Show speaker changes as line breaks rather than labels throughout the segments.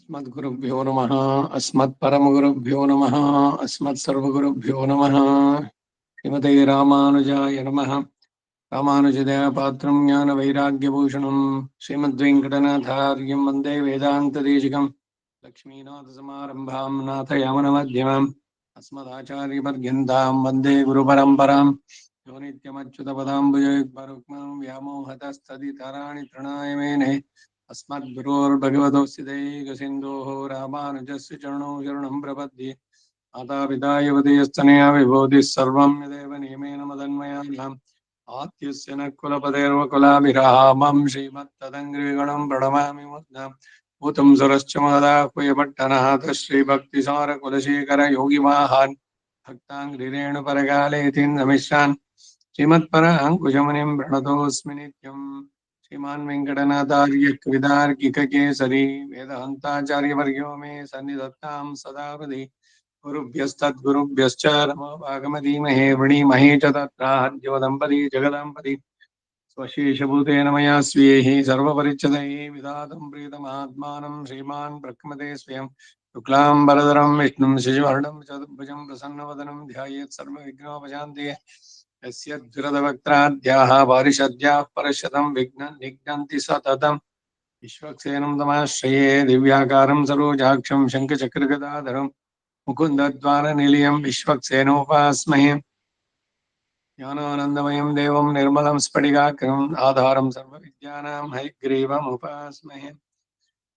अस्मद्गुरुभ्यो नमः। अस्मत्परमगुरुभ्यो नमः। अस्मत्सर्वगुरुभ्यो नमः। श्रीमते रामानुजाय नमः। रामानुजदयापात्रं ज्ञानवैराग्यभूषणं श्रीमद्वेङ्कटनाथार्यं वन्दे वेदान्तदेशिकं लक्ष्मीनाथसमारम्भां नाथयामनमध्यमाम् अस्मदाचार्यपर्यन्तां वन्दे गुरुपरम्परां यो नित्यमच्युतपदाम्बुजयुग्मरुक्मं व्यामोहतस्तदितराणि तृणाय मेने अस्मद्गुरोर्भगवतोऽस्य दैकसिन्धोः रामानुजस्य चरणौ शरणं प्रपद्ये मातापिता युवतीस्तनया विभूतिः सर्वं यदेव नियमेन मदन्मयानाम् आद्यस्य न कुलपतेर्वकुलाभिरामं श्रीमत्तदङ्घ्रिगणं प्रणमामि मुद्दाम् भूतं सुरश्च महदाह्वयपट्टनाथ श्रीभक्तिसारकुलशेखर योगिवाहान् भक्ताङ्घ्रिरेणुपरकालेतीन्द्रमिश्रान् श्रीमत्पराङ्कुशमुनिं प्रणतोऽस्मि नित्यम्। श्रीमान् वेङ्कटनाथार्य कवितार्किककेसरी वेदान्ताचार्यवर्यो मे सन्निधत्तां सदा हृदि गुरुभ्यस्तद्गुरुभ्यश्च नमो भागमधीमहे वृणीमहे च तत्राद्यो दम्पती जगदम्पती स्वशेषभूतेन मया स्वीयैः सर्वपरिच्छदैः विधातुं प्रीतमात्मानं श्रीमान् प्रक्मते स्वयं शुक्लाम्बरधरं विष्णुं शशिवर्णं चतुर्भुजं प्रसन्नवदनं ध्यायेत् सर्वविघ्नोपशान्तिये यस्य द्विरदवक्त्राद्याः पारिषद्याः परशतं निघ्नन्ति सततं विश्वक्सेनं तमाश्रये दिव्याकारं सरोजाक्षं शङ्खचक्रगदाधरं मुकुन्दद्वारनिलयं विश्वक्सेनोपास्महे ज्ञानानन्दमयं देवं निर्मलं स्फटिकाकृतिम् आधारं सर्वविद्यानां हयग्रीवमुपास्महे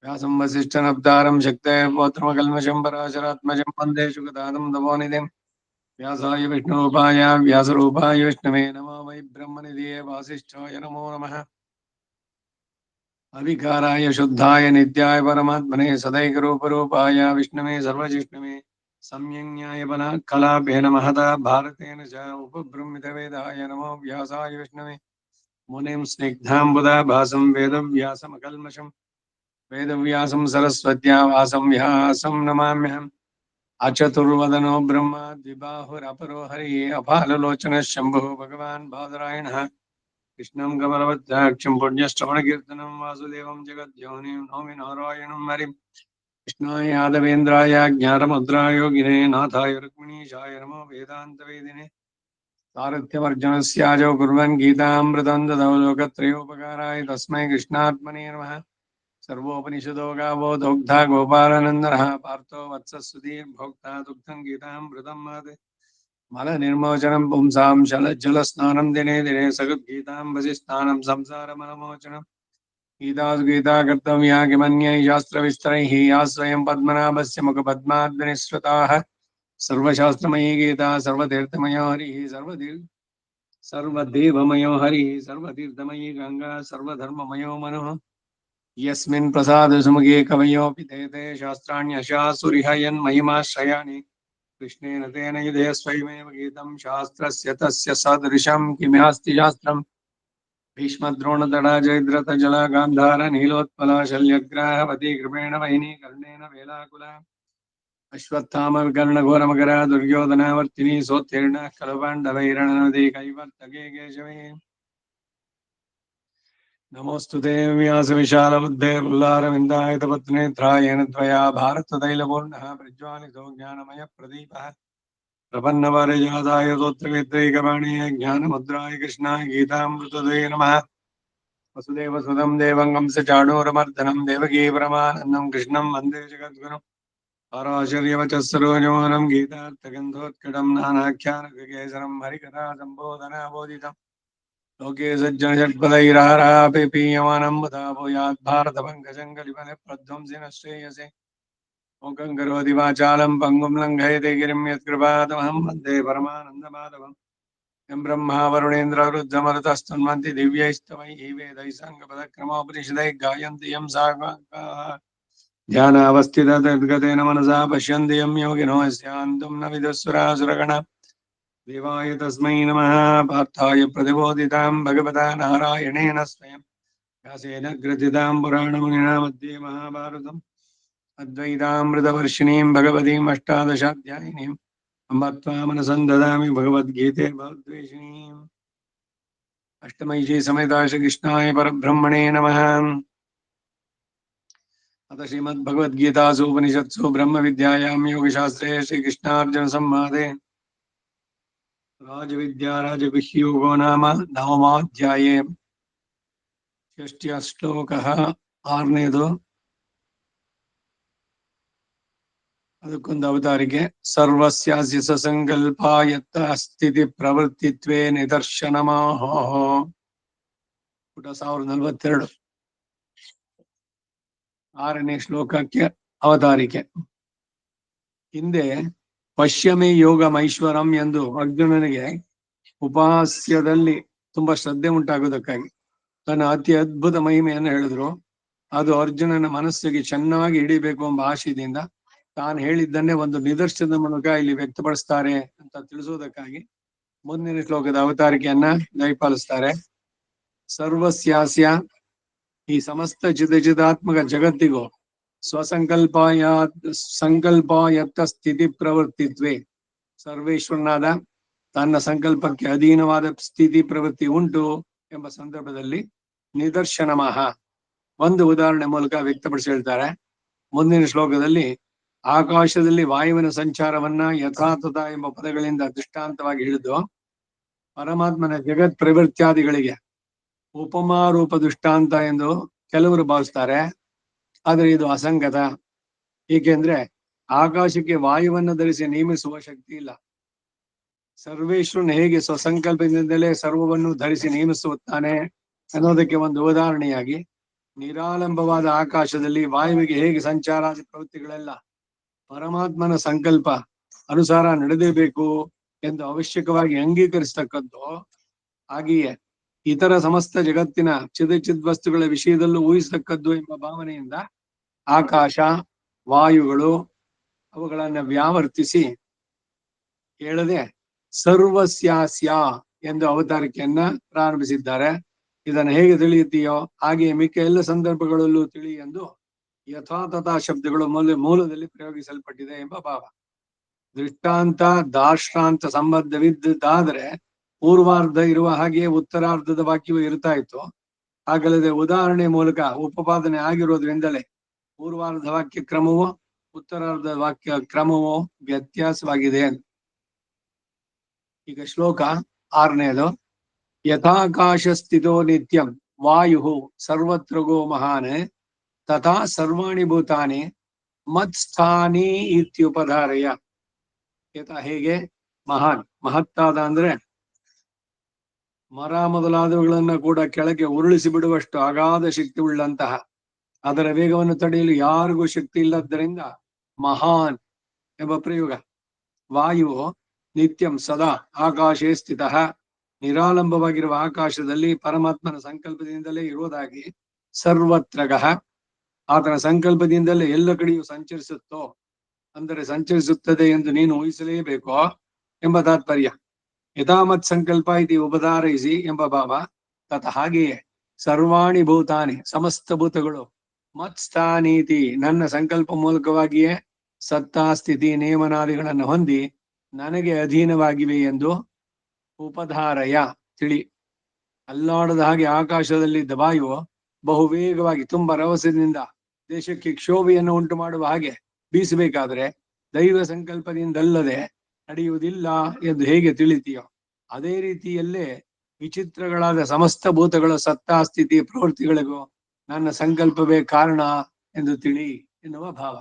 व्यासं वसिष्ठनप्तारं शक्तेः पौत्रमकल्मषं पराशरात्मजं वन्दे शुकदानं तपोनिधिं व्यासाय विष्णुरूपाय व्यासरूपाय विष्णवे नमो वै ब्रह्मनिधये वासिष्ठाय नमो नमः अविकाराय शुद्धाय नित्याय परमात्मने सदैकरूपरूपाय विष्णवे सर्वजिष्णवे सम्यङ्न्याय कलापेन महता भारतेन च उपबृंहितवेदाय नमो व्यासाय विष्णवे मुनिं स्निग्धाम्बुदा भासं वेदव्यासमकल्मषं वेदव्यासं सरस्वत्या वासं व्यासं नमाम्यहम् अचतुर्वदनो ब्रह्म द्विबाहुरपरो हरिः अपाललोचनः शम्भुः भगवान् बादरायणः कृष्णं कमलवत्ताक्षं पुण्यश्रवणकीर्तनं वासुदेवं जगद्योनिं नौमि नारायणं हरिं कृष्णाय यादवेन्द्राय ज्ञानमुद्राय योगिने नाथाय रुक्मिणीशाय नमो वेदान्तवेदिने सारथ्यवर्जनस्याजो कुर्वन् गीतामृतं ददौ लोकत्रयोपकाराय तस्मै कृष्णात्मने नमः सर्वोपनिषदो गावो दोग्धा गोपालनन्दनः पार्थो वत्सः सुधीर्भोक्ता दुग्धं गीतामृतं महत् मलनिर्मोचनं पुंसां जलस्नानं दिने दिने सगद्गीताम्बसि स्नानं संसारमलमोचनं गीता कर्तव्या किमन्यैः शास्त्रविस्तरैः या स्वयं पद्मनाभस्य मुखपद्माद्विनिःसृताः सर्वशास्त्रमयी गीता सर्वतीर्थमयो हरिः सर्वदेवमयो हरिः सर्वतीर्थमयी गङ्गा सर्वधर्ममयो मनुः यस्मिन् प्रसादे सुमुखे कवयोऽपि ते ते शास्त्राण्यशासुरिह यन्महिमाश्रयाणि कृष्णेन तेन युधे स्वयमेव गीतं शास्त्रस्य तस्य सदृशं किमस्ति शास्त्रम् भीष्मद्रोणतडा जयद्रथजला गान्धार नीलोत्पला शल्यग्राहवती कृपेण वहिनी कर्णेन वेलाकुला अश्वत्थामविकर्णघोरमकरा दुर्योधनावर्तिनी सोत्तीर्णः खलु पाण्डवैरणनदी कैवर्तके केशवे नमोऽस्तु ते व्यासविशालबुद्धे पुल्लारविन्दायतपत्नेत्रायेण त्वया भारततैलपूर्णः प्रज्वालितो ज्ञानमयप्रदीपः प्रपन्नपारिजाताय तोत्रवेत्रैकपाणिये ज्ञानमुद्राय कृष्णाय गीतामृतदये नमः वसुदेवसुतं देवं कंसचाणूरमर्दनं देवकी परमानन्दं कृष्णं वन्दे जगद्गुरुं पराशर्यवचः सरोजमानं गीतार्थगन्धोत्कटं नानाख्यानकेसरं हरिकथासम्बोधनाबोधितं लोके सज्जनषट्पदैरारापि पीयमानं मुदा भूयात् भारतपङ्कजं कलिबलप्रध्वंसिन श्रेयसे मूकं करोति वाचालं पङ्गुं लङ्घयते गिरिं यत्कृपातमहं वन्दे परमानन्दमाधवम् यं ब्रह्मा वरुणेन्द्ररुद्रमरुतस्तन्वन्ति दिव्यैस्तवैः वेदैः साङ्गपदक्रमोपनिषदैः गायन्ति यं साग्गाः ध्यानावस्थिततद्गतेन मनसा पश्यन्ति यं योगिनो यस्यान्तं न विदुःसुरासुरगणा देवाय तस्मै नमः पार्थाय प्रतिबोधितां भगवता नारायणेन स्वयं व्यासेन ग्रथितां पुराणमुनिना मध्ये महाभारतम् अद्वैतामृतवर्षिणीं भगवतीम् अष्टादशाध्यायिनीम् अम्ब त्वामनसन्ददामि भगवद्गीते भवद्वेषिणीम् अष्टमयी समेत श्रीकृष्णाय परब्रह्मणे नमः। अथ श्रीमद्भगवद्गीतासु उपनिषत्सु ब्रह्मविद्यायां योगशास्त्रे श्रीकृष्णार्जुनसंवादे राजविद्या राजगुह्ययोगो नाम नवमाध्याये षष्ट्यः श्लोकः आरनेದು ಅದಕ್ಕೊಂದು ಅವತಾರಿಕೆ ಸರ್ವಸ್ಯಾಸ್ಯ ಸಸಂಕಲ್ಪ ಯತ್ತ ಸ್ಥಿತಿ ಪ್ರವೃತ್ತಿತ್ವೇ ನಿದರ್ಶನಮಾಹ ಪುಟ 1042 6ನೇ ಶ್ಲೋಕಕ್ಕೆ ಅವತಾರಿಕೆ. ಹಿಂದೆ ಪಶ್ಯಮೇ ಯೋಗಮೈಶ್ವರಂ ಎಂದು ಅರ್ಜುನನಿಗೆ ಉಪಾಸ್ಯದಲ್ಲಿ ತುಂಬಾ ಶ್ರದ್ಧೆ ಉಂಟಾಗುವುದಕ್ಕಾಗಿ ತನ್ನ ಅತಿ ಅದ್ಭುತ ಮಹಿಮೆಯನ್ನು ಹೇಳಿದ್ರು. ಅದು ಅರ್ಜುನನ ಮನಸ್ಸಿಗೆ ಚೆನ್ನಾಗಿ ಹಿಡಿಬೇಕು ಎಂಬ ಆಶಯದಿಂದ ತಾನು ಹೇಳಿದ್ದನ್ನೇ ಒಂದು ನಿದರ್ಶನದ ಮೂಲಕ ಇಲ್ಲಿ ವ್ಯಕ್ತಪಡಿಸ್ತಾರೆ ಅಂತ ತಿಳಿಸುವುದಕ್ಕಾಗಿ ಮುಂದಿನ ಶ್ಲೋಕದ ಅವತಾರಿಕೆಯನ್ನ ದಯಪಾಲಿಸ್ತಾರೆ. ಸರ್ವಸ್ಯಾಸ್ಯ ಈ ಸಮಸ್ತ ಚಿದಾತ್ಮಕ ಜಗತ್ತಿಗೂ ಸಂಕಲ್ಪ ಯತ್ತ ಸ್ಥಿತಿ ಪ್ರವೃತ್ತಿತ್ವೇ ಸರ್ವೇಶ್ವರನಾದ ತನ್ನ ಸಂಕಲ್ಪಕ್ಕೆ ಅಧೀನವಾದ ಸ್ಥಿತಿ ಪ್ರವೃತ್ತಿ ಉಂಟು ಎಂಬ ಸಂದರ್ಭದಲ್ಲಿ ನಿದರ್ಶನಮಃ ಒಂದು ಉದಾಹರಣೆ ಮೂಲಕ ವ್ಯಕ್ತಪಡಿಸಿ ಹೇಳ್ತಾರೆ. ಮುಂದಿನ ಶ್ಲೋಕದಲ್ಲಿ ಆಕಾಶದಲ್ಲಿ ವಾಯುವಿನ ಸಂಚಾರವನ್ನ ಯಥಾತಥ ಎಂಬ ಪದಗಳಿಂದ ದೃಷ್ಟಾಂತವಾಗಿ ಹಿಡಿದು ಪರಮಾತ್ಮನ ಜಗತ್ ಪ್ರವೃತ್ತಿಯಾದಿಗಳಿಗೆ ಉಪಮಾರೂಪ ದೃಷ್ಟಾಂತ ಎಂದು ಕೆಲವರು ಭಾವಿಸ್ತಾರೆ. ಆದರೆ ಇದು ಅಸಂಗತ. ಏಕೆಂದ್ರೆ ಆಕಾಶಕ್ಕೆ ವಾಯುವನ್ನು ಧರಿಸಿ ನೇಮಿಸುವ ಶಕ್ತಿ ಇಲ್ಲ. ಸರ್ವೇಶ್ವರನು ಹೇಗೆ ಸ್ವಸಂಕಲ್ಪದಿಂದಲೇ ಸರ್ವವನ್ನು ಧರಿಸಿ ನೇಮಿಸುತ್ತಾನೆ ಅನ್ನೋದಕ್ಕೆ ಒಂದು ಉದಾಹರಣೆಯಾಗಿ ನಿರಾಲಂಬವಾದ ಆಕಾಶದಲ್ಲಿ ವಾಯುವಿಗೆ ಹೇಗೆ ಸಂಚಾರಾದಿ ಪ್ರವೃತ್ತಿಗಳೆಲ್ಲ ಪರಮಾತ್ಮನ ಸಂಕಲ್ಪ ಅನುಸಾರ ನಡೆದೇಬೇಕು ಎಂದು ಅವಶ್ಯಕವಾಗಿ ಅಂಗೀಕರಿಸತಕ್ಕದ್ದು, ಹಾಗೆಯೇ ಇತರ ಸಮಸ್ತ ಜಗತ್ತಿನ ಚಿದ್ವಸ್ತುಗಳ ವಿಷಯದಲ್ಲೂ ಊಹಿಸತಕ್ಕದ್ದು ಎಂಬ ಭಾವನೆಯಿಂದ ಆಕಾಶ ವಾಯುಗಳು ಅವುಗಳನ್ನ ವ್ಯಾವರ್ತಿಸಿ ಹೇಳದೆ ಸರ್ವಸ್ಯಾಸ್ಯ ಎಂದು ಅವತಾರಿಕೆಯನ್ನ ಪ್ರಾರಂಭಿಸಿದ್ದಾರೆ. ಇದನ್ನು ಹೇಗೆ ತಿಳಿಯುತ್ತೀಯೋ ಹಾಗೆಯೇ ಮಿಕ್ಕ ಎಲ್ಲ ಸಂದರ್ಭಗಳಲ್ಲೂ ತಿಳಿ ಎಂದು ಯಥಾತಥ ಶಬ್ದಗಳು ಮೂಲದಲ್ಲಿ ಪ್ರಯೋಗಿಸಲ್ಪಟ್ಟಿದೆ ಎಂಬ ಭಾವ. ದೃಷ್ಟಾಂತ ದಾರ್ಷ್ಟಾಂತ ಸಂಬಂಧವಿದ್ದಾದರೆ ಪೂರ್ವಾರ್ಧ ಇರುವ ಹಾಗೆಯೇ ಉತ್ತರಾರ್ಧದ ವಾಕ್ಯವೂ ಇರ್ತಾ ಇತ್ತು. ಹಾಗಲ್ಲದೆ ಉದಾಹರಣೆ ಮೂಲಕ ಉಪಪಾದನೆ ಆಗಿರೋದ್ರಿಂದಲೇ ಪೂರ್ವಾರ್ಧ ವಾಕ್ಯ ಕ್ರಮವೋ ಉತ್ತರಾರ್ಧ ವಾಕ್ಯ ಕ್ರಮವೋ ವ್ಯತ್ಯಾಸವಾಗಿದೆ. ಈಗ ಶ್ಲೋಕ 6ನೇದು. ಯಥಾಕಾಶ ಸ್ಥಿತೋ ನಿತ್ಯಂ ವಾಯು ಸರ್ವತ್ರ ಗೋ ಮಹಾನ್ ತಥಾ ಸರ್ವಾಣಿ ಭೂತಾನಿ ಮತ್ಸ್ಥಾನಿ ಇತ್ಯುಪಧಾರಯ. ಯಥ ಹೇಗೆ, ಮಹಾನ್ ಮಹತ್ತಾದ ಅಂದ್ರೆ ಮರ ಮೊದಲಾದವುಗಳನ್ನ ಕೂಡ ಕೆಳಗೆ ಉರುಳಿಸಿ ಬಿಡುವಷ್ಟು ಅಗಾಧ ಶಕ್ತಿ ಉಳ್ಳಂತಹ, ಅದರ ವೇಗವನ್ನು ತಡೆಯಲು ಯಾರಿಗೂ ಶಕ್ತಿ ಇಲ್ಲದ್ದರಿಂದ ಮಹಾನ್ ಎಂಬ ಪ್ರಯೋಗ. ವಾಯುವು ನಿತ್ಯಂ ಸದಾ ಆಕಾಶೇ ಸ್ಥಿತ ನಿರಾಲಂಬವಾಗಿರುವ ಆಕಾಶದಲ್ಲಿ ಪರಮಾತ್ಮನ ಸಂಕಲ್ಪದಿಂದಲೇ ಇರುವುದಾಗಿ ಸರ್ವತ್ರಗಃ ಆತನ ಸಂಕಲ್ಪದಿಂದಲೇ ಎಲ್ಲ ಕಡೆಯೂ ಸಂಚರಿಸುತ್ತೋ ಅಂದರೆ ಸಂಚರಿಸುತ್ತದೆ ಎಂದು ನೀನು ಊಹಿಸಲೇಬೇಕೋ ಎಂಬ ತಾತ್ಪರ್ಯ. ಯಥಾಮತ್ ಸಂಕಲ್ಪ ಇತಿ ಉಪಧಾರಯಿಸಿ ಎಂಬ ಭಾವ. ತತ ಹಾಗೆಯೇ ಸರ್ವಾಣಿ ಭೂತಾನಿ ಸಮಸ್ತ ಭೂತಗಳು ಮತ್ಸ್ಥಾನೀತಿ ನನ್ನ ಸಂಕಲ್ಪ ಮೂಲಕವಾಗಿಯೇ ಸತ್ತಾ ಸ್ಥಿತಿ ನೇಮನಾದಿಗಳನ್ನು ಹೊಂದಿ ನನಗೆ ಅಧೀನವಾಗಿವೆ ಎಂದು ಉಪಧಾರಯ ತಿಳಿ. ಅಲ್ಲಾಡದ ಹಾಗೆ ಆಕಾಶದಲ್ಲಿದ್ದ ವಾಯು ಬಹು ವೇಗವಾಗಿ ತುಂಬಾ ರಭಸದಿಂದ ದೇಶಕ್ಕೆ ಕ್ಷೋಭೆಯನ್ನು ಉಂಟು ಮಾಡುವ ಹಾಗೆ ಬೀಸಬೇಕಾದ್ರೆ ದೈವ ಸಂಕಲ್ಪದಿಂದಲ್ಲದೆ ನಡೆಯುವುದಿಲ್ಲ ಎಂದು ಹೇಗೆ ತಿಳಿತೀಯೋ ಅದೇ ರೀತಿಯಲ್ಲೇ ವಿಚಿತ್ರಗಳಾದ ಸಮಸ್ತ ಭೂತಗಳ ಸತ್ತಾ ಸ್ಥಿತಿ ಪ್ರವೃತ್ತಿಗಳಿಗೂ ನನ್ನ ಸಂಕಲ್ಪವೇ ಕಾರಣ ಎಂದು ತಿಳಿ ಎನ್ನುವ ಭಾವ.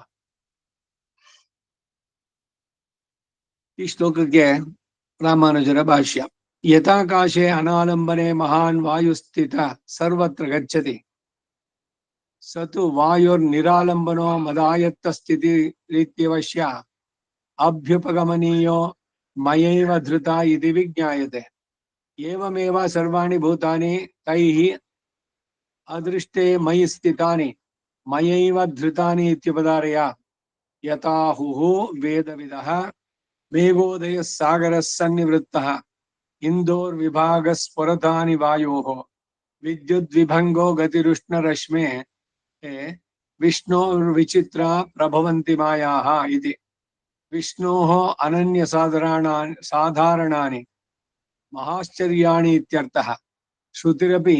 ಈ ಶ್ಲೋಕಕ್ಕೆ ರಾಮಾನುಜರ ಭಾಷ್ಯ. ಯಥಾಕಾಶೆ ಅನಾಲಂಬನೆ ಮಹಾನ್ ವಾಯುಸ್ಥಿತ ಸರ್ವತ್ರ ಗಚ್ಚತಿ ಸತು ವಾಯುರ್ನಿರಾಲಂಬನೋ ಮದಾಯತ್ತ ಸ್ಥಿತಿ ರೀತ್ಯವಶ್ಯ ಅಭ್ಯುಪಗಮನೀಯೋ ಮಯೈವ ಧೃತ ಇತಿ ವಿಜ್ಞಾಯತೆ. ಏವಮೇವ ಸರ್ವಾಣಿ ಭೂತಾನಿ ತೈಃ ಅದೃಷ್ಟೇ ಮಯಿ ಸ್ಥಿತಾನಿ ಮಯೈವ ಧೃತಾನಿ ಇತ್ಯುಪಧಾರಯ. ಯಥಾಹುಃ ವೇದವಿದಃ ಮೇಘೋದಯ ಸಾಗರ ಸನ್ನಿವೃತ್ತಃ ಇಂದೋರ್ವಿಭಾಗ ಸ್ಫುರತಾನಿ ವಾಯೋಃ ವಿದ್ಯುದ್ವಿಭಂಗೋ ಗತಿರುಷ್ಣ ರಶ್ಮೆ ವಿಷ್ಣೋರ್ವಿಚಿತ್ರ ಪ್ರಭವಂತಿ ಮಾಯಾಃ ಇತಿ. ವಿಷ್ಣೋಃ ಅನನ್ಯ ಸಾಧಾರಣಾನಿ ಮಹಾಶ್ಚರ್ಯಾಣಿ ಇತ್ಯರ್ಥಃ. ಶ್ರುತಿರಪಿ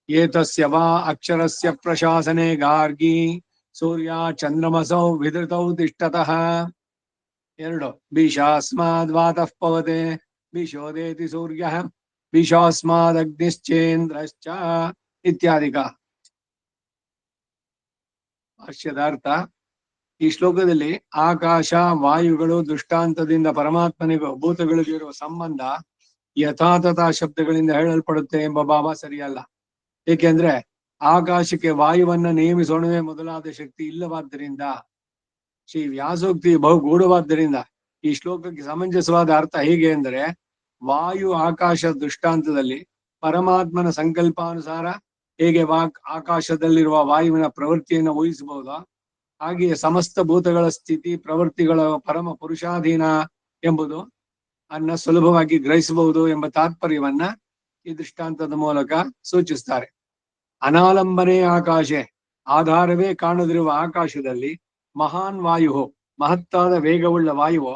ಏತಸ್ಯ ವಾ ಅಕ್ಷರಸ್ಯ ಪ್ರಶಾಸನೆ ಗಾರ್ಗಿ ಸೂರ್ಯ ಚಂದ್ರಮಸೌ ವಿಧೃತೌ ತಿಷ್ಠತಃ. 2 ಭೀಷಾಸ್ಮಾದ್ ವಾತಃ ಪವತೆ ಭೀಷೋದೇತಿ ಸೂರ್ಯ ಭೀಷಾಸ್ಮಾದ್ ಅಗ್ನಿಶ್ಚೇಂದ್ರಶ್ಚ ಇತ್ಯಾದಿಕ. ಭಾಷ್ಯದ ಅರ್ಥ: ಈ ಶ್ಲೋಕದಲ್ಲಿ ಆಕಾಶ ವಾಯುಗಳು ದೃಷ್ಟಾಂತದಿಂದ ಪರಮಾತ್ಮನಿಗೂ ಭೂತಗಳಿಗೂ ಇರುವ ಸಂಬಂಧ ಯಥಾತಥ ಶಬ್ದಗಳಿಂದ ಹೇಳಲ್ಪಡುತ್ತೆ ಎಂಬ ಭಾವ ಸರಿಯಲ್ಲ. ಏಕೆಂದ್ರೆ ಆಕಾಶಕ್ಕೆ ವಾಯುವನ್ನ ನೇಮಿಸೋಣವೇ ಮೊದಲಾದ ಶಕ್ತಿ ಇಲ್ಲವಾದ್ದರಿಂದ, ಶ್ರೀ ವ್ಯಾಸೋಕ್ತಿ ಬಹುಗೂಢವಾದ್ದರಿಂದ ಈ ಶ್ಲೋಕಕ್ಕೆ ಸಮಂಜಸವಾದ ಅರ್ಥ ಹೇಗೆ ಅಂದರೆ, ವಾಯು ಆಕಾಶ ದೃಷ್ಟಾಂತದಲ್ಲಿ ಪರಮಾತ್ಮನ ಸಂಕಲ್ಪಾನುಸಾರ ಹೇಗೆ ಆಕಾಶದಲ್ಲಿರುವ ವಾಯುವಿನ ಪ್ರವೃತ್ತಿಯನ್ನು ಊಹಿಸಬಹುದೋ, ಹಾಗೆಯೇ ಸಮಸ್ತ ಭೂತಗಳ ಸ್ಥಿತಿ ಪ್ರವೃತ್ತಿಗಳ ಪರಮ ಪುರುಷಾಧೀನ ಎಂಬುದು ಅನ್ನ ಸುಲಭವಾಗಿ ಗ್ರಹಿಸಬಹುದು ಎಂಬ ತಾತ್ಪರ್ಯವನ್ನ ಈ ದೃಷ್ಟಾಂತದ ಮೂಲಕ ಸೂಚಿಸ್ತಾರೆ. ಅನಾಲಂಬನೆ ಆಕಾಶೆ, ಆಧಾರವೇ ಕಾಣದಿರುವ ಆಕಾಶದಲ್ಲಿ ಮಹಾನ್ ವಾಯು, ಮಹತ್ತಾದ ವೇಗವುಳ್ಳ ವಾಯುವು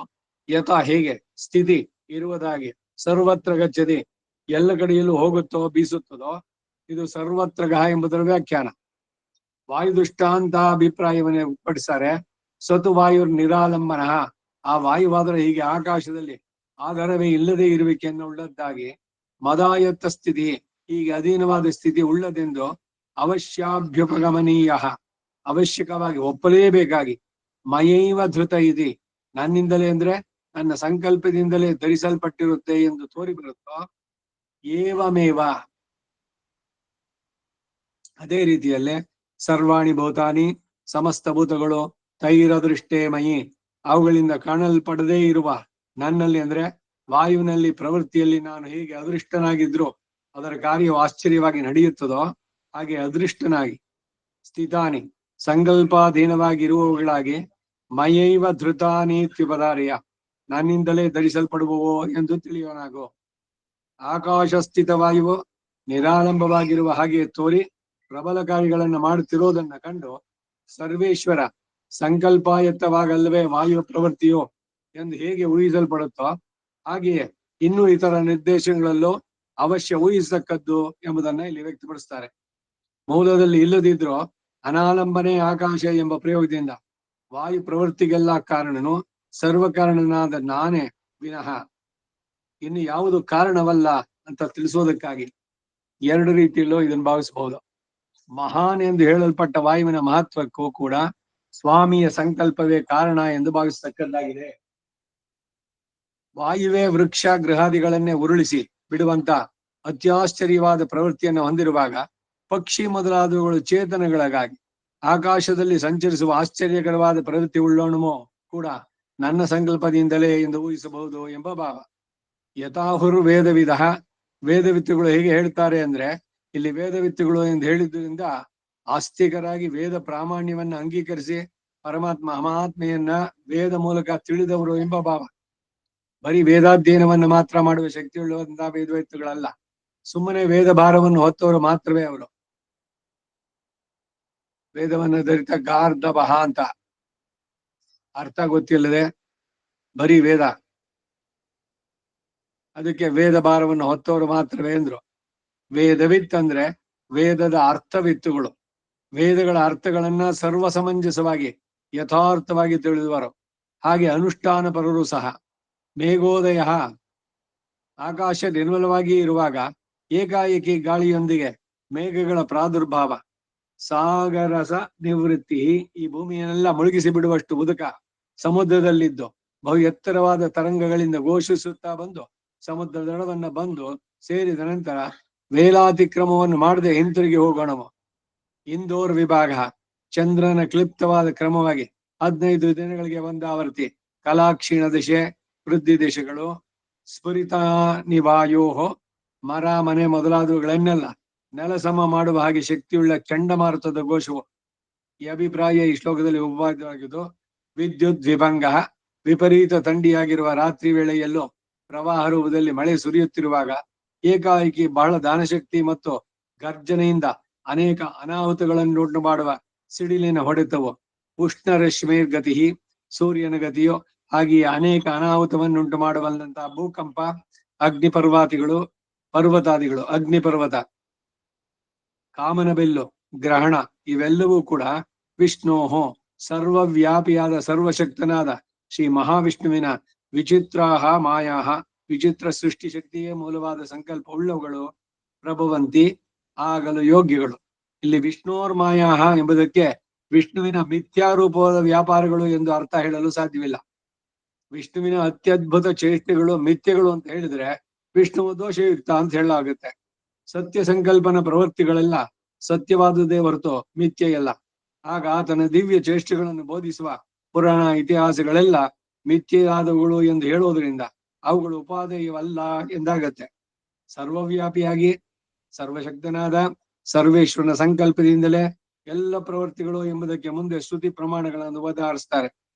ಯಥಾ ಹೇಗೆ ಸ್ಥಿತಿ ಇರುವುದಾಗಿ ಸರ್ವತ್ರ ಗಚ್ಚದೆ ಎಲ್ಲ ಕಡೆಯಲ್ಲೂ ಹೋಗುತ್ತೋ ಬೀಸುತ್ತದೋ, ಇದು ಸರ್ವತ್ರ ಗಹ ಎಂಬುದರ ವ್ಯಾಖ್ಯಾನ. ವಾಯು ದೃಷ್ಟಾಂತ ಅಭಿಪ್ರಾಯವನ್ನು ಉಟ್ಪಡಿಸ್ತಾರೆ. ಸತು ವಾಯು ನಿರಾಲಂಬನ, ಆ ವಾಯುವಾದರೆ ಹೀಗೆ ಆಕಾಶದಲ್ಲಿ ಆಧಾರವೇ ಇಲ್ಲದೆ ಇರುವಿಕೆಯನ್ನು ಉಳ್ಳದ್ದಾಗಿ, ಮದಾಯತ್ತ ಸ್ಥಿತಿ, ಹೀಗೆ ಅಧೀನವಾದ ಸ್ಥಿತಿ ಉಳ್ಳದೆಂದು ಅವಶ್ಯಾಭ್ಯುಪಗಮನೀಯ, ಅವಶ್ಯಕವಾಗಿ ಒಪ್ಪಲೇಬೇಕಾಗಿ, ಮಯೈವ ಧೃತ ಇದೆ, ನನ್ನಿಂದಲೇ ಅಂದ್ರೆ ನನ್ನ ಸಂಕಲ್ಪದಿಂದಲೇ ಧರಿಸಲ್ಪಟ್ಟಿರುತ್ತೆ ಎಂದು ತೋರಿ ಬರುತ್ತೋ, ಏವಮೇವ ಅದೇ ರೀತಿಯಲ್ಲೇ ಸರ್ವಾಣಿ ಭೂತಾನಿ, ಸಮಸ್ತ ಭೂತಗಳು ತೈರದೃಷ್ಟೇ ಮಯಿ, ಅವುಗಳಿಂದ ಕಾಣಲ್ಪಡದೇ ಇರುವ ನನ್ನಲ್ಲಿ ಅಂದ್ರೆ ವಾಯುವಿನಲ್ಲಿ ಪ್ರವೃತ್ತಿಯಲ್ಲಿ ನಾನು ಹೇಗೆ ಅದೃಷ್ಟನಾಗಿದ್ರು ಅದರ ಕಾರ್ಯವು ಆಶ್ಚರ್ಯವಾಗಿ ನಡೆಯುತ್ತದೋ, ಹಾಗೆ ಅದೃಷ್ಟನಾಗಿ ಸ್ಥಿತಾನಿ ಸಂಕಲ್ಪಾಧೀನವಾಗಿರುವವುಗಳಾಗಿ, ಮಯೈವ ಧೃತಾನಿ ತ್ರಿಪದಾರ್ಯ, ನನ್ನಿಂದಲೇ ಧರಿಸಲ್ಪಡುವವೋ ಎಂದು ತಿಳಿಯೋನಾಗೋ. ಆಕಾಶ ಸ್ಥಿತ ವಾಯುವು ನಿರಾಲಂಬವಾಗಿರುವ ಹಾಗೆ ತೋರಿ ಪ್ರಬಲ ಕಾರ್ಯಗಳನ್ನು ಮಾಡುತ್ತಿರುವುದನ್ನ ಕಂಡು ಸರ್ವೇಶ್ವರ ಸಂಕಲ್ಪಾಯತ್ತವಾಗಲ್ಲವೇ ವಾಯು ಪ್ರವೃತ್ತಿಯೋ ಎಂದು ಹೇಗೆ ಊಹಿಸಲ್ಪಡುತ್ತೋ, ಹಾಗೆಯೇ ಇನ್ನೂ ಇತರ ನಿರ್ದೇಶನಗಳಲ್ಲೂ ಅವಶ್ಯ ಊಹಿಸತಕ್ಕದ್ದು ಎಂಬುದನ್ನ ಇಲ್ಲಿ ವ್ಯಕ್ತಪಡಿಸ್ತಾರೆ. ಮೂಲದಲ್ಲಿ ಇಲ್ಲದಿದ್ರೂ ಅನಾಲಂಬನೆ ಆಕಾಶ ಎಂಬ ಪ್ರಯೋಗದಿಂದ ವಾಯು ಪ್ರವೃತ್ತಿಗೆಲ್ಲ ಕಾರಣನು ಸರ್ವಕಾರಣನಾದ ನಾನೇ ವಿನಃ ಇನ್ನು ಯಾವುದು ಕಾರಣವಲ್ಲ ಅಂತ ತಿಳಿಸೋದಕ್ಕಾಗಿ 2 ರೀತಿಯಲ್ಲೂ ಇದನ್ನು ಭಾವಿಸಬಹುದು. ಮಹಾನ್ ಎಂದು ಹೇಳಲ್ಪಟ್ಟ ವಾಯುವಿನ ಮಹತ್ವಕ್ಕೂ ಕೂಡ ಸ್ವಾಮಿಯ ಸಂಕಲ್ಪವೇ ಕಾರಣ ಎಂದು ಭಾವಿಸತಕ್ಕದ್ದಾಗಿದೆ. ವಾಯುವೇ ವೃಕ್ಷ ಗೃಹಾದಿಗಳನ್ನೇ ಉರುಳಿಸಿ ಬಿಡುವಂತ ಅತ್ಯಾಶ್ಚರ್ಯವಾದ ಪ್ರವೃತ್ತಿಯನ್ನು ಹೊಂದಿರುವಾಗ, ಪಕ್ಷಿ ಮೊದಲಾದವುಗಳು ಚೇತನಗಳಿಗಾಗಿ ಆಕಾಶದಲ್ಲಿ ಸಂಚರಿಸುವ ಆಶ್ಚರ್ಯಕರವಾದ ಪ್ರವೃತ್ತಿ ಉಳ್ಳೋಣಮೋ ಕೂಡ ನನ್ನ ಸಂಕಲ್ಪದಿಂದಲೇ ಎಂದು ಊಹಿಸಬಹುದು ಎಂಬ ಭಾವ. ಯಥಾಹುರು ವೇದವಿಧ, ವೇದವಿತ್ತುಗಳು ಹೇಗೆ ಹೇಳ್ತಾರೆ ಅಂದ್ರೆ, ಇಲ್ಲಿ ವೇದವಿತ್ತುಗಳು ಎಂದು ಹೇಳಿದ್ರಿಂದ ಆಸ್ತಿಕರಾಗಿ ವೇದ ಪ್ರಾಮಾಣ್ಯವನ್ನ ಅಂಗೀಕರಿಸಿ ಪರಮಾತ್ಮ ಅಮಾತ್ಮೆಯನ್ನ ವೇದ ಮೂಲಕ ತಿಳಿದವರು ಎಂಬ ಭಾವ. ಬರೀ ವೇದಾಧ್ಯಯನವನ್ನು ಮಾತ್ರ ಮಾಡುವ ಶಕ್ತಿಯುಳ್ಳಂತಹ ವೇದವಿತ್ತುಗಳಲ್ಲ, ಸುಮ್ಮನೆ ವೇದ ಭಾರವನ್ನು ಹೊತ್ತವರು ಮಾತ್ರವೇ ಅವರು. ವೇದವನ್ನು ಧರಿತ ಗಾರ್ಧಬಹ ಅಂತ ಅರ್ಥ ಗೊತ್ತಿಲ್ಲದೆ ಬರೀ ವೇದ, ಅದಕ್ಕೆ ವೇದ ಭಾರವನ್ನು ಹೊತ್ತವರು ಮಾತ್ರವೇ ಎಂದ್ರು. ವೇದವಿತ್ ಅಂದ್ರೆ ವೇದದ ಅರ್ಥವಿತ್ತುಗಳು, ವೇದಗಳ ಅರ್ಥಗಳನ್ನ ಸರ್ವ ಸಮಂಜಸವಾಗಿ ಯಥಾರ್ಥವಾಗಿ ತಿಳಿದುವರು, ಹಾಗೆ ಅನುಷ್ಠಾನ ಪರರು ಸಹ. ಮೇಘೋದಯ, ಆಕಾಶ ನಿರ್ಮಲವಾಗಿ ಇರುವಾಗ ಏಕಾಏಕಿ ಗಾಳಿಯೊಂದಿಗೆ ಮೇಘಗಳ ಪ್ರಾದುರ್ಭಾವ, ಸಾಗರಸ ನಿವೃತ್ತಿ, ಈ ಭೂಮಿಯನ್ನೆಲ್ಲ ಮುಳುಗಿಸಿ ಬಿಡುವಷ್ಟು ಉದಕ ಸಮುದ್ರದಲ್ಲಿದ್ದು ಬಹು ಎತ್ತರವಾದ ತರಂಗಗಳಿಂದ ಘೋಷಿಸುತ್ತಾ ಬಂದು ಸಮುದ್ರ ದಡವನ್ನ ಬಂದು ಸೇರಿದ ನಂತರ ವೇಲಾತಿಕ್ರಮವನ್ನು ಮಾಡದೆ ಹಿಂತಿರುಗಿ ಹೋಗೋಣವು. ಇಂದೋರ್ ವಿಭಾಗ, ಚಂದ್ರನ ಕ್ಲಿಪ್ತವಾದ ಕ್ರಮವಾಗಿ 15 ದಿನಗಳಿಗೆ ಒಂದು ಆವರ್ತಿ ಕಲಾಕ್ಷೀಣ ದಿಶೆ ವೃದ್ಧಿ ದೇಶಗಳು, ಸ್ಫುರಿತ ನಿವಾಯೋಹೋ, ಮರ ಮನೆ ಮೊದಲಾದವುಗಳನ್ನೆಲ್ಲ ನೆಲಸಮ ಮಾಡುವ ಹಾಗೆ ಶಕ್ತಿಯುಳ್ಳ ಚಂಡಮಾರುತದ ಘೋಷವು. ಈ ಅಭಿಪ್ರಾಯ ಈ ಶ್ಲೋಕದಲ್ಲಿ ಉಪವಾದವಾಗಿದ್ದು, ವಿದ್ಯುತ್ ವಿಭಂಗ, ವಿಪರೀತ ಥಂಡಿಯಾಗಿರುವ ರಾತ್ರಿ ವೇಳೆಯಲ್ಲೂ ಪ್ರವಾಹ ರೂಪದಲ್ಲಿ ಮಳೆ ಸುರಿಯುತ್ತಿರುವಾಗ ಏಕಾಏಕಿ ಬಹಳ ದಾನಶಕ್ತಿ ಮತ್ತು ಗರ್ಜನೆಯಿಂದ ಅನೇಕ ಅನಾಹುತಗಳನ್ನುಂಟು ಮಾಡುವ ಸಿಡಿಲಿನ ಹೊಡೆತವು. ಉಷ್ಣ ರಶ್ಮಿರ್ ಗತಿ, ಸೂರ್ಯನ ಗತಿಯು, ಹಾಗೆಯೇ ಅನೇಕ ಅನಾಹುತವನ್ನುಂಟು ಮಾಡುವಂತಹ ಭೂಕಂಪ, ಅಗ್ನಿಪರ್ವತಾದಿಗಳು, ಅಗ್ನಿಪರ್ವತ, ಕಾಮನಬೆಲ್ಲು, ಗ್ರಹಣ, ಇವೆಲ್ಲವೂ ಕೂಡ ವಿಷ್ಣೋಹೋ ಸರ್ವವ್ಯಾಪಿಯಾದ ಸರ್ವಶಕ್ತನಾದ ಶ್ರೀ ಮಹಾವಿಷ್ಣುವಿನ ವಿಚಿತ್ರಾಹ ಮಾಯಾಹ ವಿಚಿತ್ರ ಸೃಷ್ಟಿ ಶಕ್ತಿಯೇ ಮೂಲವಾದ ಸಂಕಲ್ಪ ಉಳ್ಳವುಗಳು ಪ್ರಭವಂತಿ ಆಗಲು ಯೋಗ್ಯಗಳು. ಇಲ್ಲಿ ವಿಷ್ಣೋರ್ ಮಾಯಾಹ ಎಂಬುದಕ್ಕೆ ವಿಷ್ಣುವಿನ ಮಿಥ್ಯಾರೂಪವಾದ ವ್ಯಾಪಾರಗಳು ಎಂದು ಅರ್ಥ ಹೇಳಲು ಸಾಧ್ಯವಿಲ್ಲ. ವಿಷ್ಣುವಿನ ಅತ್ಯದ್ಭುತ ಚೇಷ್ಟೆಗಳು ಮಿಥ್ಯಗಳು ಅಂತ ಹೇಳಿದ್ರೆ ವಿಷ್ಣುವು ದೋಷಯುಕ್ತ ಅಂತ ಹೇಳಲಾಗುತ್ತೆ. ಸತ್ಯ ಸಂಕಲ್ಪನ ಪ್ರವೃತ್ತಿಗಳೆಲ್ಲ ಸತ್ಯವಾದುದೇ ಹೊರತು ಮಿಥ್ಯೆಯಲ್ಲ. ಆಗ ಆತನ ದಿವ್ಯ ಚೇಷ್ಟೆಗಳನ್ನು ಬೋಧಿಸುವ ಪುರಾಣ ಇತಿಹಾಸಗಳೆಲ್ಲ ಮಿಥ್ಯೆಯಾದವುಗಳು ಎಂದು ಹೇಳುವುದರಿಂದ ಅವುಗಳು ಉಪಾದೇಯವಲ್ಲ ಎಂದಾಗತ್ತೆ. ಸರ್ವವ್ಯಾಪಿಯಾಗಿ ಸರ್ವಶಕ್ತನಾದ ಸರ್ವೇಶ್ವರನ ಸಂಕಲ್ಪದಿಂದಲೇ ಎಲ್ಲ ಪ್ರವೃತ್ತಿಗಳು ಎಂಬುದಕ್ಕೆ ಮುಂದೆ ಶ್ರುತಿ ಪ್ರಮಾಣಗಳನ್ನು ಉದಾಹರಿಸ್ತಾರೆ.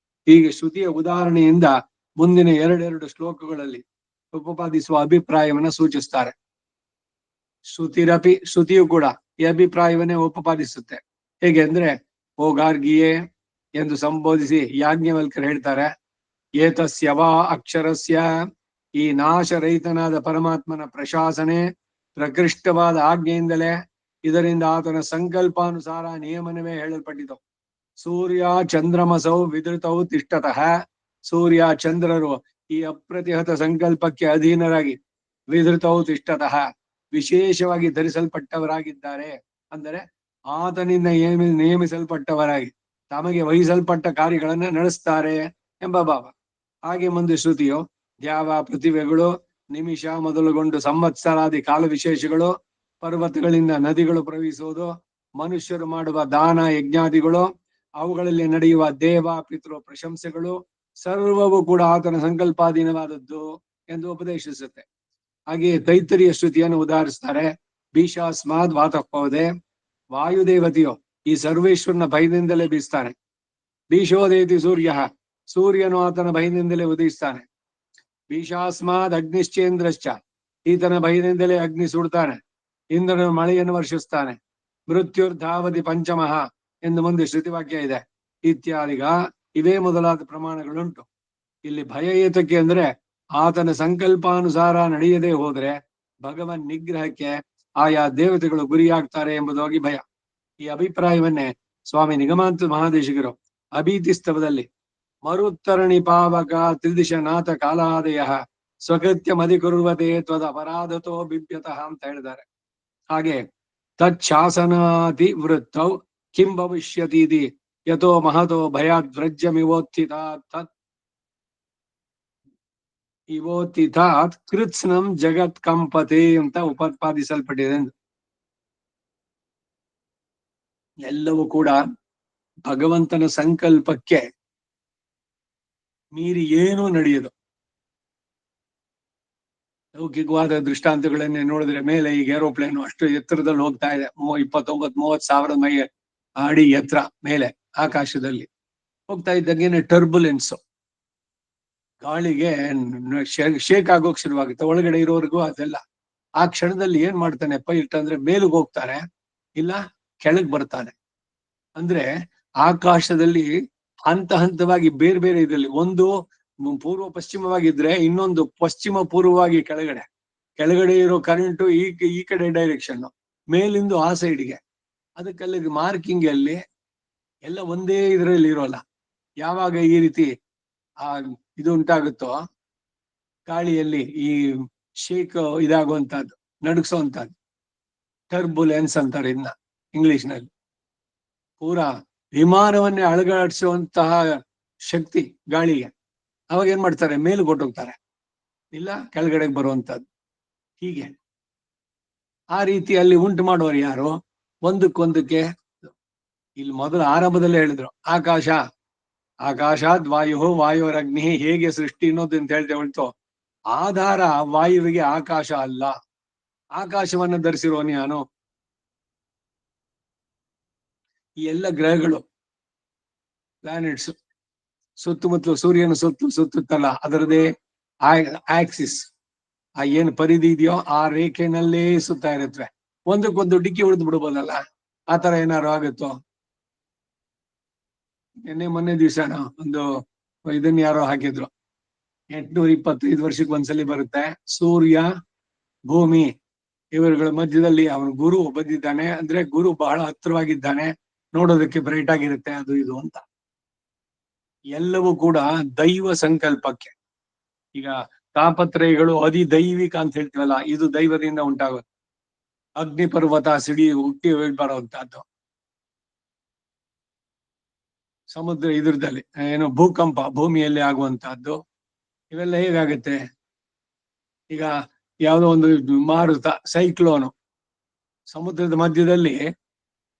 ಹೀಗೆ ಶ್ರುತಿಯ ಉದಾಹರಣೆಯಿಂದ ಮುಂದಿನ ಎರಡೆರಡು ಶ್ಲೋಕಗಳಲ್ಲಿ ಉಪಪಾದಿಸುವ ಅಭಿಪ್ರಾಯವನ್ನ ಸೂಚಿಸ್ತಾರೆ. ಶ್ರುತಿಯು ಕೂಡ ಈ ಅಭಿಪ್ರಾಯವನ್ನೇ ಉಪಪಾದಿಸುತ್ತೆ. ಹೇಗೆ ಅಂದ್ರೆ ಓ ಗಾರ್ಗಿಯೇ ಎಂದು ಸಂಬೋಧಿಸಿ ಯಾಜ್ಞವಲ್ಕರ್ ಹೇಳ್ತಾರೆ, ಏತಸ್ಯ ವಾ ಅಕ್ಷರಸ್ಯ, ಈ ನಾಶರಹಿತನಾದ ಪರಮಾತ್ಮನ ಪ್ರಶಾಸನೆ ಪ್ರಕೃಷ್ಟವಾದ ಆಜ್ಞೆಯಿಂದಲೇ ಇದರಿಂದ ಆತನ ಸಂಕಲ್ಪಾನುಸಾರ ನಿಯಮನವೇ ಹೇಳಲ್ಪಟ್ಟಿತು. ಸೂರ್ಯ ಚಂದ್ರಮಸೌ ವಿಧೃತೌ ತಿಷ್ಠತಃ, ಸೂರ್ಯ ಚಂದ್ರರು ಈ ಅಪ್ರತಿಹತ ಸಂಕಲ್ಪಕ್ಕೆ ಅಧೀನರಾಗಿ ವಿಧೃತೌ ತಿಷ್ಠತಃ ವಿಶೇಷವಾಗಿ ಧರಿಸಲ್ಪಟ್ಟವರಾಗಿದ್ದಾರೆ. ಅಂದರೆ ಆತನಿಂದ ನೇಮಿಸಲ್ಪಟ್ಟವರಾಗಿ ತಮಗೆ ವಹಿಸಲ್ಪಟ್ಟ ಕಾರ್ಯಗಳನ್ನ ನಡೆಸ್ತಾರೆ ಎಂಬ ಭಾವ. ಹಾಗೆ ಮುಂದೆ ಶ್ರುತಿಯು ದ್ಯಾವ ಪೃಥಿವಿಗಳು ನಿಮಿಷ ಮೊದಲುಗೊಂಡು ಸಂವತ್ಸರಾದಿ ಕಾಲ ವಿಶೇಷಗಳು, ಪರ್ವತಗಳಿಂದ ನದಿಗಳು ಪ್ರವಹಿಸುವುದು, ಮನುಷ್ಯರು ಮಾಡುವ ದಾನ ಯಜ್ಞಾದಿಗಳು, ಅವುಗಳಲ್ಲಿ ನಡೆಯುವ ದೇವ ಪಿತೃ ಪ್ರಶಂಸೆಗಳು ಸರ್ವವು ಕೂಡ ಆತನ ಸಂಕಲ್ಪಾಧೀನವಾದದ್ದು ಎಂದು ಉಪದೇಶಿಸುತ್ತೆ. ಹಾಗೆಯೇ ತೈತ್ತರಿಯ ಶ್ರುತಿಯನ್ನು ಉದಾಹರಿಸ್ತಾರೆ. ಭೀಷಾಸ್ಮಾದ್ ವಾತಃಪೌದೆ, ವಾಯುದೇವತೆಯು ಈ ಸರ್ವೇಶ್ವರನ ಭಯದಿಂದಲೇ ಬೀಸ್ತಾನೆ. ಭೀಷೋದೇತಿ ಸೂರ್ಯ, ಸೂರ್ಯನು ಆತನ ಭಯದಿಂದಲೇ ಉದಯಿಸ್ತಾನೆ. ಭೀಷಾಸ್ಮಾದ್ ಅಗ್ನಿಶ್ಚೇಂದ್ರಶ್ಚ, ಈತನ ಭಯದಿಂದಲೇ ಅಗ್ನಿ ಸುಡ್ತಾನೆ. ಇಂದ್ರನು ಮಳೆಯನ್ನು ವರ್ಷಿಸ್ತಾನೆ. ಮೃತ್ಯುರ್ಧಾವತಿ ಪಂಚಮಃ ಎಂದು ಮುಂದೆ ಶ್ರುತಿವಾಕ್ಯ ಇದೆ. ಇತ್ಯಾದಿಗ ಇವೇ ಮೊದಲಾದ ಪ್ರಮಾಣಗಳುಂಟು. ಇಲ್ಲಿ ಭಯ ಏತಕ್ಕೆ ಅಂದ್ರೆ ಆತನ ಸಂಕಲ್ಪಾನುಸಾರ ನಡೆಯದೆ ಹೋದ್ರೆ ಭಗವನ್ ನಿಗ್ರಹಕ್ಕೆ ಆಯಾ ದೇವತೆಗಳು ಗುರಿಯಾಗ್ತಾರೆ ಎಂಬುದಾಗಿ ಭಯ. ಈ ಅಭಿಪ್ರಾಯವನ್ನೇ ಸ್ವಾಮಿ ನಿಗಮಾಂತ ಮಹಾದೇಶಿಗರು ಅಭೀತಿಸ್ತವದಲ್ಲಿ ಮರುತ್ತರಣಿ ಪಾವಕ ತ್ರಿದಿಶ ನಾಥ ಕಾಲಾದಯ ಸ್ವಕೃತ್ಯ ಮಧಿಕುರ್ವತೆ ತ್ವದ ಅಪರಾಧತೋ ಬಿಭ್ಯತಃ ಅಂತ ಹೇಳಿದ್ದಾರೆ. ಹಾಗೆ ತಚ್ಛಾಸನಾತಿ ವೃತ್ತೌ ಕಿಂ ಭವಿಷ್ಯತೀತಿ ಯಥೋ ಮಹತೋ ಭಯಾದ್ವ್ರಜ್ಯಮಿವೋತ್ಥಿತಾತ್ ಇವೋತ್ಥಿತಾತ್ ಕೃತ್ಸ್ನಂ ಜಗತ್ ಕಂಪತೆ ಅಂತ ಉಪಪಾದಿಸಲ್ಪಟ್ಟಿದೆ. ಎಲ್ಲವೂ ಕೂಡ ಭಗವಂತನ ಸಂಕಲ್ಪಕ್ಕೆ ಮೀರಿ ಏನೂ ನಡೆಯದು. ಲೌಕಿಕವಾದ ದೃಷ್ಟಾಂತಗಳನ್ನೇ ನೋಡಿದ್ರೆ ಮೇಲೆ ಈಗ ಏರೋಪ್ಲೇನ್ ಅಷ್ಟು ಎತ್ತರದಲ್ಲಿ ಹೋಗ್ತಾ ಇದೆ, 29-30 ಮೈಲಿ ಅಡಿ ಎತ್ತರ ಮೇಲೆ ಆಕಾಶದಲ್ಲಿ ಹೋಗ್ತಾ ಇದ್ದಂಗೆ ಟರ್ಬುಲೆನ್ಸ್, ಗಾಳಿಗೆ ಶೇಕ್ ಆಗೋಕ್ ಶುರುವಾಗುತ್ತೆ. ಒಳಗಡೆ ಇರೋರ್ಗೂ ಅದೆಲ್ಲ ಆ ಕ್ಷಣದಲ್ಲಿ ಏನ್ ಮಾಡ್ತಾನೆ ಪೈಲಟ್ ಅಂದ್ರೆ ಮೇಲುಗ್ ಹೋಗ್ತಾನೆ, ಇಲ್ಲ ಕೆಳಗ್ ಬರ್ತಾನೆ. ಅಂದ್ರೆ ಆಕಾಶದಲ್ಲಿ ಹಂತ ಹಂತವಾಗಿ ಬೇರೆ ಬೇರೆ ಇದರಲ್ಲಿ ಒಂದು ಪೂರ್ವ ಪಶ್ಚಿಮವಾಗಿದ್ರೆ ಇನ್ನೊಂದು ಪಶ್ಚಿಮ ಪೂರ್ವವಾಗಿ ಕೆಳಗಡೆ ಇರೋ ಕರೆಂಟು ಈ ಕಡೆ ಡೈರೆಕ್ಷನ್, ಮೇಲಿಂದು ಆ ಸೈಡ್ಗೆ. ಅದಕ್ಕಲ್ಲಿ ಮಾರ್ಕಿಂಗ್ ಅಲ್ಲಿ ಎಲ್ಲ ಒಂದೇ ಇದರಲ್ಲಿ ಇರೋಲ್ಲ. ಯಾವಾಗ ಈ ರೀತಿ ಇದು ಉಂಟಾಗುತ್ತೋ ಗಾಳಿಯಲ್ಲಿ ಈ ಶೇಕ್ ಇದಾಗುವಂತಹದ್ದು, ನಡುಗಿಸುವಂತಹದ್ದು ಟರ್ಬುಲೆನ್ಸ್ ಅಂತಾರೆ ಇನ್ನ ಇಂಗ್ಲಿಷ್ ನಲ್ಲಿ. ಪೂರಾ ವಿಮಾನವನ್ನೇ ಅಳಗಾಡಿಸುವಂತಹ ಶಕ್ತಿ ಗಾಳಿಗೆ. ಅವಾಗ ಏನ್ ಮಾಡ್ತಾರೆ, ಮೇಲು ಕೊಟ್ಟೋಗ್ತಾರೆ, ಇಲ್ಲ ಕೆಳಗಡೆಗೆ ಬರುವಂತಹದ್ದು. ಹೀಗೆ ಆ ರೀತಿ ಅಲ್ಲಿ ಉಂಟು ಮಾಡೋರು ಯಾರು? ಒಂದಕ್ಕೊಂದಕ್ಕೆ ಇಲ್ಲಿ ಮೊದಲು ಆರಂಭದಲ್ಲೇ ಹೇಳಿದ್ರು, ಆಕಾಶಾದ್ ವಾಯು ವಾಯುರಗ್ನಿ ಹೇಗೆ ಸೃಷ್ಟಿ ಅನ್ನೋದು ಅಂತ ಹೇಳ್ತೇವೆ ಹೊರತು ಆಧಾರ ವಾಯುವಿಗೆ ಆಕಾಶ ಅಲ್ಲ. ಆಕಾಶವನ್ನು ಧರಿಸಿರೋನು ಯಾನು? ಈ ಎಲ್ಲ ಗ್ರಹಗಳು ಪ್ಲಾನೆಟ್ಸ್ ಸುತ್ತಮುತ್ತಲು ಸೂರ್ಯನ ಸುತ್ತುತ್ತಲ್ಲ, ಅದರದೇ ಆಕ್ಸಿಸ್, ಆ ಏನು ಪರಿಧಿ ಇದೆಯೋ ಆ ರೇಖೆನಲ್ಲೇ ಸುತ್ತಾ ಇರುತ್ತವೆ. ಒಂದಕ್ಕೊಂದು ಡಿಕ್ಕಿ ಹೊಡೆದು ಬಿಡ್ಬೋದಲ್ಲ, ಆ ತರ ಏನಾರು ಆಗುತ್ತೋ? ಮೊನ್ನೆ ದಿವ್ಸನ ಒಂದು ಇದನ್ನ ಯಾರೋ ಹಾಕಿದ್ರು, 825 ವರ್ಷಕ್ಕೆ ಒಂದ್ಸಲಿ ಬರುತ್ತೆ. ಸೂರ್ಯ ಭೂಮಿ ಇವರುಗಳ ಮಧ್ಯದಲ್ಲಿ ಅವನ ಗುರು ಬಂದಿದ್ದಾನೆ. ಅಂದ್ರೆ ಗುರು ಬಹಳ ಹತ್ತಿರವಾಗಿದ್ದಾನೆ, ನೋಡೋದಕ್ಕೆ ಬ್ರೈಟ್ ಆಗಿರುತ್ತೆ ಅದು ಇದು ಅಂತ. ಎಲ್ಲವೂ ಕೂಡ ದೈವ ಸಂಕಲ್ಪಕ್ಕೆ. ಈಗ ತಾಪತ್ರಯಗಳು ಅಧಿದೈವಿಕ ಅಂತ ಹೇಳ್ತೀವಲ್ಲ, ಇದು ದೈವದಿಂದ ಉಂಟಾಗುತ್ತೆ. ಅಗ್ನಿ ಪರ್ವತ ಸಿಡಿ ಹುಟ್ಟಿ ಬರುವಂತಹದ್ದು, ಸಮುದ್ರ ಇದ್ರದಲ್ಲಿ ಏನು ಭೂಕಂಪ ಭೂಮಿಯಲ್ಲಿ ಆಗುವಂತಹದ್ದು, ಇವೆಲ್ಲ ಹೇಗಾಗುತ್ತೆ? ಈಗ ಯಾವುದೋ ಒಂದು ಮಾರುತ ಸೈಕ್ಲೋನು ಸಮುದ್ರದ ಮಧ್ಯದಲ್ಲಿ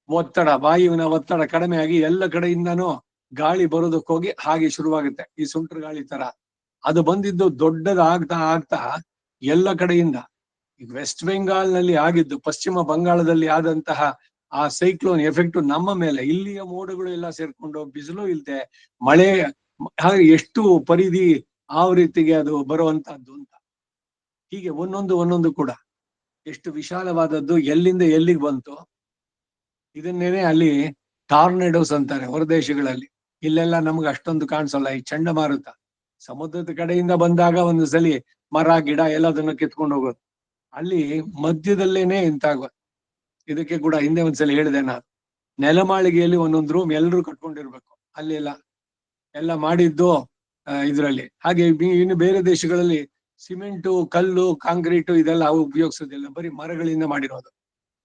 ಒತ್ತಡ, ವಾಯುವಿನ ಒತ್ತಡ ಕಡಿಮೆ ಆಗಿ ಎಲ್ಲ ಕಡೆಯಿಂದನೂ ಗಾಳಿ ಬರೋದಕ್ಕೆ ಹೋಗಿ ಹಾಗೆ ಶುರುವಾಗುತ್ತೆ. ಈ ಸುಂಟರ ಗಾಳಿ ತರ ಅದು ಬಂದಿದ್ದು ದೊಡ್ಡದಾಗ್ತಾ ಆಗ್ತಾ ಎಲ್ಲ ಕಡೆಯಿಂದ. ಈಗ ವೆಸ್ಟ್ ಬೆಂಗಾಲ್ ನಲ್ಲಿ ಆಗಿದ್ದು, ಪಶ್ಚಿಮ ಬಂಗಾಳದಲ್ಲಿ ಆದಂತಹ ಆ ಸೈಕ್ಲೋನ್ ಎಫೆಕ್ಟ್ ನಮ್ಮ ಮೇಲೆ, ಇಲ್ಲಿಯ ಮೋಡಗಳು ಎಲ್ಲ ಸೇರ್ಕೊಂಡು ಬಿಸಿಲು ಇಲ್ದೆ ಮಳೆ, ಹಾಗೆ ಎಷ್ಟು ಪರಿಧಿ ಆವೃತ್ತಿಗೆ ಅದು ಬರುವಂತಹದ್ದು ಅಂತ. ಹೀಗೆ ಒಂದೊಂದು ಕೂಡ ಎಷ್ಟು ವಿಶಾಲವಾದದ್ದು, ಎಲ್ಲಿಂದ ಎಲ್ಲಿಗೆ ಬಂತು. ಇದನ್ನೇನೆ ಅಲ್ಲಿ ಟಾರ್ನೆಡೋಸ್ ಅಂತಾರೆ ಹೊರದೇಶಗಳಲ್ಲಿ. ಇಲ್ಲೆಲ್ಲ ನಮ್ಗೆ ಅಷ್ಟೊಂದು ಕಾಣಿಸಲ್ಲ. ಈ ಚಂಡಮಾರುತ ಸಮುದ್ರದ ಕಡೆಯಿಂದ ಬಂದಾಗ ಒಂದು ಸಲಿ ಮರ ಗಿಡ ಎಲ್ಲದನ್ನು ಕಿತ್ಕೊಂಡು ಹೋಗೋದು, ಅಲ್ಲಿ ಮಧ್ಯದಲ್ಲೇನೆ ಇಂತಾಗೋದು. ಇದಕ್ಕೆ ಕೂಡ ಹಿಂದೆ ಒಂದ್ಸಲಿ ಹೇಳಿದೆ ನಾನು, ನೆಲಮಾಳಿಗೆಯಲ್ಲಿ ಒಂದೊಂದು ರೂಮ್ ಎಲ್ಲರೂ ಕಟ್ಕೊಂಡಿರ್ಬೇಕು. ಅಲ್ಲಿ ಎಲ್ಲ ಮಾಡಿದ್ದು ಇದ್ರಲ್ಲಿ. ಹಾಗೆ ಇನ್ನು ಬೇರೆ ದೇಶಗಳಲ್ಲಿ ಸಿಮೆಂಟು, ಕಲ್ಲು, ಕಾಂಕ್ರೀಟು ಇದೆಲ್ಲ ಉಪಯೋಗಿಸೋದಿಲ್ಲ, ಬರೀ ಮರಗಳಿಂದ ಮಾಡಿರೋದು.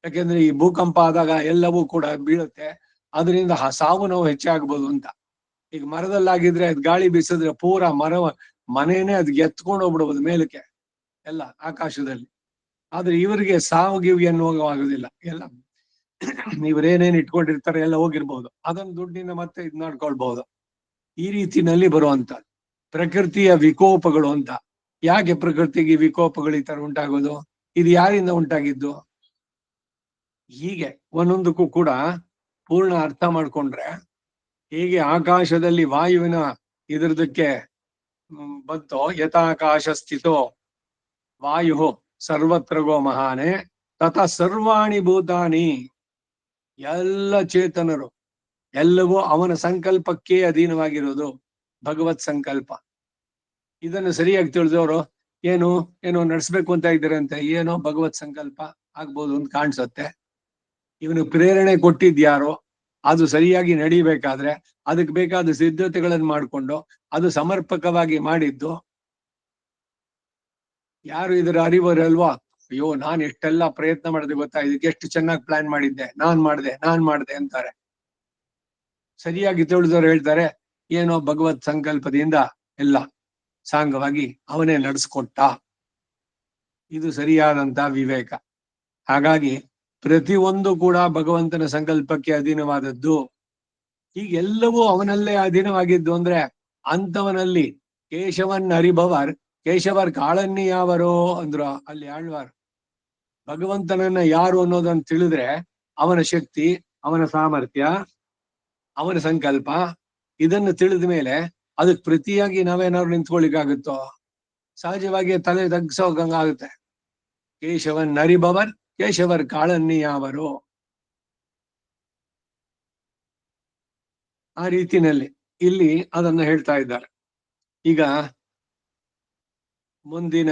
ಯಾಕೆಂದ್ರೆ ಈ ಭೂಕಂಪ ಆದಾಗ ಎಲ್ಲವೂ ಕೂಡ ಬೀಳುತ್ತೆ, ಅದರಿಂದ ಸಾವು ನೋವು ಹೆಚ್ಚಾಗ್ಬೋದು ಅಂತ. ಈಗ ಮರದಲ್ಲಾಗಿದ್ರೆ ಅದ್ ಗಾಳಿ ಬೀಸಿದ್ರೆ ಪೂರಾ ಮನೇನೆ ಅದ್ ಎತ್ಕೊಂಡು ಹೋಗ್ಬಿಡ್ಬೋದು ಮೇಲಕ್ಕೆ ಎಲ್ಲ ಆಕಾಶದಲ್ಲಿ. ಆದ್ರೆ ಇವರಿಗೆ ಸಾವು ಗಿವು ಏನು ಆಗೋದಿಲ್ಲ. ಎಲ್ಲ ಇವರೇನೇನ್ ಇಟ್ಕೊಂಡಿರ್ತಾರೆ ಎಲ್ಲ ಹೋಗಿರ್ಬೋದು, ಅದನ್ನ ದುಡ್ಡಿನ ಮತ್ತೆ ಇದ್ ಮಾಡ್ಕೊಳ್ಬಹುದು. ಈ ರೀತಿನಲ್ಲಿ ಬರುವಂತ ಪ್ರಕೃತಿಯ ವಿಕೋಪಗಳು ಅಂತ. ಯಾಕೆ ಪ್ರಕೃತಿಗೆ ವಿಕೋಪಗಳು ಈ ತರ ಉಂಟಾಗೋದು? ಇದು ಯಾರಿಂದ ಉಂಟಾಗಿದ್ದು? ಹೀಗೆ ಒಂದೊಂದಕ್ಕೂ ಕೂಡ ಪೂರ್ಣ ಅರ್ಥ ಮಾಡ್ಕೊಂಡ್ರೆ, ಹೇಗೆ ಆಕಾಶದಲ್ಲಿ ವಾಯುವಿನ ಇದ್ರದಕ್ಕೆ ಬಂತೋ, ಯಥಾಕಾಶ ಸ್ಥಿತೋ ವಾಯು ಸರ್ವತ್ರಗೋ ಮಹಾನೆ ತಥಾ ಸರ್ವಾಣಿ ಭೂತಾನಿ. ಎಲ್ಲ ಚೇತನರು ಎಲ್ಲವೂ ಅವನ ಸಂಕಲ್ಪಕ್ಕೆ ಅಧೀನವಾಗಿರೋದು, ಭಗವತ್ ಸಂಕಲ್ಪ. ಇದನ್ನು ಸರಿಯಾಗಿ ತಿಳಿದವರು ಏನೋ ನಡೆಸ್ಬೇಕು ಅಂತ ಇದ್ದಾರೆ ಅಂತ, ಏನೋ ಭಗವತ್ ಸಂಕಲ್ಪ ಆಗ್ಬೋದು ಅಂತ ಕಾಣಿಸುತ್ತೆ. ಇವನು ಪ್ರೇರಣೆ ಕೊಟ್ಟಿದ್ಯಾರೋ, ಅದು ಸರಿಯಾಗಿ ನಡಿಬೇಕಾದ್ರೆ ಅದಕ್ಕೆ ಬೇಕಾದ ಸಿದ್ಧತೆಗಳನ್ನು ಮಾಡಿಕೊಂಡು ಅದು ಸಮರ್ಪಕವಾಗಿ ಮಾಡಿದ್ದು ಯಾರು ಇದರ ಅರಿವರಲ್ವಾ? ಅಯ್ಯೋ, ನಾನ್ ಎಷ್ಟೆಲ್ಲ ಪ್ರಯತ್ನ ಮಾಡಿದೆ ಗೊತ್ತಾ, ಇದಕ್ಕೆ ಎಷ್ಟು ಚೆನ್ನಾಗಿ ಪ್ಲಾನ್ ಮಾಡಿದ್ದೆ, ನಾನ್ ಮಾಡ್ದೆ ಅಂತಾರೆ. ಸರಿಯಾಗಿ ತಿಳಿದವರು ಹೇಳ್ತಾರೆ, ಏನೋ ಭಗವತ್ ಸಂಕಲ್ಪದಿಂದ ಎಲ್ಲ ಸಾಂಗವಾಗಿ ಅವನೇ ನಡೆಸ್ಕೊಟ್ಟ. ಇದು ಸರಿಯಾದಂತ ವಿವೇಕ. ಹಾಗಾಗಿ ಪ್ರತಿಯೊಂದು ಕೂಡ ಭಗವಂತನ ಸಂಕಲ್ಪಕ್ಕೆ ಅಧೀನವಾದದ್ದು. ಹೀಗೆಲ್ಲವೂ ಅವನಲ್ಲೇ ಅಧೀನವಾಗಿದ್ದು ಅಂದ್ರೆ ಅಂತವನಲ್ಲಿ ಕೇಶವನ್ ಹರಿಭವರ್ ಕೇಶವರ್ ಕಾಳನ್ನಿ ಯಾವರೋ ಅಂದ್ರು ಅಲ್ಲಿ ಆಳ್ವಾರ್. ಭಗವಂತನನ್ನ ಯಾರು ಅನ್ನೋದನ್ನ ತಿಳಿದ್ರೆ ಅವನ ಶಕ್ತಿ, ಅವನ ಸಾಮರ್ಥ್ಯ, ಅವನ ಸಂಕಲ್ಪ ಇದನ್ನು ತಿಳಿದ ಮೇಲೆ ಅದಕ್ಕೆ ಪ್ರತಿಯಾಗಿ ನಾವೇನಾದ್ರು ನಿಂತ್ಕೊಳ್ಳಿಕ್ಕಾಗುತ್ತೋ? ಸಹಜವಾಗಿ ತಲೆ ತಗ್ಸೋಗಂಗಾಗುತ್ತೆ. ಕೇಶವನ್ ಹರಿಭವರ್ ಕೇಶವರ್ ಕಾಳನ್ನಿ ಯಾವರು, ಆ ರೀತಿನಲ್ಲಿ ಇಲ್ಲಿ ಅದನ್ನ ಹೇಳ್ತಾ ಇದ್ದಾರೆ. ಈಗ ಮುಂದಿನ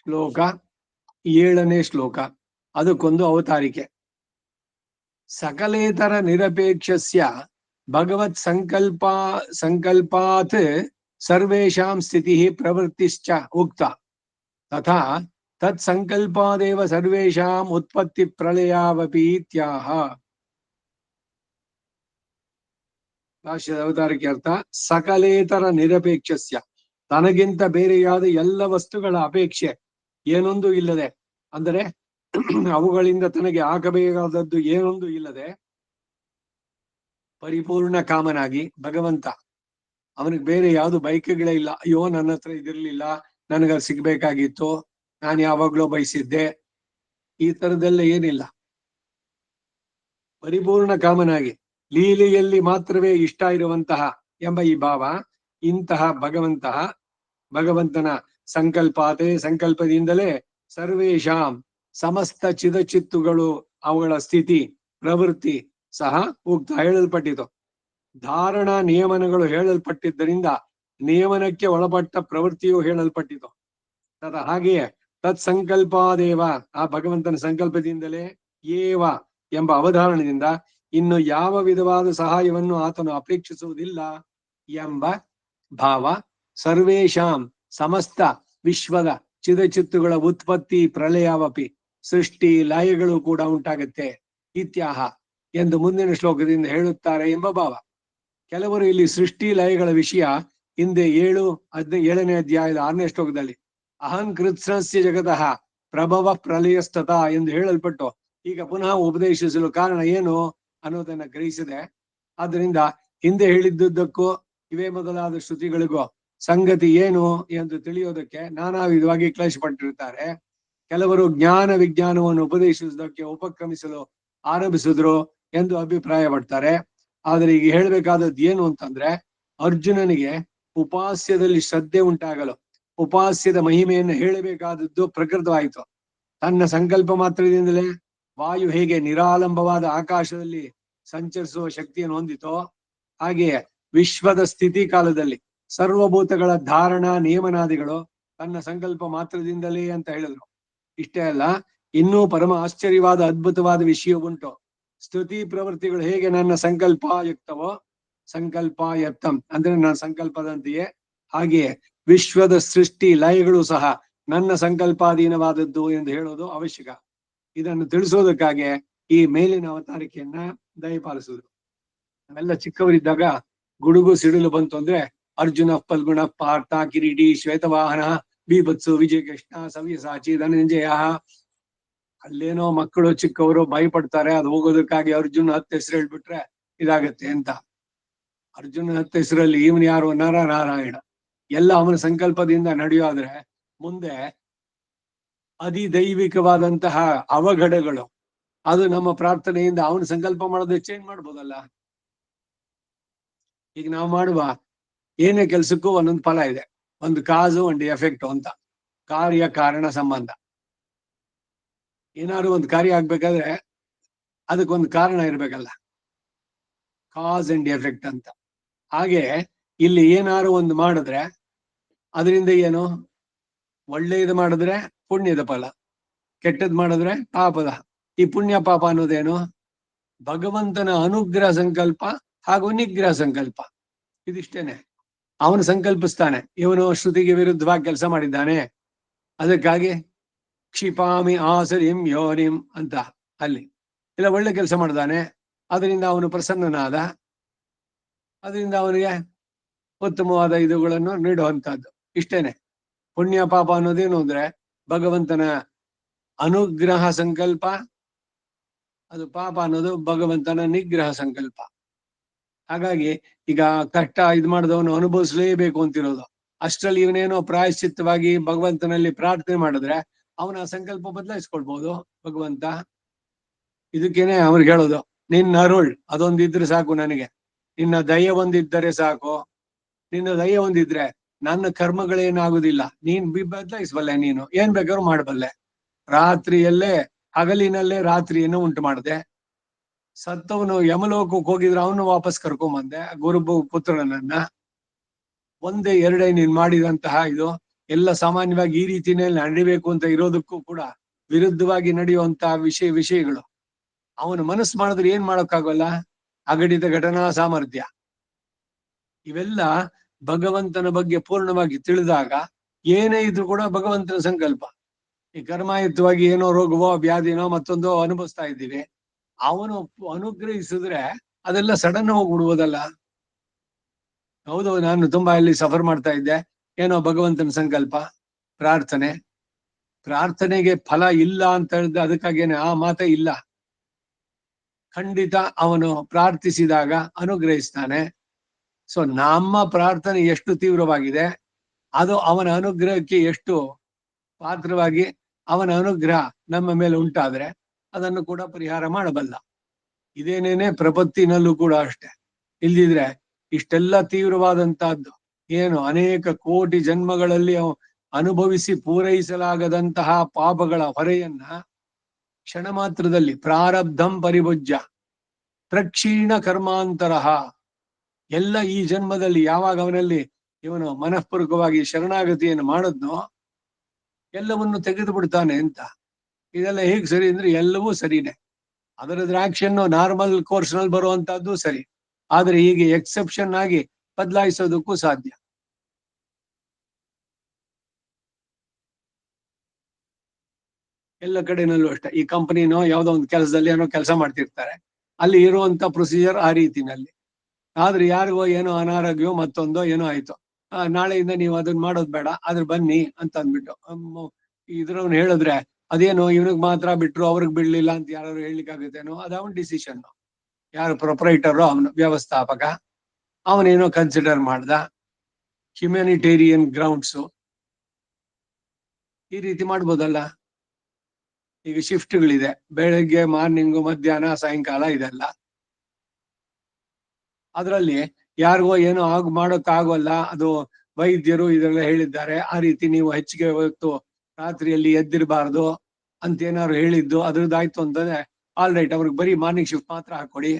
ಶ್ಲೋಕ 7ನೇ ಶ್ಲೋಕ, ಅದಕ್ಕೊಂದು ಅವತಾರಿಕೆ. ಸಕಲೇತರ ನಿರಪೇಕ್ಷಸ್ಯ ಭಗವತ್ ಸಂಕಲ್ಪಾತ್ ಸರ್ವೇಷಾಂ ಸ್ಥಿತಿ ಪ್ರವೃತ್ತಿಶ್ಚ ಉಕ್ತ ತಥಾ ತತ್ ಸಂಕಲ್ಪಾದೇವ ಸರ್ವೇಷಾಂ ಉತ್ಪತ್ತಿ ಪ್ರಳಯಾವಪಿ ಇತ್ಯಾಹ. ಭಾಷ್ಯದ ಅವತಾರಿಕೆ ಅರ್ಥ: ಸಕಲೇತರ ನಿರಪೇಕ್ಷಸ್ಯ, ತನಗಿಂತ ಬೇರೆಯಾದ ಎಲ್ಲ ವಸ್ತುಗಳ ಅಪೇಕ್ಷೆ ಏನೊಂದು ಇಲ್ಲದೆ, ಅಂದರೆ ಅವುಗಳಿಂದ ತನಗೆ ಆಗಬೇಕಾದದ್ದು ಏನೊಂದು ಇಲ್ಲದೆ ಪರಿಪೂರ್ಣ ಕಾಮನಾಗಿ ಭಗವಂತ, ಅವನಿಗೆ ಬೇರೆ ಯಾವ್ದು ಬಯಕೆಗಳೇ ಇಲ್ಲ. ಅಯ್ಯೋ, ನನ್ನ ಹತ್ರ ಇದಿರ್ಲಿಲ್ಲ, ನನಗ ಸಿಗ್ಬೇಕಾಗಿತ್ತು, ನಾನು ಯಾವಾಗ್ಲೋ ಬಯಸಿದ್ದೆ, ಈ ತರದೆಲ್ಲ ಏನಿಲ್ಲ. ಪರಿಪೂರ್ಣ ಕಾಮನಾಗಿ ಲೀಲೆಯಲ್ಲಿ ಮಾತ್ರವೇ ಇಷ್ಟ ಇರುವಂತಹ ಎಂಬ ಈ ಭಾವ, ಇಂತಹ ಭಗವಂತನ ಸಂಕಲ್ಪಾತೆ, ಸಂಕಲ್ಪದಿಂದಲೇ ಸರ್ವೇಶಾಂ ಸಮಸ್ತ ಚಿದಚಿತ್ತುಗಳು ಅವುಗಳ ಸ್ಥಿತಿ ಪ್ರವೃತ್ತಿ ಸಹ ಉಕ್ತ ಹೇಳಲ್ಪಟ್ಟಿತು. ಧಾರಣ ನಿಯಮನಗಳು ಹೇಳಲ್ಪಟ್ಟಿದ್ದರಿಂದ ನಿಯಮನಕ್ಕೆ ಒಳಪಟ್ಟ ಪ್ರವೃತ್ತಿಯು ಹೇಳಲ್ಪಟ್ಟಿತು. ಹಾಗೆಯೇ ತತ್ ಸಂಕಲ್ಪಾದೇವ, ಆ ಭಗವಂತನ ಸಂಕಲ್ಪದಿಂದಲೇ ಏವ ಎಂಬ ಅವಧಾರಣದಿಂದ ಇನ್ನು ಯಾವ ವಿಧವಾದ ಸಹಾಯವನ್ನು ಆತನು ಅಪೇಕ್ಷಿಸುವುದಿಲ್ಲ ಎಂಬ ಭಾವ. ಸರ್ವೇಷಾಂ ಸಮಸ್ತ ವಿಶ್ವದ ಚಿದಚಿತ್ತುಗಳ ಉತ್ಪತ್ತಿ ಪ್ರಳಯವಪಿ ಸೃಷ್ಟಿ ಲಯಗಳು ಕೂಡ ಉಂಟಾಗುತ್ತೆ ಇತ್ಯಾಹ ಎಂದು ಮುಂದಿನ ಶ್ಲೋಕದಿಂದ ಹೇಳುತ್ತಾರೆ ಎಂಬ ಭಾವ. ಕೆಲವರು ಇಲ್ಲಿ ಸೃಷ್ಟಿ ಲಯಗಳ ವಿಷಯ ಹಿಂದೆ 7ನೇ ಅಧ್ಯಾಯದ 6ನೇ ಶ್ಲೋಕದಲ್ಲಿ ಅಹಂಕೃತ್ಸಸ್ಯ ಜಗತಃ ಪ್ರಭವ ಪ್ರಲಯಸ್ತತ ಎಂದು ಹೇಳಲ್ಪಟ್ಟು ಈಗ ಪುನಃ ಉಪದೇಶಿಸಲು ಕಾರಣ ಏನು ಅನ್ನೋದನ್ನ ಗ್ರಹಿಸಿದೆ. ಆದ್ದರಿಂದ ಹಿಂದೆ ಹೇಳಿದ್ದುದಕ್ಕೂ ಇವೇ ಮೊದಲಾದ ಶ್ರುತಿಗಳಿಗೂ ಸಂಗತಿ ಏನು ಎಂದು ತಿಳಿಯೋದಕ್ಕೆ ನಾನಾ ವಿಧವಾಗಿ ಕ್ಲೇಶಪಟ್ಟಿರುತ್ತಾರೆ. ಕೆಲವರು ಜ್ಞಾನ ವಿಜ್ಞಾನವನ್ನು ಉಪದೇಶಿಸುವುದಕ್ಕೆ ಉಪಕ್ರಮಿಸಲು ಆರಂಭಿಸಿದ್ರು ಎಂದು ಅಭಿಪ್ರಾಯ ಪಡ್ತಾರೆ. ಆದ್ರೆ ಈಗ ಹೇಳ್ಬೇಕಾದದ್ದು ಏನು ಅಂತಂದ್ರೆ, ಅರ್ಜುನನಿಗೆ ಉಪಾಸ್ಯದಲ್ಲಿ ಶ್ರದ್ಧೆ ಉಂಟಾಗಲು ಉಪಾಸ್ಯದ ಮಹಿಮೆಯನ್ನು ಹೇಳಬೇಕಾದದ್ದು ಪ್ರಕೃತವಾಯಿತು. ತನ್ನ ಸಂಕಲ್ಪ ಮಾತ್ರದಿಂದಲೇ ವಾಯು ಹೇಗೆ ನಿರಾಲಂಬವಾದ ಆಕಾಶದಲ್ಲಿ ಸಂಚರಿಸುವ ಶಕ್ತಿಯನ್ನು ಹೊಂದಿತೋ ಹಾಗೆಯೇ ವಿಶ್ವದ ಸ್ಥಿತಿ ಕಾಲದಲ್ಲಿ ಸರ್ವಭೂತಗಳ ಧಾರಣ ನಿಯಮನಾದಿಗಳು ತನ್ನ ಸಂಕಲ್ಪ ಮಾತ್ರದಿಂದಲೇ ಅಂತ ಹೇಳಿದ್ರು. ಇಷ್ಟೇ ಅಲ್ಲ, ಇನ್ನೂ ಪರಮ ಆಶ್ಚರ್ಯವಾದ ಅದ್ಭುತವಾದ ವಿಷಯ ಉಂಟು. ಸ್ತುತಿ ಪ್ರವೃತ್ತಿಗಳು ಹೇಗೆ ನನ್ನ ಸಂಕಲ್ಪ ಯುಕ್ತವೋ ಸಂಕಲ್ಪ ಯತ್ತಂ ಅಂದ್ರೆ ನನ್ನ ಸಂಕಲ್ಪದಂತೆಯೇ, ಹಾಗೆಯೇ ವಿಶ್ವದ ಸೃಷ್ಟಿ ಲಯಗಳು ಸಹ ನನ್ನ ಸಂಕಲ್ಪಾಧೀನವಾದದ್ದು ಎಂದು ಹೇಳೋದು ಅವಶ್ಯಕ. ಇದನ್ನು ತಿಳಿಸೋದಕ್ಕಾಗಿ ಈ ಮೇಲಿನ ಅವತಾರಿಕೆಯನ್ನ ದಯಪಾಲಿಸುವುದು. ನಾವೆಲ್ಲ ಚಿಕ್ಕವರಿದ್ದಾಗ ಗುಡುಗು ಸಿಡಿಲು ಬಂತು ಅಂದ್ರೆ ಅರ್ಜುನ ಫಲ್ಗುಣ ಪಾರ್ಥ ಕಿರೀಟಿ ಶ್ವೇತವಾಹನ ಬೀಭತ್ಸು ವಿಜಯಕೃಷ್ಣ ಸವ್ಯಸಾಚಿ ಧನಂಜಯ ಅಲ್ಲೇನೋ ಮಕ್ಕಳು ಚಿಕ್ಕವರು ಭಯಪಡ್ತಾರೆ. ಅದು ಹೋಗೋದಕ್ಕಾಗಿ ಅರ್ಜುನ 10 ಹೆಸರು ಹೇಳ್ಬಿಟ್ರೆ ಇದಾಗತ್ತೆ ಅಂತ. ಅರ್ಜುನ 10 ಹೆಸರಲ್ಲಿ ಇವನ್ ಯಾರು? ನರನಾರಾಯಣ. ಎಲ್ಲ ಅವನ ಸಂಕಲ್ಪದಿಂದ ನಡೆಯೋದ್ರೆ ಮುಂದೆ ಅಧಿದೈವಿಕವಾದಂತಹ ಅವಘಡಗಳು ಅದು ನಮ್ಮ ಪ್ರಾರ್ಥನೆಯಿಂದ ಅವನ ಸಂಕಲ್ಪ ಮಾಡೋದು ಚೇಂಜ್ ಮಾಡ್ಬೋದಲ್ಲ. ಈಗ ನಾವು ಮಾಡುವ ಏನೇ ಕೆಲ್ಸಕ್ಕೂ ಒಂದೊಂದು ಫಲ ಇದೆ, ಒಂದು ಕಾಸು ಒಂದು ಎಫೆಕ್ಟ್ ಅಂತ, ಕಾರ್ಯ ಕಾರಣ ಸಂಬಂಧ. ಏನಾದ್ರು ಒಂದು ಕಾರ್ಯ ಆಗ್ಬೇಕಾದ್ರೆ ಅದಕ್ಕೊಂದು ಕಾರಣ ಇರ್ಬೇಕಲ್ಲ, ಕಾಸ್ ಅಂಡ್ ಎಫೆಕ್ಟ್ ಅಂತ. ಹಾಗೆ ಇಲ್ಲಿ ಏನಾದ್ರು ಒಂದು ಮಾಡಿದ್ರೆ ಅದರಿಂದ ಏನು? ಒಳ್ಳೆಯದು ಮಾಡಿದ್ರೆ ಪುಣ್ಯದ ಫಲ, ಕೆಟ್ಟದ್ ಮಾಡಿದ್ರೆ ಪಾಪದ. ಈ ಪುಣ್ಯ ಪಾಪ ಅನ್ನೋದೇನು? ಭಗವಂತನ ಅನುಗ್ರಹ ಸಂಕಲ್ಪ ಹಾಗೂ ನಿಗ್ರಹ ಸಂಕಲ್ಪ, ಇದಿಷ್ಟೇನೆ. ಅವನು ಸಂಕಲ್ಪಿಸ್ತಾನೆ, ಇವನು ಶ್ರುತಿಗೆ ವಿರುದ್ಧವಾಗಿ ಕೆಲಸ ಮಾಡಿದ್ದಾನೆ, ಅದಕ್ಕಾಗಿ ಕ್ಷಿಪಾಮಿ ಆಸರಿಂ ಯೋನಿಂ ಅಂತ ಅಲ್ಲಿ. ಇಲ್ಲ ಒಳ್ಳೆ ಕೆಲಸ ಮಾಡಿದಾನೆ, ಅದರಿಂದ ಅವನು ಪ್ರಸನ್ನನಾದ, ಅದರಿಂದ ಅವನಿಗೆ ಉತ್ತಮವಾದ ಇದುಗಳನ್ನು ನೀಡುವಂತಹದ್ದು. ಇಷ್ಟೇನೆ. ಪುಣ್ಯ ಪಾಪ ಅನ್ನೋದೇನು ಅಂದ್ರೆ ಭಗವಂತನ ಅನುಗ್ರಹ ಸಂಕಲ್ಪ, ಅದು ಪಾಪ ಅನ್ನೋದು ಭಗವಂತನ ನಿಗ್ರಹ ಸಂಕಲ್ಪ. ಹಾಗಾಗಿ ಈಗ ಕಷ್ಟ ಇದು ಮಾಡಿದವನು ಅನುಭವಿಸಲೇಬೇಕು ಅಂತಿರೋದು. ಅಷ್ಟರಲ್ಲಿ ಇವನೇನೋ ಪ್ರಾಯಶ್ಚಿತ್ತವಾಗಿ ಭಗವಂತನಲ್ಲಿ ಪ್ರಾರ್ಥನೆ ಮಾಡಿದ್ರೆ ಅವನ ಸಂಕಲ್ಪ ಬದಲಾಯಿಸ್ಕೊಳ್ಬಹುದು ಭಗವಂತ. ಇದಕ್ಕೇನೆ ಅವ್ರಿಗೆ ಹೇಳೋದು, ನಿನ್ನ ಅರುಳ್ ಅದೊಂದಿದ್ರೆ ಸಾಕು ನನಗೆ, ನಿನ್ನ ದಯ ಒಂದಿದ್ದರೆ ಸಾಕು. ನಿನ್ನ ದಯ ಒಂದಿದ್ರೆ ನನ್ನ ಕರ್ಮಗಳೇನಾಗುದಿಲ್ಲ, ನೀನ್ ಬದಲಾಯಿಸಬಲ್ಲೆ, ನೀನು ಏನ್ ಬೇಕಾದ್ರೂ ಮಾಡಬಲ್ಲೆ. ರಾತ್ರಿಯಲ್ಲೇ ಹಗಲಿನಲ್ಲೇ ರಾತ್ರಿಯನ್ನು ಉಂಟು ಮಾಡಿದೆ. ಸತ್ತವನು ಯಮಲೋಕಕ್ಕೆ ಹೋಗಿದ್ರೆ ಅವನು ವಾಪಸ್ ಕರ್ಕೊಂಬಂದೆ, ಗುರುಬು ಪುತ್ರನನ್ನ. ಒಂದೇ ಎರಡೇ ನೀನ್ ಮಾಡಿದಂತಹ ಇದು ಎಲ್ಲ ಸಾಮಾನ್ಯವಾಗಿ ಈ ರೀತಿನೇ ನಡಿಬೇಕು ಅಂತ ಇರೋದಕ್ಕೂ ಕೂಡ ವಿರುದ್ಧವಾಗಿ ನಡೆಯುವಂತಹ ವಿಷಯಗಳು. ಅವನು ಮನಸ್ಸು ಮಾಡಿದ್ರೆ ಏನ್ ಮಾಡೋಕ್ಕಾಗಲ್ಲ, ಅಗಡಿತ ಘಟನಾ ಸಾಮರ್ಥ್ಯ. ಇವೆಲ್ಲ ಭಗವಂತನ ಬಗ್ಗೆ ಪೂರ್ಣವಾಗಿ ತಿಳಿದಾಗ ಏನೇ ಇದ್ರು ಕೂಡ ಭಗವಂತನ ಸಂಕಲ್ಪ. ಈ ಕರ್ಮಾಯುತವಾಗಿ ಏನೋ ರೋಗವೋ ವ್ಯಾಧಿನೋ ಮತ್ತೊಂದೋ ಅನುಭವಿಸ್ತಾ ಇದ್ದೀವಿ, ಅವನು ಅನುಗ್ರಹಿಸಿದ್ರೆ ಅದೆಲ್ಲ ಸಡನ್ ಹೋಗ್ಬಿಡ್ಬೋದಲ್ಲ. ಹೌದು, ನಾನು ತುಂಬಾ ಇಲ್ಲಿ ಸಫರ್ ಮಾಡ್ತಾ ಇದ್ದೆ, ಏನೋ ಭಗವಂತನ ಸಂಕಲ್ಪ, ಪ್ರಾರ್ಥನೆಗೆ ಫಲ ಇಲ್ಲ ಅಂತ ಹೇಳಿದ್ರೆ ಅದಕ್ಕಾಗೇನೆ ಆ ಮಾತೇ ಇಲ್ಲ. ಖಂಡಿತ ಅವನು ಪ್ರಾರ್ಥಿಸಿದಾಗ ಅನುಗ್ರಹಿಸ್ತಾನೆ. ಸೊ ನಮ್ಮ ಪ್ರಾರ್ಥನೆ ಎಷ್ಟು ತೀವ್ರವಾಗಿದೆ, ಅದು ಅವನ ಅನುಗ್ರಹಕ್ಕೆ ಎಷ್ಟು ಪಾತ್ರವಾಗಿ ಅವನ ಅನುಗ್ರಹ ನಮ್ಮ ಮೇಲೆ ಉಂಟಾದ್ರೆ ಅದನ್ನು ಕೂಡ ಪರಿಹಾರ ಮಾಡಬಲ್ಲ. ಇದೇನೇನೆ ಪ್ರಪತ್ತಿನಲ್ಲೂ ಕೂಡ ಅಷ್ಟೆ. ಇಲ್ದಿದ್ರೆ ಇಷ್ಟೆಲ್ಲ ತೀವ್ರವಾದಂತಹದ್ದು ಏನು ಅನೇಕ ಕೋಟಿ ಜನ್ಮಗಳಲ್ಲಿ ಅನುಭವಿಸಿ ಪೂರೈಸಲಾಗದಂತಹ ಪಾಪಗಳ ಹೊರೆಯನ್ನ ಕ್ಷಣ ಮಾತ್ರದಲ್ಲಿ ಪ್ರಾರಬ್ಧಂ ಪರಿಭುಜ್ಯ ಪ್ರಕ್ಷೀಣ ಕರ್ಮಾಂತರ ಎಲ್ಲ ಈ ಜನ್ಮದಲ್ಲಿ ಯಾವಾಗ ಅವನಲ್ಲಿ ಇವನು ಮನಃಪೂರ್ವಕವಾಗಿ ಶರಣಾಗತಿಯನ್ನು ಮಾಡಿದ್ನೋ ಎಲ್ಲವನ್ನು ತೆಗೆದು ಬಿಡ್ತಾನೆ ಅಂತ. ಇದೆಲ್ಲ ಹೇಗ್ ಸರಿ ಅಂದ್ರೆ ಎಲ್ಲವೂ ಸರಿನೇ. ಅದರದ್ರ ಆಕ್ಷನ್ ನಾರ್ಮಲ್ ಕೋರ್ಸ್ ನಲ್ಲಿ ಬರುವಂತಹದ್ದು ಸರಿ, ಆದ್ರೆ ಹೀಗೆ ಎಕ್ಸೆಪ್ಷನ್ ಆಗಿ ಬದಲಾಯಿಸೋದಕ್ಕೂ ಸಾಧ್ಯ. ಎಲ್ಲ ಕಡೆನಲ್ಲೂ ಅಷ್ಟೇ. ಈ ಕಂಪನಿನೋ ಯಾವ್ದೋ ಒಂದು ಕೆಲಸದಲ್ಲಿ ಏನೋ ಕೆಲಸ ಮಾಡ್ತಿರ್ತಾರೆ, ಅಲ್ಲಿ ಇರುವಂತ ಪ್ರೊಸೀಜರ್ ಆ ರೀತಿನಲ್ಲಿ. ಆದ್ರೆ ಯಾರಿಗೋ ಏನೋ ಅನಾರೋಗ್ಯವೋ ಮತ್ತೊಂದೋ ಏನೋ ಆಯ್ತು, ನಾಳೆಯಿಂದ ನೀವು ಅದನ್ನ ಮಾಡೋದ್ ಬೇಡ, ಆದ್ರೆ ಬನ್ನಿ ಅಂತ ಅಂದ್ಬಿಟ್ಟು ಇದ್ರವ್ನು ಹೇಳಿದ್ರೆ ಅದೇನು ಇವನಿಗೆ ಮಾತ್ರ ಬಿಟ್ರು ಅವ್ರಿಗೆ ಬಿಡ್ಲಿಲ್ಲ ಅಂತ ಯಾರು ಹೇಳಲಿಕ್ಕಾಗುತ್ತೇನೋ? ಅದು ಅವನ ಡಿಸಿಷನ್. ಯಾರು ಪ್ರೊಪ್ರೈಟರು ಅವನು ವ್ಯವಸ್ಥಾಪಕ, ಅವನೇನೋ ಕನ್ಸಿಡರ್ ಮಾಡ್ದ, ಹ್ಯುಮ್ಯಾನಿಟೇರಿಯನ್ ಗ್ರೌಂಡ್ಸ್ ಈ ರೀತಿ ಮಾಡ್ಬೋದಲ್ಲ. ಈಗ ಶಿಫ್ಟ್ಗಳಿದೆ, ಬೆಳಗ್ಗೆ ಮಾರ್ನಿಂಗು ಮಧ್ಯಾಹ್ನ ಸಾಯಂಕಾಲ ಇದೆಲ್ಲ. ಅದರಲ್ಲಿ ಯಾರಿಗೋ ಏನೋ ಮಾಡೋಕ್ಕಾಗೋಲ್ಲ, ಅದು ವೈದ್ಯರು ಇದೆಲ್ಲ ಹೇಳಿದ್ದಾರೆ, ಆ ರೀತಿ ನೀವು ಹೆಚ್ಚಿಗೆ ಹೊತ್ತು ರಾತ್ರಿಯಲ್ಲಿ ಎದ್ದಿರಬಾರ್ದು ಅಂತ ಏನಾದ್ರು ಹೇಳಿದ್ದು ಅದ್ರದ್ದಾಯ್ತು ಅಂತಂದ್ರೆ ಆಲ್ ರೈಟ್, ಅವ್ರಿಗೆ ಬರೀ ಮಾರ್ನಿಂಗ್ ಶಿಫ್ಟ್ ಮಾತ್ರ ಹಾಕೊಡಿ.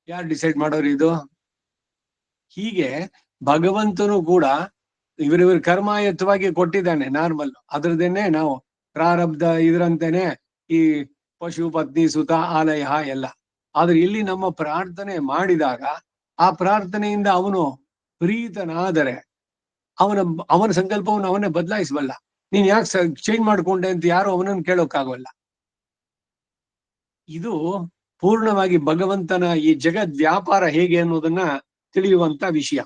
ಯಾರು ಡಿಸೈಡ್ ಮಾಡೋರು ಇದು? ಹೀಗೆ ಭಗವಂತನು ಕೂಡ ಇವರಿವ್ರ ಕರ್ಮಾಯತ್ವಾಗಿ ಕೊಟ್ಟಿದ್ದಾನೆ ನಾರ್ಮಲ್, ಅದ್ರದ್ದೇನೆ ನಾವು ಪ್ರಾರಬ್ಧ ಇದ್ರಂತೆನೆ ಈ ಪಶು ಪತ್ನಿ ಸುತ ಆಲಯ ಎಲ್ಲ. ಆದ್ರೆ ಇಲ್ಲಿ ನಮ್ಮ ಪ್ರಾರ್ಥನೆ ಮಾಡಿದಾಗ ಆ ಪ್ರಾರ್ಥನೆಯಿಂದ ಅವನು ಪ್ರೀತನಾದರೆ ಅವನ ಅವನ ಸಂಕಲ್ಪವನ್ನು ಅವನೇ ಬದಲಾಯಿಸಬಲ್ಲ. ನೀನ್ ಯಾಕೆ ಚೇಂಜ್ ಮಾಡ್ಕೊಂಡೆ ಅಂತ ಯಾರು ಅವನನ್ನು ಕೇಳೋಕ್ಕಾಗಲ್ಲ. ಇದು ಪೂರ್ಣವಾಗಿ ಭಗವಂತನ ಈ ಜಗದ್ ವ್ಯಾಪಾರ ಹೇಗೆ ಅನ್ನೋದನ್ನ ತಿಳಿಯುವಂತ ವಿಷಯ.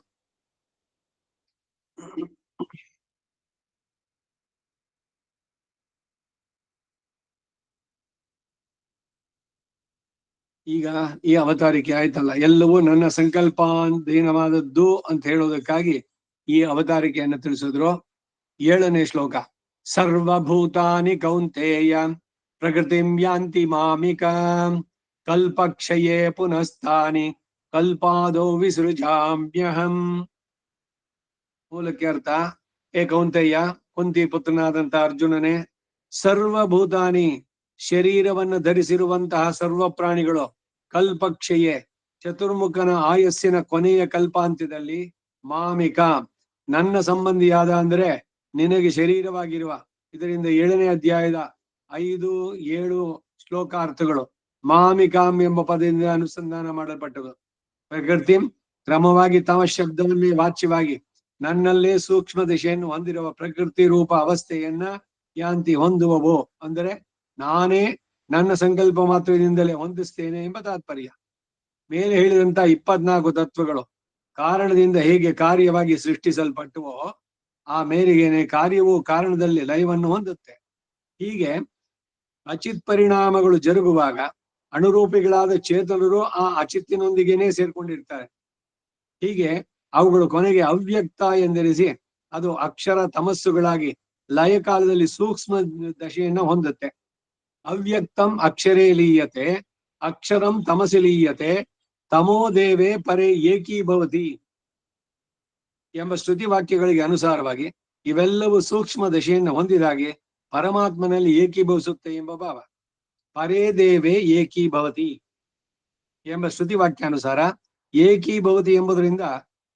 ಈಗ ಈ ಅವತಾರಿಕೆ ಆಯ್ತಲ್ಲ, ಎಲ್ಲವೂ ನನ್ನ ಸಂಕಲ್ಪಾಧೀನವಾದದ್ದು ಅಂತ ಹೇಳೋದಕ್ಕಾಗಿ ಈ ಅವತಾರಿಕೆಯನ್ನು ತಿಳಿಸಿದ್ರು. 7ನೇ ಶ್ಲೋಕ. ಸರ್ವಭೂತಾನಿ ಕೌಂತೇಯ ಪ್ರಕೃತಿಂ ಯಾಂತಿ ಮಾಮಿಕ ಕಲ್ಪಕ್ಷಯೇ ಪುನಸ್ತಾನಿ ಕಲ್ಪಾದೋ ವಿಸೃಜಾಮ್ಯಹಂ. ಮೂಲಕ್ಕೆ ಅರ್ಥ, ಏ ಕೌಂತೆಯ್ಯ, ಕುಂತಿ ಪುತ್ರನಾದಂತ ಅರ್ಜುನನೇ, ಸರ್ವಭೂತಾನಿ ಶರೀರವನ್ನು ಧರಿಸಿರುವಂತಹ ಸರ್ವ ಪ್ರಾಣಿಗಳು, ಕಲ್ಪಕ್ಷಯೇ ಚತುರ್ಮುಖನ ಆಯಸ್ಸಿನ ಕೊನೆಯ ಕಲ್ಪಾಂತ್ಯದಲ್ಲಿ, ಮಾಮಿಕ ನನ್ನ ಸಂಬಂಧಿಯಾದ ಅಂದ್ರೆ ನಿನಗೆ ಶರೀರವಾಗಿರುವ. ಇದರಿಂದ 7ನೇ ಅಧ್ಯಾಯದ 5, 7 ಶ್ಲೋಕಾರ್ಥಗಳು ಮಾಮಿಕಾಂ ಎಂಬ ಪದದಿಂದ ಅನುಸಂಧಾನ ಮಾಡಲ್ಪಟ್ಟದು. ಪ್ರಕೃತಿ ಕ್ರಮವಾಗಿ ತಮ ಶಬ್ದವನ್ನೇ ವಾಚ್ಯವಾಗಿ ನನ್ನಲ್ಲೇ ಸೂಕ್ಷ್ಮ ದಿಶೆಯನ್ನು ಹೊಂದಿರುವ ಪ್ರಕೃತಿ ರೂಪ ಅವಸ್ಥೆಯನ್ನ ಯಾಂತಿ ಹೊಂದುವವು, ಅಂದರೆ ನಾನೇ ನನ್ನ ಸಂಕಲ್ಪ ಮಾತ್ರದಿಂದಲೇ ಹೊಂದಿಸ್ತೇನೆ ಎಂಬ ತಾತ್ಪರ್ಯ. ಮೇಲೆ ಹೇಳಿದಂತ 24 ತತ್ವಗಳು ಕಾರಣದಿಂದ ಹೇಗೆ ಕಾರ್ಯವಾಗಿ ಸೃಷ್ಟಿಸಲ್ಪಟ್ಟುವೋ ಆ ಮೇರೆಗೇನೆ ಕಾರ್ಯವು ಕಾರಣದಲ್ಲಿ ಲಯವನ್ನು ಹೊಂದುತ್ತೆ. ಹೀಗೆ ಅಚಿತ್ ಪರಿಣಾಮಗಳು ಜರುಗುವಾಗ ಅನುರೂಪಿಗಳಾದ ಚೇತನರು ಆ ಅಚಿತ್ತಿನೊಂದಿಗೇನೆ ಸೇರ್ಕೊಂಡಿರ್ತಾರೆ. ಹೀಗೆ ಅವುಗಳು ಕೊನೆಗೆ ಅವ್ಯಕ್ತ ಎಂದೆನಿಸಿ ಅದು ಅಕ್ಷರ ತಮಸ್ಸುಗಳಾಗಿ ಲಯ ಕಾಲದಲ್ಲಿ ಸೂಕ್ಷ್ಮ ದಶೆಯನ್ನ ಹೊಂದುತ್ತೆ. ಅವ್ಯಕ್ತಂ ಅಕ್ಷರೇ ಲೀಯತೆ, ಅಕ್ಷರಂ ತಮಸಿ ಲೀಯತೆ, ತಮೋ ದೇವೇ ಪರೇ ಏಕೀಭವತಿ ಎಂಬ ಶ್ರುತಿ ವಾಕ್ಯಗಳಿಗೆ ಅನುಸಾರವಾಗಿ ಇವೆಲ್ಲವೂ ಸೂಕ್ಷ್ಮ ದಶೆಯನ್ನು ಹೊಂದಿದಾಗೆ ಪರಮಾತ್ಮನಲ್ಲಿ ಏಕೀಭವಿಸುತ್ತೆ ಎಂಬ ಭಾವ. ಪರೇ ದೇವೇ ಏಕೀಭವತಿ ಎಂಬ ಶ್ರುತಿ ವಾಕ್ಯಾನುಸಾರ ಏಕೀಭವತಿ ಎಂಬುದರಿಂದ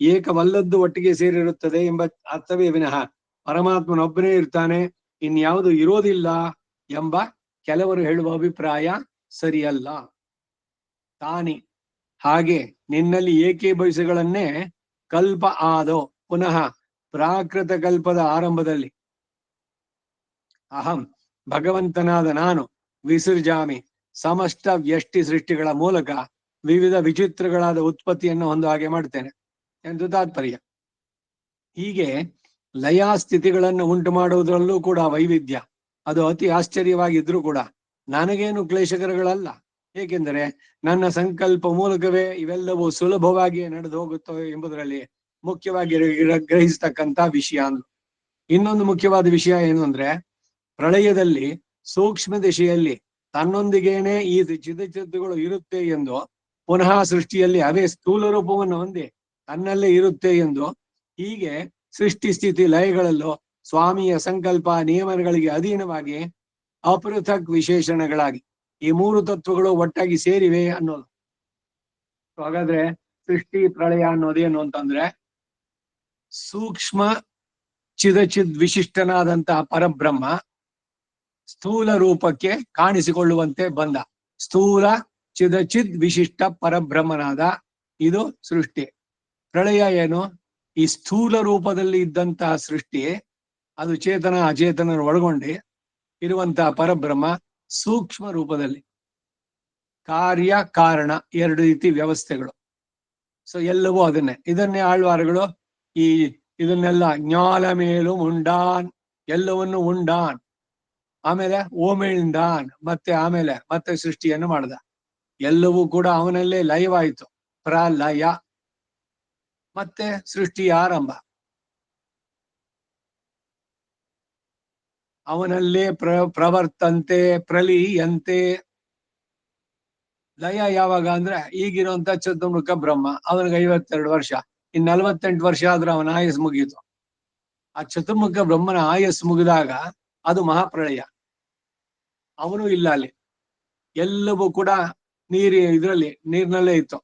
ಏಕವಲ್ಲದ್ದು ಒಟ್ಟಿಗೆ ಸೇರಿರುತ್ತದೆ ಎಂಬ ಅರ್ಥವೇ ವಿನಃ ಪರಮಾತ್ಮನೊಬ್ಬನೇ ಇರ್ತಾನೆ, ಇನ್ಯಾವುದು ಇರೋದಿಲ್ಲ ಎಂಬ ಕೆಲವರು ಹೇಳುವ ಅಭಿಪ್ರಾಯ ಸರಿಯಲ್ಲ. ತಾನಿ ಹಾಗೆ ನಿನ್ನಲ್ಲಿ ಏಕೀಭವಿಸಗಳನ್ನೇ ಕಲ್ಪ ಆದೋ, ಪುನಃ ಪ್ರಾಕೃತ ಕಲ್ಪದ ಆರಂಭದಲ್ಲಿ ಅಹಂ ಭಗವಂತನಾದ ನಾನು ವಿಸರ್ಜಾಮಿ ಸಮಸ್ತ ವ್ಯಷ್ಟಿ ಸೃಷ್ಟಿಗಳ ಮೂಲಕ ವಿವಿಧ ವಿಚಿತ್ರಗಳಾದ ಉತ್ಪತ್ತಿಯನ್ನು ಹೊಂದು ಹಾಗೆ ಮಾಡ್ತೇನೆ ಎಂದು ತಾತ್ಪರ್ಯ. ಹೀಗೆ ಲಯಾಸ್ಥಿತಿಗಳನ್ನು ಉಂಟು ಮಾಡುವುದರಲ್ಲೂ ಕೂಡ ವೈವಿಧ್ಯ, ಅದು ಅತಿ ಆಶ್ಚರ್ಯವಾಗಿದ್ರೂ ಕೂಡ ನನಗೇನು ಕ್ಲೇಶಕರಗಳಲ್ಲ. ಏಕೆಂದರೆ ನನ್ನ ಸಂಕಲ್ಪ ಮೂಲಕವೇ ಇವೆಲ್ಲವೂ ಸುಲಭವಾಗಿ ನಡೆದು ಹೋಗುತ್ತವೆ ಎಂಬುದರಲ್ಲಿ ಮುಖ್ಯವಾಗಿ ಗ್ರಹಿಸ್ತಕ್ಕಂತ ವಿಷಯ. ಇನ್ನೊಂದು ಮುಖ್ಯವಾದ ವಿಷಯ ಏನು ಅಂದ್ರೆ, ಪ್ರಳಯದಲ್ಲಿ ಸೂಕ್ಷ್ಮ ದಿಶೆಯಲ್ಲಿ ತನ್ನೊಂದಿಗೇನೆ ಈ ಚಿದಚಿತ್ತುಗಳು ಇರುತ್ತೆ ಎಂದು, ಪುನಃ ಸೃಷ್ಟಿಯಲ್ಲಿ ಅವೇ ಸ್ಥೂಲ ರೂಪವನ್ನು ಹೊಂದಿ ತನ್ನಲ್ಲೇ ಇರುತ್ತೆ ಎಂದು, ಹೀಗೆ ಸೃಷ್ಟಿ ಸ್ಥಿತಿ ಲಯಗಳಲ್ಲೂ ಸ್ವಾಮಿಯ ಸಂಕಲ್ಪ ನಿಯಮಗಳಿಗೆ ಅಧೀನವಾಗಿ ಅಪೃಥಕ್ ವಿಶೇಷಣಗಳಾಗಿ ಈ 3 ತತ್ವಗಳು ಒಟ್ಟಾಗಿ ಸೇರಿವೆ ಅನ್ನೋದು. ಹಾಗಾದ್ರೆ ಸೃಷ್ಟಿ ಪ್ರಳಯ ಅನ್ನೋದೇನು ಅಂತಂದ್ರೆ, ಸೂಕ್ಷ್ಮ ಚಿದಚಿದ್ ವಿಶಿಷ್ಟನಾದಂತಹ ಪರಬ್ರಹ್ಮ ಸ್ಥೂಲ ರೂಪಕ್ಕೆ ಕಾಣಿಸಿಕೊಳ್ಳುವಂತೆ ಬಂದ. ಸ್ಥೂಲ ಚಿದ್ ವಿಶಿಷ್ಟ ಪರಬ್ರಹ್ಮನಾದ. ಇದು ಸೃಷ್ಟಿ. ಪ್ರಳಯ ಏನು? ಈ ಸ್ಥೂಲ ರೂಪದಲ್ಲಿ ಇದ್ದಂತಹ ಸೃಷ್ಟಿ, ಅದು ಚೇತನ ಅಚೇತನ ಒಳಗೊಂಡು ಇರುವಂತಹ ಪರಬ್ರಹ್ಮ ಸೂಕ್ಷ್ಮ ರೂಪದಲ್ಲಿ ಕಾರ್ಯ ಕಾರಣ ಎರಡು ರೀತಿ ವ್ಯವಸ್ಥೆಗಳು. ಸೊ ಎಲ್ಲವೂ ಇದನ್ನೇ ಆಳ್ವಾರುಗಳು ಇದನ್ನೆಲ್ಲ ಜ್ಞಾಲ ಮೇಲು ಉಂಡಾನ್, ಎಲ್ಲವನ್ನು ಉಂಡಾನ್, ಆಮೇಲೆ ಓಮಿಂಡಾನ್, ಮತ್ತೆ ಸೃಷ್ಟಿಯನ್ನು ಮಾಡ್ದ. ಎಲ್ಲವೂ ಕೂಡ ಅವನಲ್ಲೇ ಲಯವಾಯಿತು. ಪ್ರಲಯ ಮತ್ತೆ ಸೃಷ್ಟಿಯ ಆರಂಭ. ಅವನಲ್ಲೇ ಪ್ರವರ್ತಂತೆ ಪ್ರಲೀಯಂತೆ. ಲಯ ಯಾವಾಗ ಅಂದ್ರೆ ಈಗಿರುವಂತ ಚತುರ್ಮುಖ ಬ್ರಹ್ಮ, ಅವನಿಗೆ 52 ವರ್ಷ, ಇನ್ 48 ವರ್ಷ ಆದ್ರೆ ಅವನ ಆಯಸ್ ಮುಗೀತು. ಆ ಚತುರ್ಮುಖ ಬ್ರಹ್ಮನ ಆಯಸ್ ಮುಗಿದಾಗ ಅದು ಮಹಾಪ್ರಳಯ. ಅವನು ಇಲ್ಲ ಅಲ್ಲಿ, ಎಲ್ಲವೂ ಕೂಡ ನೀರಿನಲ್ಲೇ ಇತ್ತು,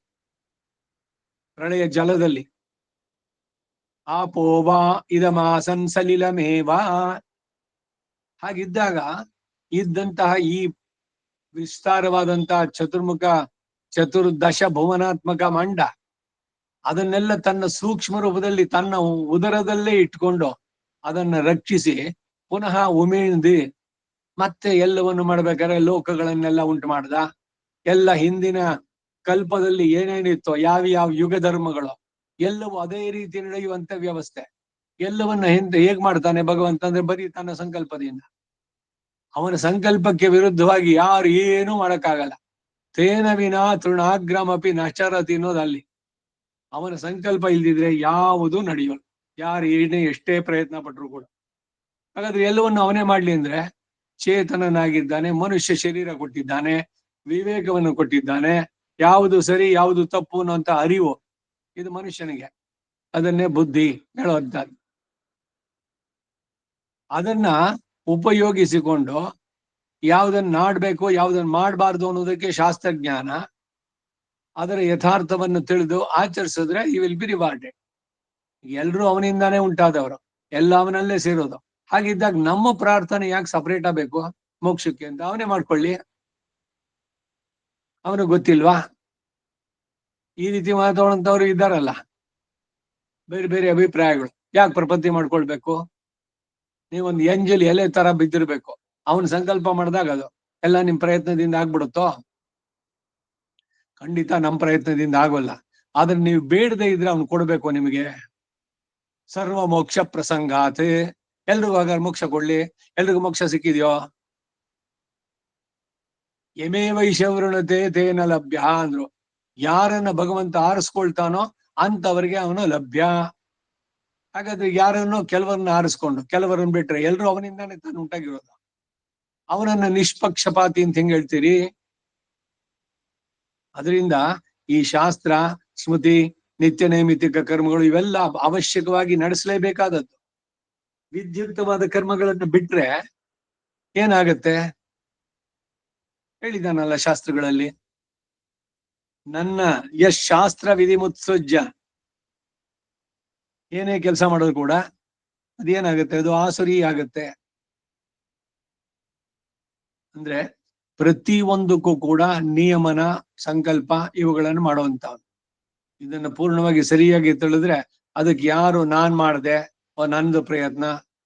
ಪ್ರಳಯ ಜಲದಲ್ಲಿ. ಆಪೋವಾ ಇದಮಾಸನ್ ಸಲಿಲಮೇವಾ. ಹಾಗಿದ್ದಾಗ ಇದ್ದಂತಹ ಈ ವಿಸ್ತಾರವಾದಂತಹ ಚತುರ್ದಶ ಭುವನಾತ್ಮಕ ಮಂಡ, ಅದನ್ನೆಲ್ಲ ತನ್ನ ಸೂಕ್ಷ್ಮ ರೂಪದಲ್ಲಿ ತನ್ನ ಉದರದಲ್ಲೇ ಇಟ್ಕೊಂಡು ಅದನ್ನ ರಕ್ಷಿಸಿ ಪುನಃ ಉಮಿಳ್ದಿ ಮತ್ತೆ ಎಲ್ಲವನ್ನು ಮಾಡ್ಬೇಕಾದ್ರೆ ಲೋಕಗಳನ್ನೆಲ್ಲ ಉಂಟು ಮಾಡ್ದ. ಎಲ್ಲ ಹಿಂದಿನ ಕಲ್ಪದಲ್ಲಿ ಏನೇನಿತ್ತು, ಯಾವ ಯುಗ ಧರ್ಮಗಳು ಎಲ್ಲವೂ ಅದೇ ರೀತಿ ನಡೆಯುವಂತ ವ್ಯವಸ್ಥೆ. ಎಲ್ಲವನ್ನ ಹೇಗ್ ಮಾಡ್ತಾನೆ ಭಗವಂತ ಅಂದ್ರೆ ಬರೀ ತನ್ನ ಸಂಕಲ್ಪದಿಂದ. ಅವನ ಸಂಕಲ್ಪಕ್ಕೆ ವಿರುದ್ಧವಾಗಿ ಯಾರು ಏನೂ ಮಾಡಕ್ಕಾಗಲ್ಲ. ತೇನ ವಿನಾ ತೃಣಾಗ್ರಮಪಿ ನಚರತಿ ಅನ್ನೋದಲ್ಲಿ ಅವನ ಸಂಕಲ್ಪ ಇಲ್ದಿದ್ರೆ ಯಾವುದೂ ನಡೆಯೋಲ್ಲ, ಯಾರು ಎಷ್ಟೇ ಪ್ರಯತ್ನ ಪಟ್ರು ಕೂಡ. ಹಾಗಾದ್ರೆ ಎಲ್ಲವನ್ನು ಅವನೇ ಮಾಡ್ಲಿ ಅಂದ್ರೆ, ಚೇತನನಾಗಿದ್ದಾನೆ, ಮನುಷ್ಯ ಶರೀರ ಕೊಟ್ಟಿದ್ದಾನೆ, ವಿವೇಕವನ್ನು ಕೊಟ್ಟಿದ್ದಾನೆ, ಯಾವುದು ಸರಿ ಯಾವುದು ತಪ್ಪು ಅನ್ನುವಂತ ಅರಿವು ಇದು ಮನುಷ್ಯನಿಗೆ. ಅದನ್ನೇ ಬುದ್ಧಿ ಹೇಳುವಂತದ್ದು. ಅದನ್ನ ಉಪಯೋಗಿಸಿಕೊಂಡು ಯಾವುದನ್ನ ನಾಡ್ಬೇಕು ಯಾವುದನ್ನ ಮಾಡಬಾರ್ದು ಅನ್ನೋದಕ್ಕೆ ಶಾಸ್ತ್ರಜ್ಞಾನ, ಅದರ ಯಥಾರ್ಥವನ್ನು ತಿಳಿದು ಆಚರಿಸಿದ್ರೆ ಈ ವಿಲ್ ಬಿ ರಿವಾರ್ಡೆಡ್. ಎಲ್ರೂ ಅವನಿಂದಾನೇ ಉಂಟಾದವರು, ಎಲ್ಲ ಅವನಲ್ಲೇ ಸೇರೋದು. ಹಾಗಿದ್ದಾಗ ನಮ್ಮ ಪ್ರಾರ್ಥನೆ ಯಾಕೆ ಸಪರೇಟ್ ಆಗಬೇಕು ಮೋಕ್ಷಕ್ಕೆ ಅಂತ? ಅವನೇ ಮಾಡ್ಕೊಳ್ಳಿ, ಅವನಿಗೆ ಗೊತ್ತಿಲ್ವಾ? ಈ ರೀತಿ ಮಾತಾಡುವಂತವ್ರು ಇದ್ದಾರಲ್ಲ, ಬೇರೆ ಬೇರೆ ಅಭಿಪ್ರಾಯಗಳು. ಯಾಕೆ ಪ್ರಪಂಚ ಮಾಡ್ಕೊಳ್ಬೇಕು? ನೀವೊಂದು ಎಂಜಲ್ ಎಲೆ ತರ ಬಿದ್ದಿರ್ಬೇಕು, ಅವನ್ ಸಂಕಲ್ಪ ಮಾಡಿದಾಗ ಅದು ಎಲ್ಲ ನಿಮ್ ಪ್ರಯತ್ನದಿಂದ ಆಗ್ಬಿಡುತ್ತೋ? ಖಂಡಿತ ನಮ್ ಪ್ರಯತ್ನದಿಂದ ಆಗೋಲ್ಲ. ಆದ್ರೆ ನೀವು ಬೇಡದೆ ಇದ್ರೆ ಅವ್ನು ಕೊಡ್ಬೇಕು ನಿಮಗೆ. ಸರ್ವ ಮೋಕ್ಷ ಪ್ರಸಂಗಾತ್. ಎಲ್ರಿಗೂ ಹಾಗಾದ್ರೆ ಮೋಕ್ಷ ಕೊಡ್ಲಿ. ಎಲ್ರಿಗೂ ಮೋಕ್ಷ ಸಿಕ್ಕಿದ್ಯೋ? ಯಮೇ ವೈಶವೃಣತೆ ತೇನ ಲಭ್ಯ ಅಂದ್ರು. ಯಾರನ್ನ ಭಗವಂತ ಆರಿಸ್ಕೊಳ್ತಾನೋ ಅಂತವರಿಗೆ ಅವನು ಲಭ್ಯ. ಹಾಗಾದ್ರೆ ಯಾರನ್ನೋ ಕೆಲವರನ್ನ ಆರಿಸ್ಕೊಂಡು ಕೆಲವರನ್ನ ಬಿಟ್ರೆ ಎಲ್ರು ಅವನಿಂದಾನೇ ತಾನು ಉಂಟಾಗಿರೋದು. ಅವನನ್ನ ನಿಷ್ಪಕ್ಷಪಾತಿ ಅಂತ ಹೆಂಗ್ ಹೇಳ್ತೀರಿ? ಅದರಿಂದ ಈ ಶಾಸ್ತ್ರ ಸ್ಮೃತಿ ನಿತ್ಯ ನೈಮಿತ್ತಿಕ ಕರ್ಮಗಳು ಇವೆಲ್ಲ ಅವಶ್ಯಕವಾಗಿ ನಡೆಸಲೇಬೇಕಾದದ್ದು. ವಿದ್ಯುಕ್ತವಾದ ಕರ್ಮಗಳನ್ನು ಬಿಟ್ರೆ ಏನಾಗತ್ತೆ? ಹೇಳಿದಾನಲ್ಲ ಶಾಸ್ತ್ರಗಳಲ್ಲಿ, ನನ್ನ ಶಾಸ್ತ್ರ ವಿಧಿ ಮುತ್ಸಜ್ಜ. ಏನೇ ಕೆಲಸ ಮಾಡೋದು ಕೂಡ ಅದೇನಾಗುತ್ತೆ, ಅದು ಆಸುರಿ ಆಗತ್ತೆ. ಅಂದ್ರೆ ಪ್ರತಿ ಒಂದಕ್ಕೂ ಕೂಡ ನಿಯಮನ ಸಂಕಲ್ಪ ಇವುಗಳನ್ನು ಮಾಡುವಂತ. ಇದನ್ನ ಪೂರ್ಣವಾಗಿ ಸರಿಯಾಗಿ ತಿಳಿದ್ರೆ ಅದಕ್ಕೆ ಯಾರು ನಾನ್ ಮಾಡ್ದೆ, ನಂದು ಪ್ರಯತ್ನ,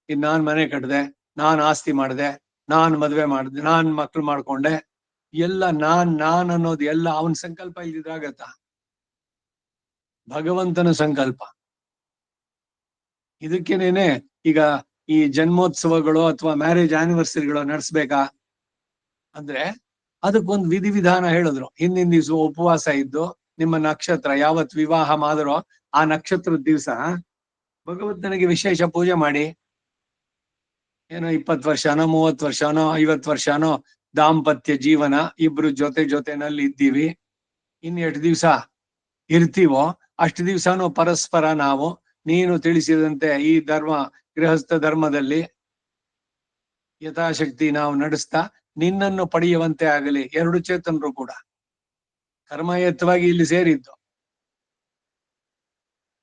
ಇದ್ ನಾನ್ ಮನೆ ಕಟ್ಟದೆ, ನಾನ್ ಆಸ್ತಿ ಮಾಡ್ದೆ, ನಾನ್ ಮದ್ವೆ ಮಾಡ್ದೆ, ನಾನ್ ಮಕ್ಳು ಮಾಡ್ಕೊಂಡೆ, ಎಲ್ಲ ನಾನ್ ಅನ್ನೋದು ಎಲ್ಲ ಅವನ ಸಂಕಲ್ಪ ಇದ್ದಿದ್ರಾಗತ್ತ. ಭಗವಂತನ ಸಂಕಲ್ಪ. ಇದಕ್ಕೇನೇನೆ ಈಗ ಈ ಜನ್ಮೋತ್ಸವಗಳು ಅಥವಾ ಮ್ಯಾರೇಜ್ ಆನಿವರ್ಸರಿಗಳು ನಡೆಸ್ಬೇಕಾ ಅಂದ್ರೆ ಅದಕ್ಕೊಂದು ವಿಧಾನ ಹೇಳಿದ್ರು. ಹಿಂದಿನ ದಿವ್ಸ ಉಪವಾಸ ಇದ್ದು ನಿಮ್ಮ ನಕ್ಷತ್ರ ಯಾವತ್ ವಿವಾಹ ಮಾಡಿದ್ರೋ ಆ ನಕ್ಷತ್ರದ ದಿವ್ಸ ಭಗವಂತನಿಗೆ ವಿಶೇಷ ಪೂಜೆ ಮಾಡಿ. ಏನೋ 20 ವರ್ಷನೋ 30 ವರ್ಷನೋ 50 ವರ್ಷನೋ ದಾಂಪತ್ಯ ಜೀವನ, ಇಬ್ರು ಜೊತೆನಲ್ಲಿ ಇದ್ದೀವಿ, ಇನ್ ಎಷ್ಟು ದಿವ್ಸ ಇರ್ತೀವೋ ಅಷ್ಟು ದಿವ್ಸನೂ ಪರಸ್ಪರ ನಾವು ನೀನು ತಿಳಿಸಿದಂತೆ ಈ ಗೃಹಸ್ಥ ಧರ್ಮದಲ್ಲಿ ಯಥಾಶಕ್ತಿ ನಾವು ನಡೆಸ್ತಾ ನಿನ್ನನ್ನು ಪಡೆಯುವಂತೆ ಆಗಲಿ. ಎರಡು ಚೇತನರು ಕೂಡ ಕರ್ಮಯತ್ವಾಗಿ ಇಲ್ಲಿ ಸೇರಿದ್ದು.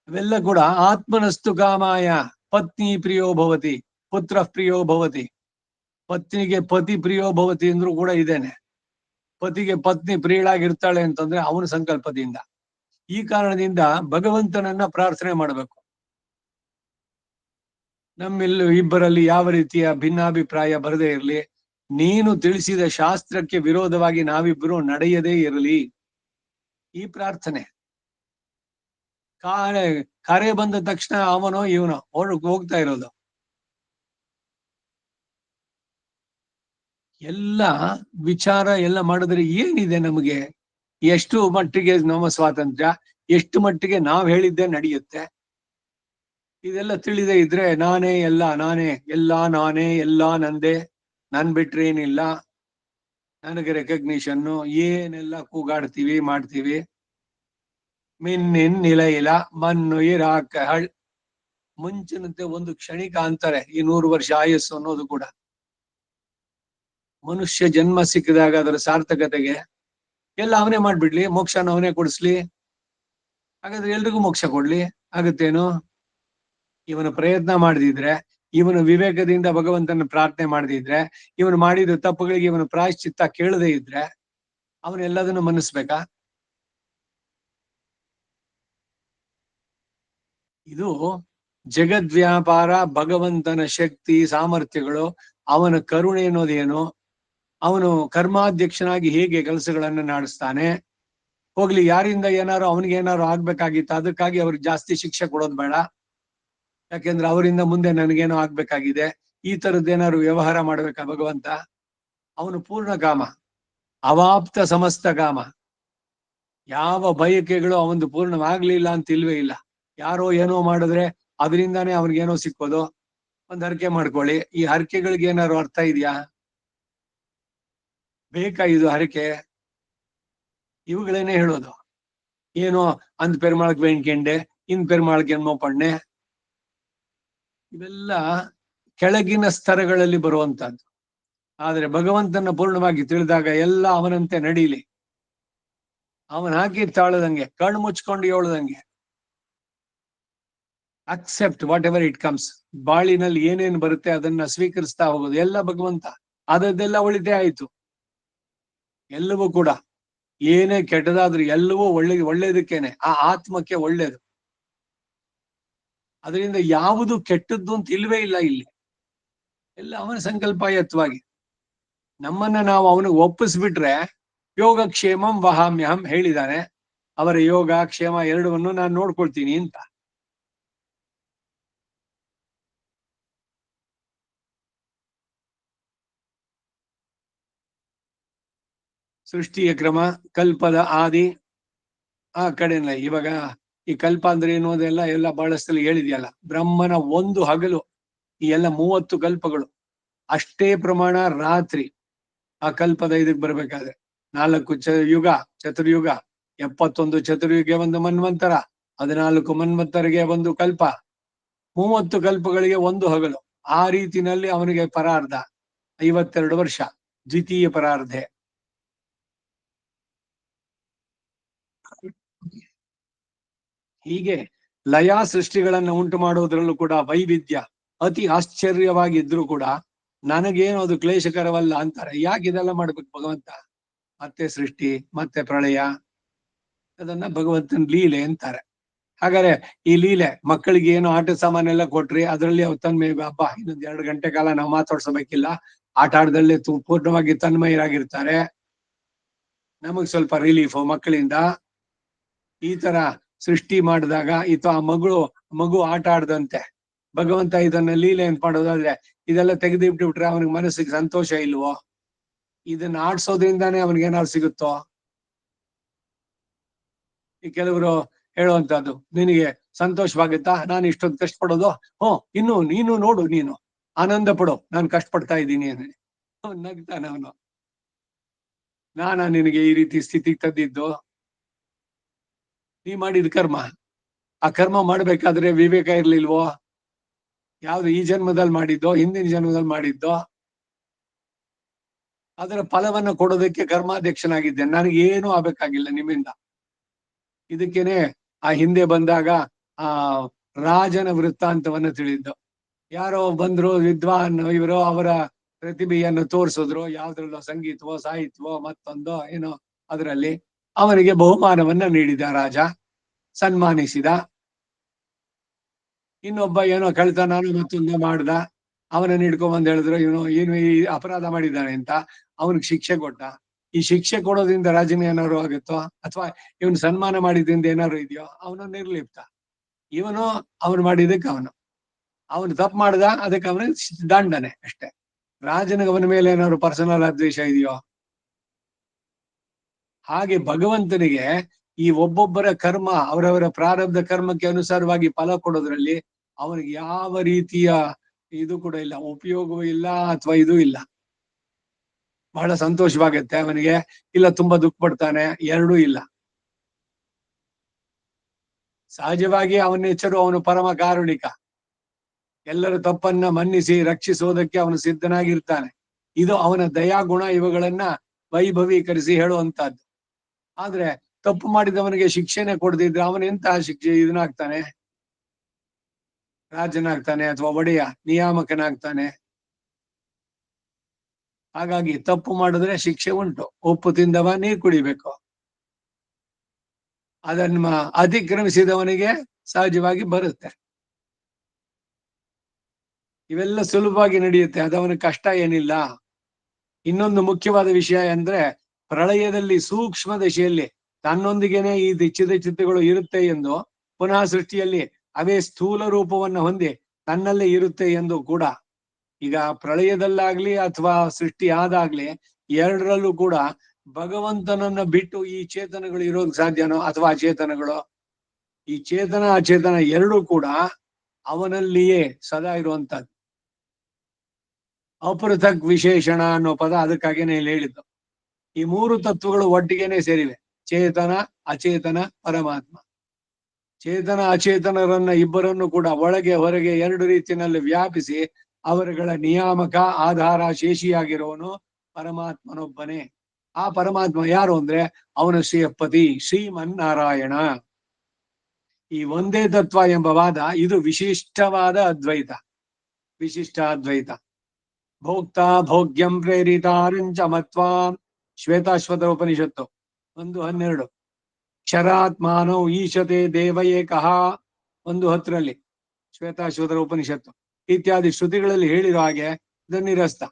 ಇವೆಲ್ಲ ಕೂಡ ಆತ್ಮನಸ್ತು ಕಾಮಾಯ ಪತ್ನಿ ಪ್ರಿಯೋ ಭವತಿ, ಪುತ್ರ ಪ್ರಿಯೋ ಭವತಿ. ಪತ್ನಿಗೆ ಪತಿ ಪ್ರಿಯೋ ಭವತಿ ಅಂದ್ರೂ ಕೂಡ ಇದೇನೆ. ಪತಿಗೆ ಪತ್ನಿ ಪ್ರಿಯಳಾಗಿರ್ತಾಳೆ ಅಂತಂದ್ರೆ ಅವನ ಸಂಕಲ್ಪದಿಂದ. ಈ ಕಾರಣದಿಂದ ಭಗವಂತನನ್ನ ಪ್ರಾರ್ಥನೆ ಮಾಡಬೇಕು. ನಮ್ಮೆಲ್ಲ ಇಬ್ಬರಲ್ಲಿ ಯಾವ ರೀತಿಯ ಭಿನ್ನಾಭಿಪ್ರಾಯ ಬರದೇ ಇರಲಿ, ನೀನು ತಿಳಿಸಿದ ಶಾಸ್ತ್ರಕ್ಕೆ ವಿರೋಧವಾಗಿ ನಾವಿಬ್ಬರು ನಡೆಯದೇ ಇರಲಿ, ಈ ಪ್ರಾರ್ಥನೆ. ಕರೆ ಬಂದ ತಕ್ಷಣ ಅವನೋ ಇವನೋ ಹೋಗ್ತಾ ಇರೋದು. ಎಲ್ಲ ವಿಚಾರ ಎಲ್ಲ ಮಾಡಿದ್ರೆ ಏನಿದೆ ನಮಗೆ? ಎಷ್ಟು ಮಟ್ಟಿಗೆ ನಮ್ಮ ಸ್ವಾತಂತ್ರ್ಯ, ಎಷ್ಟು ಮಟ್ಟಿಗೆ ನಾವ್ ಹೇಳಿದ್ದೆ ನಡೆಯುತ್ತೆ? ಇದೆಲ್ಲ ತಿಳಿದೇ ಇದ್ರೆ ನಾನೇ ಎಲ್ಲ ನಾನೇ, ಎಲ್ಲಾ ನಂದೇ, ನನ್ ಬಿಟ್ರೆ ಏನಿಲ್ಲ, ನನಗೆ ರೆಕಗ್ನಿಷನ್ನು, ಏನೆಲ್ಲ ಕೂಗಾಡ್ತೀವಿ ಮಾಡ್ತೀವಿ. ಮಿನ್ನಿನ್ ನಿಲಯಿಲ ಮಣ್ಣು ಇರಾಕಹಳ್. ಮುಂಚಿನಂತೆ ಒಂದು ಕ್ಷಣಿಕ ಅಂತಾರೆ ಈ 100 ವರ್ಷ ಆಯಸ್ಸು ಅನ್ನೋದು ಕೂಡ. ಮನುಷ್ಯ ಜನ್ಮ ಸಿಕ್ಕಿದಾಗ ಅದರ ಸಾರ್ಥಕತೆಗೆ ಎಲ್ಲ ಅವನೇ ಮಾಡ್ಬಿಡ್ಲಿ, ಮೋಕ್ಷನ ಅವನೇ ಕೊಡಿಸ್ಲಿ, ಹಾಗಾದ್ರೆ ಎಲ್ರಿಗೂ ಮೋಕ್ಷ ಕೊಡ್ಲಿ, ಆಗುತ್ತೇನು? ಇವನು ಪ್ರಯತ್ನ ಮಾಡದಿದ್ರೆ, ಇವನು ವಿವೇಕದಿಂದ ಭಗವಂತನ ಪ್ರಾರ್ಥನೆ ಮಾಡದಿದ್ರೆ, ಇವನು ಮಾಡಿದ ತಪ್ಪುಗಳಿಗೆ ಇವನು ಪ್ರಾಯಶ್ಚಿತ್ತ ಕೇಳದೇ ಇದ್ರೆ ಅವನೆಲ್ಲದನ್ನು ಮನ್ನಿಸ್ಬೇಕಾ? ಇದು ಜಗದ್ವ್ಯಾಪಾರ, ಭಗವಂತನ ಶಕ್ತಿ ಸಾಮರ್ಥ್ಯಗಳು, ಅವನ ಕರುಣೆ ಅನ್ನೋದೇನು, ಅವನು ಕರ್ಮಾಧ್ಯಕ್ಷನಾಗಿ ಹೇಗೆ ಕೆಲಸಗಳನ್ನ ನಡೆಸ್ತಾನೆ. ಹೋಗ್ಲಿ, ಯಾರಿಂದ ಏನಾರು ಅವನಿಗೆ ಏನಾರು ಆಗ್ಬೇಕಾಗಿತ್ತು, ಅದಕ್ಕಾಗಿ ಅವ್ರಿಗೆ ಜಾಸ್ತಿ ಶಿಕ್ಷೆ ಕೊಡೋದು ಬೇಡ, ಯಾಕೆಂದ್ರೆ ಅವರಿಂದ ಮುಂದೆ ನನಗೇನೋ ಆಗ್ಬೇಕಾಗಿದೆ, ಈ ತರದ್ದೇನಾದ್ರು ವ್ಯವಹಾರ ಮಾಡ್ಬೇಕಾ ಭಗವಂತ? ಅವನು ಪೂರ್ಣ ಕಾಮ, ಅವಾಪ್ತ ಸಮಸ್ತ ಕಾಮ. ಯಾವ ಬಯಕೆಗಳು ಅವನು ಪೂರ್ಣವಾಗ್ಲಿಲ್ಲ ಅಂತ ಇಲ್ವೇ ಇಲ್ಲ. ಯಾರೋ ಏನೋ ಮಾಡಿದ್ರೆ ಅದರಿಂದಾನೇ ಅವ್ನಿಗೇನೋ ಸಿಕ್ಕೋದು. ಒಂದ್ ಹರಕೆ ಮಾಡ್ಕೊಳ್ಳಿ, ಈ ಹರಕೆಗಳಿಗೆ ಏನಾದ್ರು ಅರ್ಥ ಇದೆಯಾ? ಬೇಕಾ ಇದು ಹರಕೆ? ಇವುಗಳೇನೆ ಹೇಳೋದು. ಏನೋ ಅಂದ್ ಪೆರುಮಾಳಕ್ ಬೇಣ್ಕೆಂಡೆ, ಇನ್ ಪೆರುಮಾಳಕ್ ಎನ್ಮೋ ಪಣ್ಣೆ, ಇವೆಲ್ಲ ಕೆಳಗಿನ ಸ್ತರಗಳಲ್ಲಿ ಬರುವಂತಹದ್ದು. ಆದ್ರೆ ಭಗವಂತನ ಪೂರ್ಣವಾಗಿ ತಿಳಿದಾಗ ಎಲ್ಲ ಅವನಂತೆ ನಡೀಲಿ, ಅವನ್ ಹಾಕಿ ತಾಳದಂಗೆ, ಕಣ್ಣು ಮುಚ್ಕೊಂಡು ಏಳದಂಗೆ. Accept whatever it comes. ಬಾಳಿನಲ್ಲಿ ಏನೇನು ಬರುತ್ತೆ ಅದನ್ನ ಸ್ವೀಕರಿಸ್ತಾ ಹೋಗೋದು, ಎಲ್ಲ ಭಗವಂತ. ಅದೆಲ್ಲ ಒಳಿತೇ ಆಯ್ತು. ಎಲ್ಲವೂ ಕೂಡ ಏನೇ ಕೆಟ್ಟದಾದ್ರೂ ಎಲ್ಲವೂ ಒಳ್ಳೇದಕ್ಕೇನೆ, ಆ ಆತ್ಮಕ್ಕೆ ಒಳ್ಳೇದು. ಅದರಿಂದ ಯಾವುದು ಕೆಟ್ಟದ್ದು ಅಂತ ಇಲ್ವೇ ಇಲ್ಲ ಇಲ್ಲಿ. ಎಲ್ಲ ಅವನ ಸಂಕಲ್ಪಯುತವಾಗಿ ನಮ್ಮನ್ನ ನಾವು ಅವನಿಗೆ ಒಪ್ಪಿಸ್ಬಿಟ್ರೆ, ಯೋಗಕ್ಷೇಮಂ ವಹಾಮ್ಯಹಂ ಹೇಳಿದಾನೆ. ಅವರ ಯೋಗ ಕ್ಷೇಮ ಎರಡವನ್ನು ನಾನು ನೋಡ್ಕೊಳ್ತೀನಿ ಅಂತ. ಸೃಷ್ಟಿಯ ಕ್ರಮ, ಕಲ್ಪದ ಆದಿ, ಆ ಕಡೆನ ಇವಾಗ ಈ ಕಲ್ಪ ಅಂದ್ರೆ ಏನು ಅದೆಲ್ಲ ಎಲ್ಲ ಬಹಳಷ್ಟಲ್ಲಿ ಹೇಳಿದ್ಯಲ್ಲ. ಬ್ರಹ್ಮನ ಒಂದು ಹಗಲು, ಈ ಎಲ್ಲ 30 ಕಲ್ಪಗಳು, ಅಷ್ಟೇ ಪ್ರಮಾಣ ರಾತ್ರಿ ಆ ಕಲ್ಪದ ಇದಕ್ ಬರ್ಬೇಕಾದ್ರೆ. 4 ಯುಗ, ಚತುರ್ಯುಗ, 71 ಚತುರ್ಯುಗ ಒಂದು ಮನ್ವಂತರ, 14 ಮನ್ವಂತರಿಗೆ ಒಂದು ಕಲ್ಪ, 30 ಕಲ್ಪಗಳಿಗೆ ಒಂದು ಹಗಲು. ಆ ರೀತಿನಲ್ಲಿ ಅವನಿಗೆ ಪರಾರ್ಧ 52 ವರ್ಷ, ದ್ವಿತೀಯ ಪರಾರ್ಧೆ. ಹೀಗೆ ಲಯ ಸೃಷ್ಟಿಗಳನ್ನ ಉಂಟು ಮಾಡೋದ್ರಲ್ಲೂ ಕೂಡ ವೈವಿಧ್ಯ ಅತಿ ಆಶ್ಚರ್ಯವಾಗಿದ್ರು ಕೂಡ ನನಗೇನು ಅದು ಕ್ಲೇಶಕರವಲ್ಲ ಅಂತಾರೆ. ಯಾಕೆ ಇದೆಲ್ಲ ಮಾಡ್ಬೇಕು ಭಗವಂತ? ಮತ್ತೆ ಸೃಷ್ಟಿ, ಮತ್ತೆ ಪ್ರಳಯ, ಅದನ್ನ ಭಗವಂತನ ಲೀಲೆ ಅಂತಾರೆ. ಹಾಗಾದ್ರೆ ಈ ಲೀಲೆ ಮಕ್ಕಳಿಗೆ ಏನು ಆಟ ಸಾಮಾನೆಲ್ಲ ಕೊಟ್ರಿ, ಅದರಲ್ಲಿ ಅವ್ರು ಹಬ್ಬ ಇನ್ನೊಂದ್ 2 ಗಂಟೆ ಕಾಲ ನಾವು ಮಾತಾಡ್ಸಬೇಕಿಲ್ಲ, ಆಟ ಆಟದಲ್ಲೇ ಪೂರ್ಣವಾಗಿ ತನ್ಮಯರಾಗಿರ್ತಾರೆ. ನಮಗ್ ಸ್ವಲ್ಪ ರಿಲೀಫ್ ಮಕ್ಕಳಿಂದ. ಈ ತರ ಸೃಷ್ಟಿ ಮಾಡಿದಾಗ ಆ ಮಗು ಆಟ ಆಡ್ದಂತೆ ಭಗವಂತ ಇದನ್ನ ಲೀಲೆ ಏನ್ ಮಾಡೋದಾದ್ರೆ ಇದೆಲ್ಲ ತೆಗೆದಿಟ್ಬಿಟ್ರೆ ಅವನಿಗೆ ಮನಸ್ಸಿಗೆ ಸಂತೋಷ ಇಲ್ವೋ? ಇದನ್ನ ಆಡ್ಸೋದ್ರಿಂದಾನೇ ಅವನಿಗೆ ಏನಾದ್ರು ಸಿಗುತ್ತೋ? ಈ ಕೆಲವರು ಹೇಳುವಂತದ್ದು, ನಿನಗೆ ಸಂತೋಷವಾಗುತ್ತಾ ನಾನು ಇಷ್ಟೊಂದು ಕಷ್ಟಪಡೋದು? ಇನ್ನು ನೀನು ನೋಡು, ನೀನು ಆನಂದ ಪಡೋ, ನಾನು ಕಷ್ಟಪಡ್ತಾ ಇದ್ದೀನಿ ಅಂದ್ರೆ ನಗ್ತಾನೆ ಅವನು. ನಿನಗೆ ಈ ರೀತಿ ಸ್ಥಿತಿಗೆ ತಂದಿದ್ದು? ನೀ ಮಾಡಿದ ಕರ್ಮ. ಆ ಕರ್ಮ ಮಾಡ್ಬೇಕಾದ್ರೆ ವಿವೇಕ ಇರ್ಲಿಲ್ವೋ? ಯಾವ್ದು ಈ ಜನ್ಮದಲ್ಲಿ ಮಾಡಿದ್ದೋ ಹಿಂದಿನ ಜನ್ಮದಲ್ಲಿ ಮಾಡಿದ್ದೋ? ಅದರ ಫಲವನ್ನ ಕೊಡೋದಕ್ಕೆ ಕರ್ಮಾಧ್ಯಕ್ಷನಾಗಿದ್ದೆ, ನನಗೇನು ಆಗ್ಬೇಕಾಗಿಲ್ಲ ನಿಮ್ಮಿಂದ. ಇದಕ್ಕೇನೆ ಆ ಹಿಂದೆ ಬಂದಾಗ ಆ ರಾಜನ ವೃತ್ತಾಂತವನ್ನ ತಿಳಿದ್ದು. ಯಾರೋ ಬಂದ್ರು ವಿದ್ವಾನ್, ಇವರು ಅವರ ಪ್ರತಿಭೆಯನ್ನು ತೋರಿಸಿದ್ರು, ಯಾವ್ದ್ರಲ್ಲೋ ಸಂಗೀತವೋ ಸಾಹಿತ್ಯವೋ ಮತ್ತೊಂದೋ ಏನೋ ಅದರಲ್ಲಿ ಅವನಿಗೆ ಬಹುಮಾನವನ್ನ ನೀಡಿದ ರಾಜ, ಸನ್ಮಾನಿಸಿದ. ಇನ್ನೊಬ್ಬ ಏನೋ ಕಳ್ತನಾನು ಮತ್ತೊಂದು ಮಾಡ್ದ, ಅವನನ್ನ ಹಿಡ್ಕೊಂಬಂದ್ ಹೇಳಿದ್ರು ಏನು ಈ ಅಪರಾಧ ಮಾಡಿದ್ದಾನೆ ಅಂತ, ಅವನಿಗೆ ಶಿಕ್ಷೆ ಕೊಟ್ಟ. ಈ ಶಿಕ್ಷೆ ಕೊಡೋದ್ರಿಂದ ರಾಜನ ಏನಾದ್ರು ಆಗುತ್ತೋ, ಅಥವಾ ಇವನ್ ಸನ್ಮಾನ ಮಾಡಿದ್ರಿಂದ ಏನಾದ್ರು ಇದೆಯೋ? ಅವನು ನಿರ್ಲಿಪ್ತ. ಇವನು ಅವನು ಮಾಡಿದಕ್ಕೆ ಅವನು ತಪ್ಪು ಮಾಡ್ದ, ಅದಕ್ಕೆ ಅವನಿಗೆ ದಂಡನೆ ಅಷ್ಟೇ. ರಾಜನಿಗೆ ಅವನ ಮೇಲೆ ಏನಾದ್ರು ಪರ್ಸನಲ್ ದ್ವೇಷ ಇದೆಯೋ? ಹಾಗೆ ಭಗವಂತನಿಗೆ ಈ ಒಬ್ಬೊಬ್ಬರ ಕರ್ಮ, ಅವರವರ ಪ್ರಾರಬ್ಧ ಕರ್ಮಕ್ಕೆ ಅನುಸಾರವಾಗಿ ಫಲ ಕೊಡೋದ್ರಲ್ಲಿ ಅವನಿಗೆ ಯಾವ ರೀತಿಯ ಇದು ಕೂಡ ಇಲ್ಲ, ಉಪಯೋಗವೂ ಇಲ್ಲ ಅಥವಾ ಇದು ಇಲ್ಲ. ಬಹಳ ಸಂತೋಷವಾಗತ್ತೆ ಅವನಿಗೆ, ಇಲ್ಲ ತುಂಬಾ ದುಃಖ ಪಡ್ತಾನೆ, ಎರಡೂ ಇಲ್ಲ. ಸಹಜವಾಗಿ ಅವನ ಹೆಸರು ಅವನು ಪರಮ ಕಾರುಣಿಕ, ಎಲ್ಲರ ತಪ್ಪನ್ನ ಮನ್ನಿಸಿ ರಕ್ಷಿಸೋದಕ್ಕೆ ಅವನು ಸಿದ್ಧನಾಗಿರ್ತಾನೆ. ಇದು ಅವನ ದಯಾಗುಣ, ಇವುಗಳನ್ನ ವೈಭವೀಕರಿಸಿ ಹೇಳುವಂತಹದ್ದು. ಆದ್ರೆ ತಪ್ಪು ಮಾಡಿದವನಿಗೆ ಶಿಕ್ಷೆನೆ ಕೊಡದಿದ್ರೆ ಅವನೆಂತ ಶಿಕ್ಷೆ ಇದನ್ನಾಗ್ತಾನೆ, ರಾಜನಾಗ್ತಾನೆ ಅಥವಾ ಒಡೆಯ ನಿಯಾಮಕನಾಗ್ತಾನೆ. ಹಾಗಾಗಿ ತಪ್ಪು ಮಾಡಿದ್ರೆ ಶಿಕ್ಷೆ ಉಂಟು, ಉಪ್ಪು ತಿಂದವ ನೀರು ಕುಡಿಬೇಕು. ಅದನ್ನ ಅತಿಕ್ರಮಿಸಿದವನಿಗೆ ಸಹಜವಾಗಿ ಬರುತ್ತೆ. ಇವೆಲ್ಲ ಸುಲಭವಾಗಿ ನಡೆಯುತ್ತೆ, ಅದವನ ಕಷ್ಟ ಏನಿಲ್ಲ. ಇನ್ನೊಂದು ಮುಖ್ಯವಾದ ವಿಷಯ ಅಂದ್ರೆ, ಪ್ರಳಯದಲ್ಲಿ ಸೂಕ್ಷ್ಮ ದಶೆಯಲ್ಲಿ ತನ್ನೊಂದಿಗೇನೆ ಈ ಚಿತ್ತಗಳು ಇರುತ್ತೆ ಎಂದು, ಪುನಃ ಸೃಷ್ಟಿಯಲ್ಲಿ ಅವೇ ಸ್ಥೂಲ ರೂಪವನ್ನು ಹೊಂದಿ ತನ್ನಲ್ಲೇ ಇರುತ್ತೆ ಎಂದು ಕೂಡ. ಈಗ ಪ್ರಳಯದಲ್ಲಾಗ್ಲಿ ಅಥವಾ ಸೃಷ್ಟಿ ಆದಾಗ್ಲಿ ಎರಡರಲ್ಲೂ ಕೂಡ ಭಗವಂತನನ್ನ ಬಿಟ್ಟು ಈ ಚೇತನಗಳು ಇರೋದು ಸಾಧ್ಯನೋ? ಅಥವಾ ಅಚೇತನಗಳು? ಈ ಚೇತನ ಅಚೇತನ ಎರಡೂ ಕೂಡ ಅವನಲ್ಲಿಯೇ ಸದಾ ಇರುವಂತಹದ್ದು. ಅಪೃಥಕ್ ವಿಶೇಷಣ ಅನ್ನೋ ಪದ ಅದಕ್ಕಾಗೇನೆ ಇಲ್ಲಿ ಹೇಳಿದ್ದು. ಈ ಮೂರು ತತ್ವಗಳು ಒಟ್ಟಿಗೆನೆ ಸೇರಿವೆ, ಚೇತನ ಅಚೇತನ ಪರಮಾತ್ಮ. ಚೇತನ ಅಚೇತನರನ್ನ ಇಬ್ಬರನ್ನು ಕೂಡ ಒಳಗೆ ಹೊರಗೆ ಎರಡು ರೀತಿಯಲ್ಲಿ ವ್ಯಾಪಿಸಿ ಅವರುಗಳ ನಿಯಾಮಕ, ಆಧಾರ, ಶೇಷಿಯಾಗಿರುವವನು ಪರಮಾತ್ಮನೊಬ್ಬನೇ. ಆ ಪರಮಾತ್ಮ ಯಾರು ಅಂದ್ರೆ ಅವನು ಶ್ರೀಯಪತಿ, ಶ್ರೀಮನ್ನಾರಾಯಣ. ಈ ಒಂದೇ ತತ್ವ ಎಂಬ ವಾದ ಇದು ವಿಶಿಷ್ಟವಾದ ಅದ್ವೈತ, ವಿಶಿಷ್ಟ ಅದ್ವೈತ. ಭೋಕ್ತ ಭೋಗ್ಯಂ ಪ್ರೇರಿತಾರಂಚ ಮತ್ವಾ, ಶ್ವೇತಾಶ್ವತರ ಉಪನಿಷತ್ತು 1:12. ಕ್ಷರಾತ್ಮಾನೋ ಈಶತೆ ದೇವ ಏಕಃ 1:10 ಶ್ವೇತಾಶ್ವತರ ಉಪನಿಷತ್ತು ಇತ್ಯಾದಿ ಶ್ರುತಿಗಳಲ್ಲಿ ಹೇಳಿರೋ ಹಾಗೆ ಇದನ್ನಿರಸ್ತ.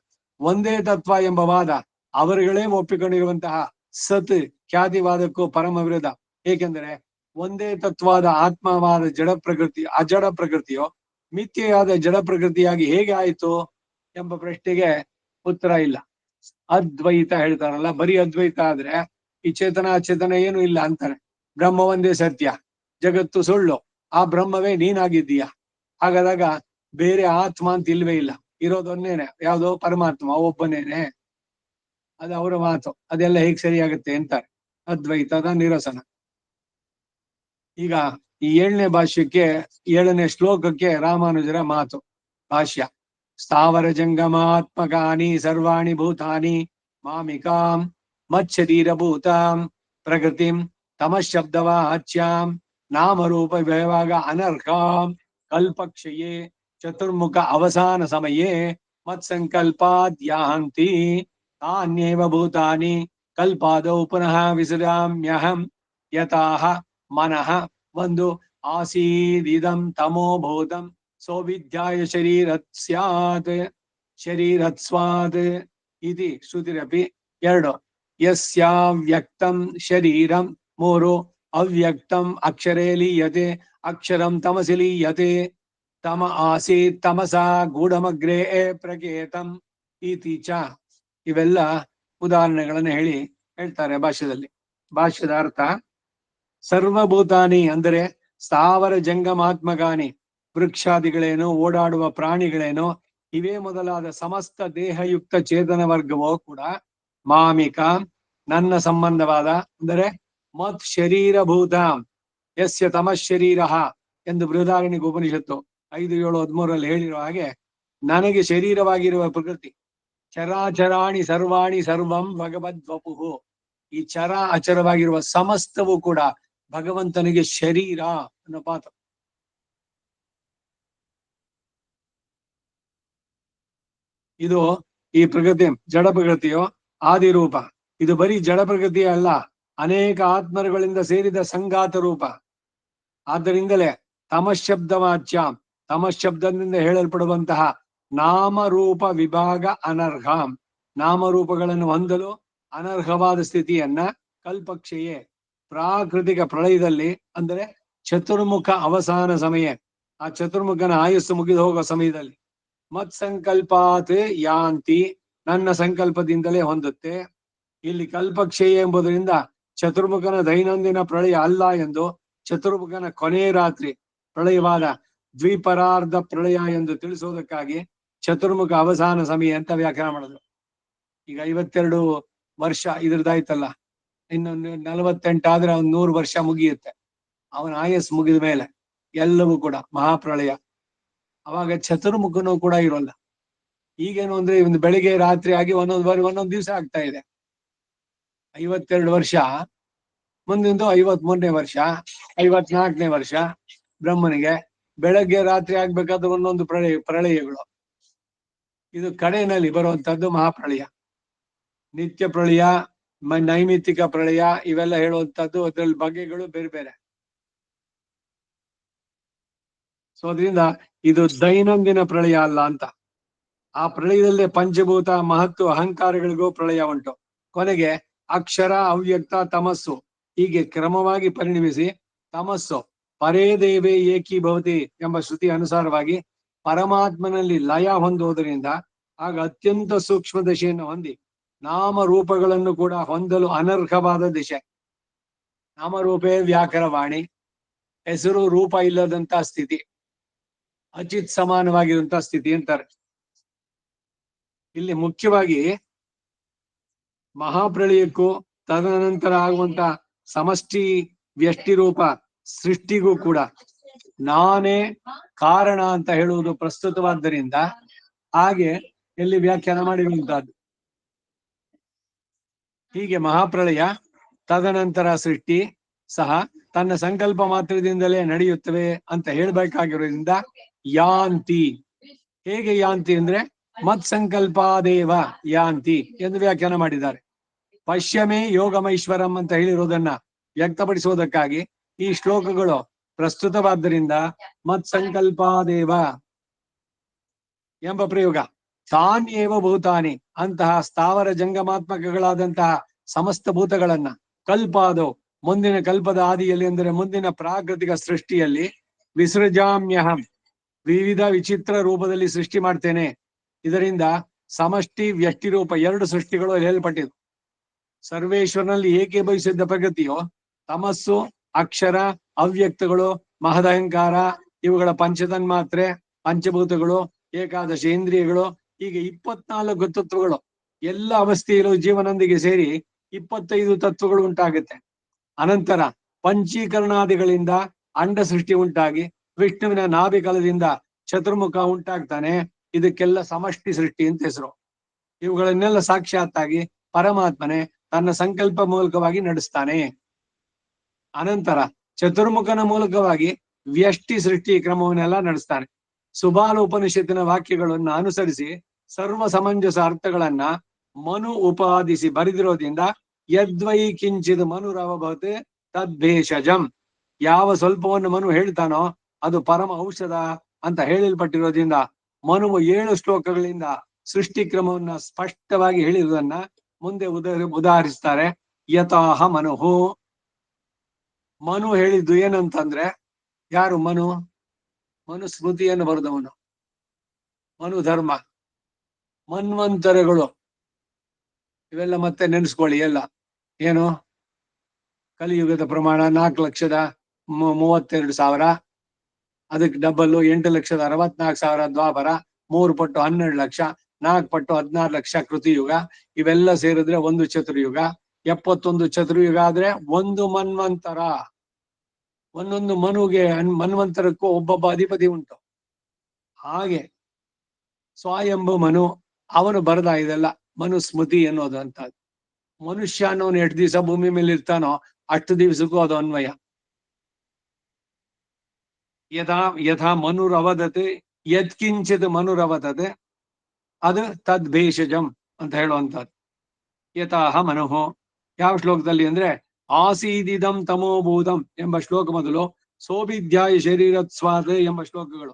ಒಂದೇ ತತ್ವ ಎಂಬ ವಾದ ಅವರುಗಳೇ ಒಪ್ಪಿಕೊಂಡಿರುವಂತಹ ಸತ್ ಖ್ಯಾತಿವಾದಕ್ಕೂ ಪರಮ ವಿರೋಧ. ಏಕೆಂದರೆ ಒಂದೇ ತತ್ವಾದ ಆತ್ಮವಾದ ಜಡ ಪ್ರಕೃತಿ, ಅಜಡ ಪ್ರಕೃತಿಯೋ ಮಿಥ್ಯೆಯಾದ ಜಡ ಪ್ರಕೃತಿಯಾಗಿ ಹೇಗೆ ಆಯಿತು ಎಂಬ ಪ್ರಶ್ನೆಗೆ ಉತ್ತರ ಇಲ್ಲ. ಅದ್ವೈತ ಹೇಳ್ತಾರಲ್ಲ, ಬರೀ ಅದ್ವೈತ ಆದ್ರೆ ಈ ಚೇತನ ಅಚೇತನ ಏನು ಇಲ್ಲ ಅಂತಾರೆ. ಬ್ರಹ್ಮ ಒಂದೇ ಸತ್ಯ, ಜಗತ್ತು ಸುಳ್ಳು, ಆ ಬ್ರಹ್ಮವೇ ನೀನಾಗಿದ್ದೀಯ. ಹಾಗಾದಾಗ ಬೇರೆ ಆತ್ಮ ಅಂತ ಇಲ್ವೇ ಇಲ್ಲ, ಇರೋದೊನ್ನೇನೆ, ಯಾವ್ದೋ ಪರಮಾತ್ಮ ಒಬ್ಬನೇನೆ. ಅದು ಅವರ ಮಾತು, ಅದೆಲ್ಲ ಹೇಗ್ ಸರಿಯಾಗುತ್ತೆ ಅಂತಾರೆ. ಅದ್ವೈತದ ನಿರಸನ. ಈಗ ಈ 7ನೇ ಭಾಷ್ಯಕ್ಕೆ 7ನೇ ಶ್ಲೋಕಕ್ಕೆ ರಾಮಾನುಜರ ಮಾತು ಭಾಷ್ಯ. ಸ್ಥಾವರ ಜಂಗಮಾತ್ಮಕಾನಿ ಸರ್ವಾಣಿ ಭೂತಾನಿ ಮಾಮಿಕಾಂ ಮಚ್ಚರೀರಭೂತಾಂ ಪ್ರಕೃತಿಂ ತಮಶಬ್ದವಾಚ್ಯಾಂ ನಾಮರೂಪ ವಿಭಾಗ ಅನರ್ಹಾಂ ಕಲ್ಪಕ್ಷಯೇ ಚತುರ್ಮುಖ ಅವಸಾನ ಸಮಯೇ ಮತ್ಸಂಕಲ್ಪಾದ್ಯಾಂತಿ ತಾನ್ಯೇವ ಭೂತಾನಿ ಕಲ್ಪಾದೌ ಪುನಃ ವಿಸರಾಮ್ಯಹಂ ಯತಾಹ ಮನಃ ಒಂದು ಆಸೀದಿದಂ ತಮೋಭೂತಂ ಸೌವಿಧ್ಯಾಯ ಶರೀರತ್ ಸ್ಯಾತ್ ಶರೀರತ್ಸ್ವಾತ್ ಇತಿ ಶ್ರುತಿರಪಿ 2. ಯಸ್ಯಾವ್ಯಕ್ತಂ ಶರೀರಂ 3. ಅವ್ಯಕ್ತಂ ಅಕ್ಷರೇ ಲೀಯತೆ ಅಕ್ಷರಂ ತಮಸಿ ಲೀಯತೆ ತಮ ಆಸೀತ್ ತಮಸಾ ಗೂಢಮಗ್ರೇ ಪ್ರಕೇತಂ ಇತಿ ಚ. ಇವೆಲ್ಲ ಉದಾಹರಣೆಗಳನ್ನು ಹೇಳ್ತಾರೆ ಭಾಷ್ಯದಲ್ಲಿ. ಭಾಷ್ಯದ ಅರ್ಥ: ಸರ್ವಭೂತಾನಿ ಅಂದರೆ ಸ್ಥಾವರ ಜಂಗಮಾತ್ಮಕಾನಿ, ವೃಕ್ಷಾದಿಗಳೇನು, ಓಡಾಡುವ ಪ್ರಾಣಿಗಳೇನೋ, ಇವೇ ಮೊದಲಾದ ಸಮಸ್ತ ದೇಹಯುಕ್ತ ಚೇತನ ವರ್ಗವೋ ಕೂಡ ಮಾಮಿಕ ನನ್ನ ಸಂಬಂಧವಾದ, ಅಂದರೆ ಮತ್ ಶರೀರಭೂತ ಯಸ್ಯ ತಮಶರೀರ ಎಂದು ಬೃಹದಾರಣ್ಯಕ ಉಪನಿಷತ್ತು 5:7-13 ಹೇಳಿರುವ ಹಾಗೆ ನನಗೆ ಶರೀರವಾಗಿರುವ ಪ್ರಕೃತಿ. ಚರಾಚರಾಣಿ ಸರ್ವಾಣಿ ಸರ್ವಂ ಭಗವದ್ವಪುಃ. ಈ ಚರ ಅಚರವಾಗಿರುವ ಸಮಸ್ತವೂ ಕೂಡ ಭಗವಂತನಿಗೆ ಶರೀರ ಅನ್ನೋ ಪಾತ್ರ. ಇದು ಈ ಪ್ರಕೃತಿ ಜಡ ಪ್ರಕೃತಿಯು ಆದಿರೂಪ. ಇದು ಬರೀ ಜಡ ಪ್ರಕೃತಿ ಅಲ್ಲ, ಅನೇಕ ಆತ್ಮರುಗಳಿಂದ ಸೇರಿದ ಸಂಘಾತ ರೂಪ. ಆದ್ದರಿಂದಲೇ ತಮಶಬ್ದ ವಾಚ್ಯ, ತಮಶಬ್ದದಿಂದ ಹೇಳಲ್ಪಡುವಂತಹ ನಾಮರೂಪ ವಿಭಾಗ ಅನರ್ಹ. ನಾಮರೂಪಗಳನ್ನು ಹೊಂದಲು ಅನರ್ಹವಾದ ಸ್ಥಿತಿಯನ್ನ ಕಲ್ಪಕ್ಷಯೇ, ಪ್ರಾಕೃತಿಕ ಪ್ರಳಯದಲ್ಲಿ, ಅಂದರೆ ಚತುರ್ಮುಖ ಅವಸಾನ ಸಮಯ, ಆ ಚತುರ್ಮುಖನ ಆಯುಸ್ಸು ಮುಗಿದು ಹೋಗುವ ಸಮಯದಲ್ಲಿ, ಮತ್ ಸಂಕಲ್ಪಾತ್ ಯಾಂತಿ, ನನ್ನ ಸಂಕಲ್ಪದಿಂದಲೇ ಹೊಂದುತ್ತೆ. ಇಲ್ಲಿ ಕಲ್ಪಕ್ಷಯ ಎಂಬುದರಿಂದ ಚತುರ್ಮುಖನ ದೈನಂದಿನ ಪ್ರಳಯ ಅಲ್ಲ ಎಂದು, ಚತುರ್ಮುಖನ ಕೊನೆ ರಾತ್ರಿ ಪ್ರಳಯವಾದ ದ್ವಿಪರಾರ್ಧ ಪ್ರಳಯ ಎಂದು ತಿಳಿಸುವುದಕ್ಕಾಗಿ ಚತುರ್ಮುಖ ಅವಸಾನ ಸಮಯ ಅಂತ ವ್ಯಾಖ್ಯಾನ ಮಾಡಿದ್ರು. ಈಗ 52 ವರ್ಷ ಇದ್ರದ್ದಾಯ್ತಲ್ಲ, ಇನ್ನೊಂದು 48 ಆದ್ರೆ ಅವ್ನು 100 ವರ್ಷ ಮುಗಿಯುತ್ತೆ. ಅವನ ಆಯಸ್ ಮುಗಿದ ಮೇಲೆ ಎಲ್ಲವೂ ಕೂಡ ಮಹಾಪ್ರಳಯ. ಅವಾಗ ಚತುರ್ಮುಖನೂ ಕೂಡ ಇರೋಲ್ಲ. ಈಗೇನು ಅಂದ್ರೆ ಒಂದು ಬೆಳಿಗ್ಗೆ ರಾತ್ರಿ ಆಗಿ ಒಂದೊಂದು ದಿವಸ ಆಗ್ತಾ ಇದೆ. 52 ವರ್ಷ ಮುಂದಿಂದು 53ನೇ ವರ್ಷ, 54ನೇ ವರ್ಷ ಬ್ರಹ್ಮನಿಗೆ. ಬೆಳಗ್ಗೆ ರಾತ್ರಿ ಆಗ್ಬೇಕಾದ್ರೆ ಒಂದೊಂದು ಪ್ರಳಯಗಳು. ಇದು ಕಡೆಯಲ್ಲಿ ಬರುವಂತದ್ದು ಮಹಾಪ್ರಳಯ. ನಿತ್ಯ ಪ್ರಳಯ, ನೈಮಿತ್ತಿಕ ಪ್ರಳಯ, ಇವೆಲ್ಲ ಹೇಳುವಂತದ್ದು ಅದ್ರಲ್ಲಿ ಬಗೆಗಳು ಬೇರೆ ಬೇರೆ. ಸೊ ಅದರಿಂದ ಇದು ದೈನಂದಿನ ಪ್ರಳಯ ಅಲ್ಲ ಅಂತ. ಆ ಪ್ರಳಯದಲ್ಲೇ ಪಂಚಭೂತ, ಮಹತ್ವ, ಅಹಂಕಾರಗಳಿಗೂ ಪ್ರಳಯ ಉಂಟು. ಕೊನೆಗೆ ಅಕ್ಷರ, ಅವ್ಯಕ್ತ, ತಮಸ್ಸು ಹೀಗೆ ಕ್ರಮವಾಗಿ ಪರಿಣಮಿಸಿ ತಮಸ್ಸು ಪರೇ ದೇವೇ ಏಕೀಭವತಿ ಎಂಬ ಶ್ರುತಿ ಅನುಸಾರವಾಗಿ ಪರಮಾತ್ಮನಲ್ಲಿ ಲಯ ಹೊಂದುವುದರಿಂದ ಆಗ ಅತ್ಯಂತ ಸೂಕ್ಷ್ಮ ದಶೆಯನ್ನು ಹೊಂದಿ ನಾಮರೂಪಗಳನ್ನು ಕೂಡ ಹೊಂದಲು ಅನರ್ಹವಾದ ದಿಶೆ. ನಾಮರೂಪೇ ವ್ಯಾಕರವಾಣಿ, ಹೆಸರು ರೂಪ ಇಲ್ಲದಂತ ಸ್ಥಿತಿ, ಅಚಿತ್ ಸಮಾನವಾಗಿರುವಂತಹ ಸ್ಥಿತಿ ಅಂತಾರೆ. ಇಲ್ಲಿ ಮುಖ್ಯವಾಗಿ ಮಹಾಪ್ರಳಯಕ್ಕೂ ತದನಂತರ ಆಗುವಂತ ಸಮಷ್ಟಿ ವ್ಯಷ್ಟಿ ರೂಪ ಸೃಷ್ಟಿಗೂ ಕೂಡ ನಾನೇ ಕಾರಣ ಅಂತ ಹೇಳುವುದು ಪ್ರಸ್ತುತವಾದ್ದರಿಂದ ಹಾಗೆ ಇಲ್ಲಿ ವ್ಯಾಖ್ಯಾನ ಮಾಡಿರುವಂತಹದ್ದು. ಹೀಗೆ ಮಹಾಪ್ರಳಯ ತದನಂತರ ಸೃಷ್ಟಿ ಸಹ ತನ್ನ ಸಂಕಲ್ಪ ಮಾತ್ರದಿಂದಲೇ ನಡೆಯುತ್ತವೆ ಅಂತ ಹೇಳ್ಬೇಕಾಗಿರೋದ್ರಿಂದ ಯಾಂತಿ. ಹೇಗೆ ಯಾಂತಿ ಅಂದ್ರೆ ಮತ್ ಸಂಕಲ್ಪಾದೇವ ಯಾಂತಿ ಎಂದು ವ್ಯಾಖ್ಯಾನ ಮಾಡಿದ್ದಾರೆ. ಪಶ್ಯಮೇ ಯೋಗಮೈಶ್ವರಂ ಅಂತ ಹೇಳಿರೋದನ್ನ ವ್ಯಕ್ತಪಡಿಸುವುದಕ್ಕಾಗಿ ಈ ಶ್ಲೋಕಗಳು ಪ್ರಸ್ತುತವಾದ್ದರಿಂದ ಮತ್ ಸಂಕಲ್ಪಾದೇವ ಎಂಬ ಪ್ರಯೋಗ. ತಾನ್ಯೇವ ಭೂತಾನಿ, ಅಂತಹ ಸ್ಥಾವರ ಜಂಗಮಾತ್ಮಕಗಳಾದಂತಹ ಸಮಸ್ತ ಭೂತಗಳನ್ನ ಕಲ್ಪಾದೋ, ಮುಂದಿನ ಕಲ್ಪದ ಆದಿಯಲ್ಲಿ ಅಂದರೆ ಮುಂದಿನ ಪ್ರಾಕೃತಿಕ ಸೃಷ್ಟಿಯಲ್ಲಿ ವಿಸೃಜಾಮ್ಯಹಂ, ವಿವಿಧ ವಿಚಿತ್ರ ರೂಪದಲ್ಲಿ ಸೃಷ್ಟಿ ಮಾಡ್ತೇನೆ. ಇದರಿಂದ ಸಮಷ್ಟಿ ವ್ಯಕ್ತಿ ರೂಪ 2 ಸೃಷ್ಟಿಗಳು ಹೇಳಲ್ಪಟ್ಟಿದೆ. ಸರ್ವೇಶ್ವರನಲ್ಲಿ ಏಕೀಭವಿಸಿದ್ದ ಪ್ರಗತಿಯು ತಮಸ್ಸು, ಅಕ್ಷರ, ಅವ್ಯಕ್ತಗಳು, ಮಹದಹಂಕಾರ, ಇವುಗಳ ಪಂಚತನ್ಮಾತ್ರೆ, ಪಂಚಭೂತಗಳು, ಏಕಾದಶ ಇಂದ್ರಿಯಗಳು, ಹೀಗೆ 24 ತತ್ವಗಳು ಎಲ್ಲ ಅವಸ್ಥೆಯಲ್ಲೂ ಜೀವನೊಂದಿಗೆ ಸೇರಿ 25 ತತ್ವಗಳು ಉಂಟಾಗುತ್ತೆ. ಅನಂತರ ಪಂಚೀಕರಣಾದಿಗಳಿಂದ ಅಂಡ ಸೃಷ್ಟಿ ಉಂಟಾಗಿ ವಿಷ್ಣುವಿನ ನಾಭಿಕಲದಿಂದ ಚತುರ್ಮುಖ ಉಂಟಾಗ್ತಾನೆ. ಇದಕ್ಕೆಲ್ಲ ಸಮಷ್ಟಿ ಸೃಷ್ಟಿ ಅಂತ ಹೆಸರು. ಇವುಗಳನ್ನೆಲ್ಲ ಸಾಕ್ಷಾತ್ತಾಗಿ ಪರಮಾತ್ಮನೆ ತನ್ನ ಸಂಕಲ್ಪ ಮೂಲಕವಾಗಿ ನಡೆಸ್ತಾನೆ. ಅನಂತರ ಚತುರ್ಮುಖನ ಮೂಲಕವಾಗಿ ವ್ಯಷ್ಟಿ ಸೃಷ್ಟಿ ಕ್ರಮವನ್ನೆಲ್ಲ ನಡೆಸ್ತಾನೆ. ಸುಬಾಲ ಉಪನಿಷತ್ತಿನ ವಾಕ್ಯಗಳನ್ನ ಅನುಸರಿಸಿ ಸರ್ವ ಸಮಂಜಸ ಅರ್ಥಗಳನ್ನ ಮನು ಉಪಾದಿಸಿ ಬರೆದಿರೋದ್ರಿಂದ ಯದ್ವೈ ಕಿಂಚಿದ್ ಮನುರವಭವತ್ ತದ್ಭೇಷಜಂ, ಯಾವ ಸ್ವಲ್ಪವನ್ನು ಮನು ಹೇಳ್ತಾನೋ ಅದು ಪರಮ ಔಷಧ ಅಂತ ಹೇಳಿಲ್ಪಟ್ಟಿರೋದ್ರಿಂದ ಮನುವು 7 ಶ್ಲೋಕಗಳಿಂದ ಸೃಷ್ಟಿ ಕ್ರಮವನ್ನ ಸ್ಪಷ್ಟವಾಗಿ ಹೇಳಿರುವುದನ್ನ ಮುಂದೆ ಉದಾಹರಿಸ್ತಾರೆ. ಯಥಾಹ ಮನುಹು, ಮನು ಹೇಳಿದ್ದು ಏನಂತಂದ್ರೆ, ಯಾರು ಮನು? ಮನುಸ್ಮೃತಿಯನ್ನು ಬರೆದವನು, ಮನು ಧರ್ಮ, ಮನ್ವಂತರಗಳು, ಇವೆಲ್ಲ ಮತ್ತೆ ನೆನೆಸ್ಕೊಳ್ಳಿ. ಎಲ್ಲ ಏನು? ಕಲಿಯುಗದ ಪ್ರಮಾಣ 4,32,000, ಅದಕ್ಕೆ ಡಬ್ಬಲ್ 8,64,000 ದ್ವಾಪರ, 3 ಪಟ್ಟು 12 ಲಕ್ಷ, 4 ಪಟ್ಟು 16 ಲಕ್ಷ ಕೃತಿಯುಗ, ಇವೆಲ್ಲ ಸೇರಿದ್ರೆ 1 ಚತುರ್ಯುಗ. 71 ಚತುರ್ಯುಗ ಆದ್ರೆ 1 ಮನ್ವಂತರ. ಒಂದೊಂದು ಮನುಗೆ, ಮನ್ವಂತರಕ್ಕೂ ಒಬ್ಬೊಬ್ಬ ಅಧಿಪತಿ ಉಂಟು. ಹಾಗೆ ಸ್ವಯಂಭ ಮನು ಅವನು ಬರೆದ ಇದೆಲ್ಲ ಮನುಸ್ಮೃತಿ ಅನ್ನೋದು ಅಂತ. ಮನುಷ್ಯ ಅನ್ನೋನು ಎಷ್ಟು ದಿವಸ ಭೂಮಿ ಮೇಲೆ ಇರ್ತಾನೋ ಅಷ್ಟು ದಿವಸಕ್ಕೂ ಅದು ಅನ್ವಯ. ಯಥಾ ಯಥಾ ಮನುರವದತೆ ಯತ್ಕಿಂಚಿತ್ ಮನುರವದತೆ ಅದು ತದ್ ಭೇಷಜಂ ಅಂತ ಹೇಳುವಂತದ್ದು. ಯಥಾಹ ಮನೋಹೋ ಯಾವ ಶ್ಲೋಕದಲ್ಲಿ ಅಂದ್ರೆ ಆಸೀದಿದಂ ತಮೋಭೂತಂ ಎಂಬ ಶ್ಲೋಕ ಮೊದಲು, ಸೋಭಿಧ್ಯಾಯ ಶರೀರತ್ ಸ್ವಾದ ಎಂಬ ಶ್ಲೋಕಗಳು.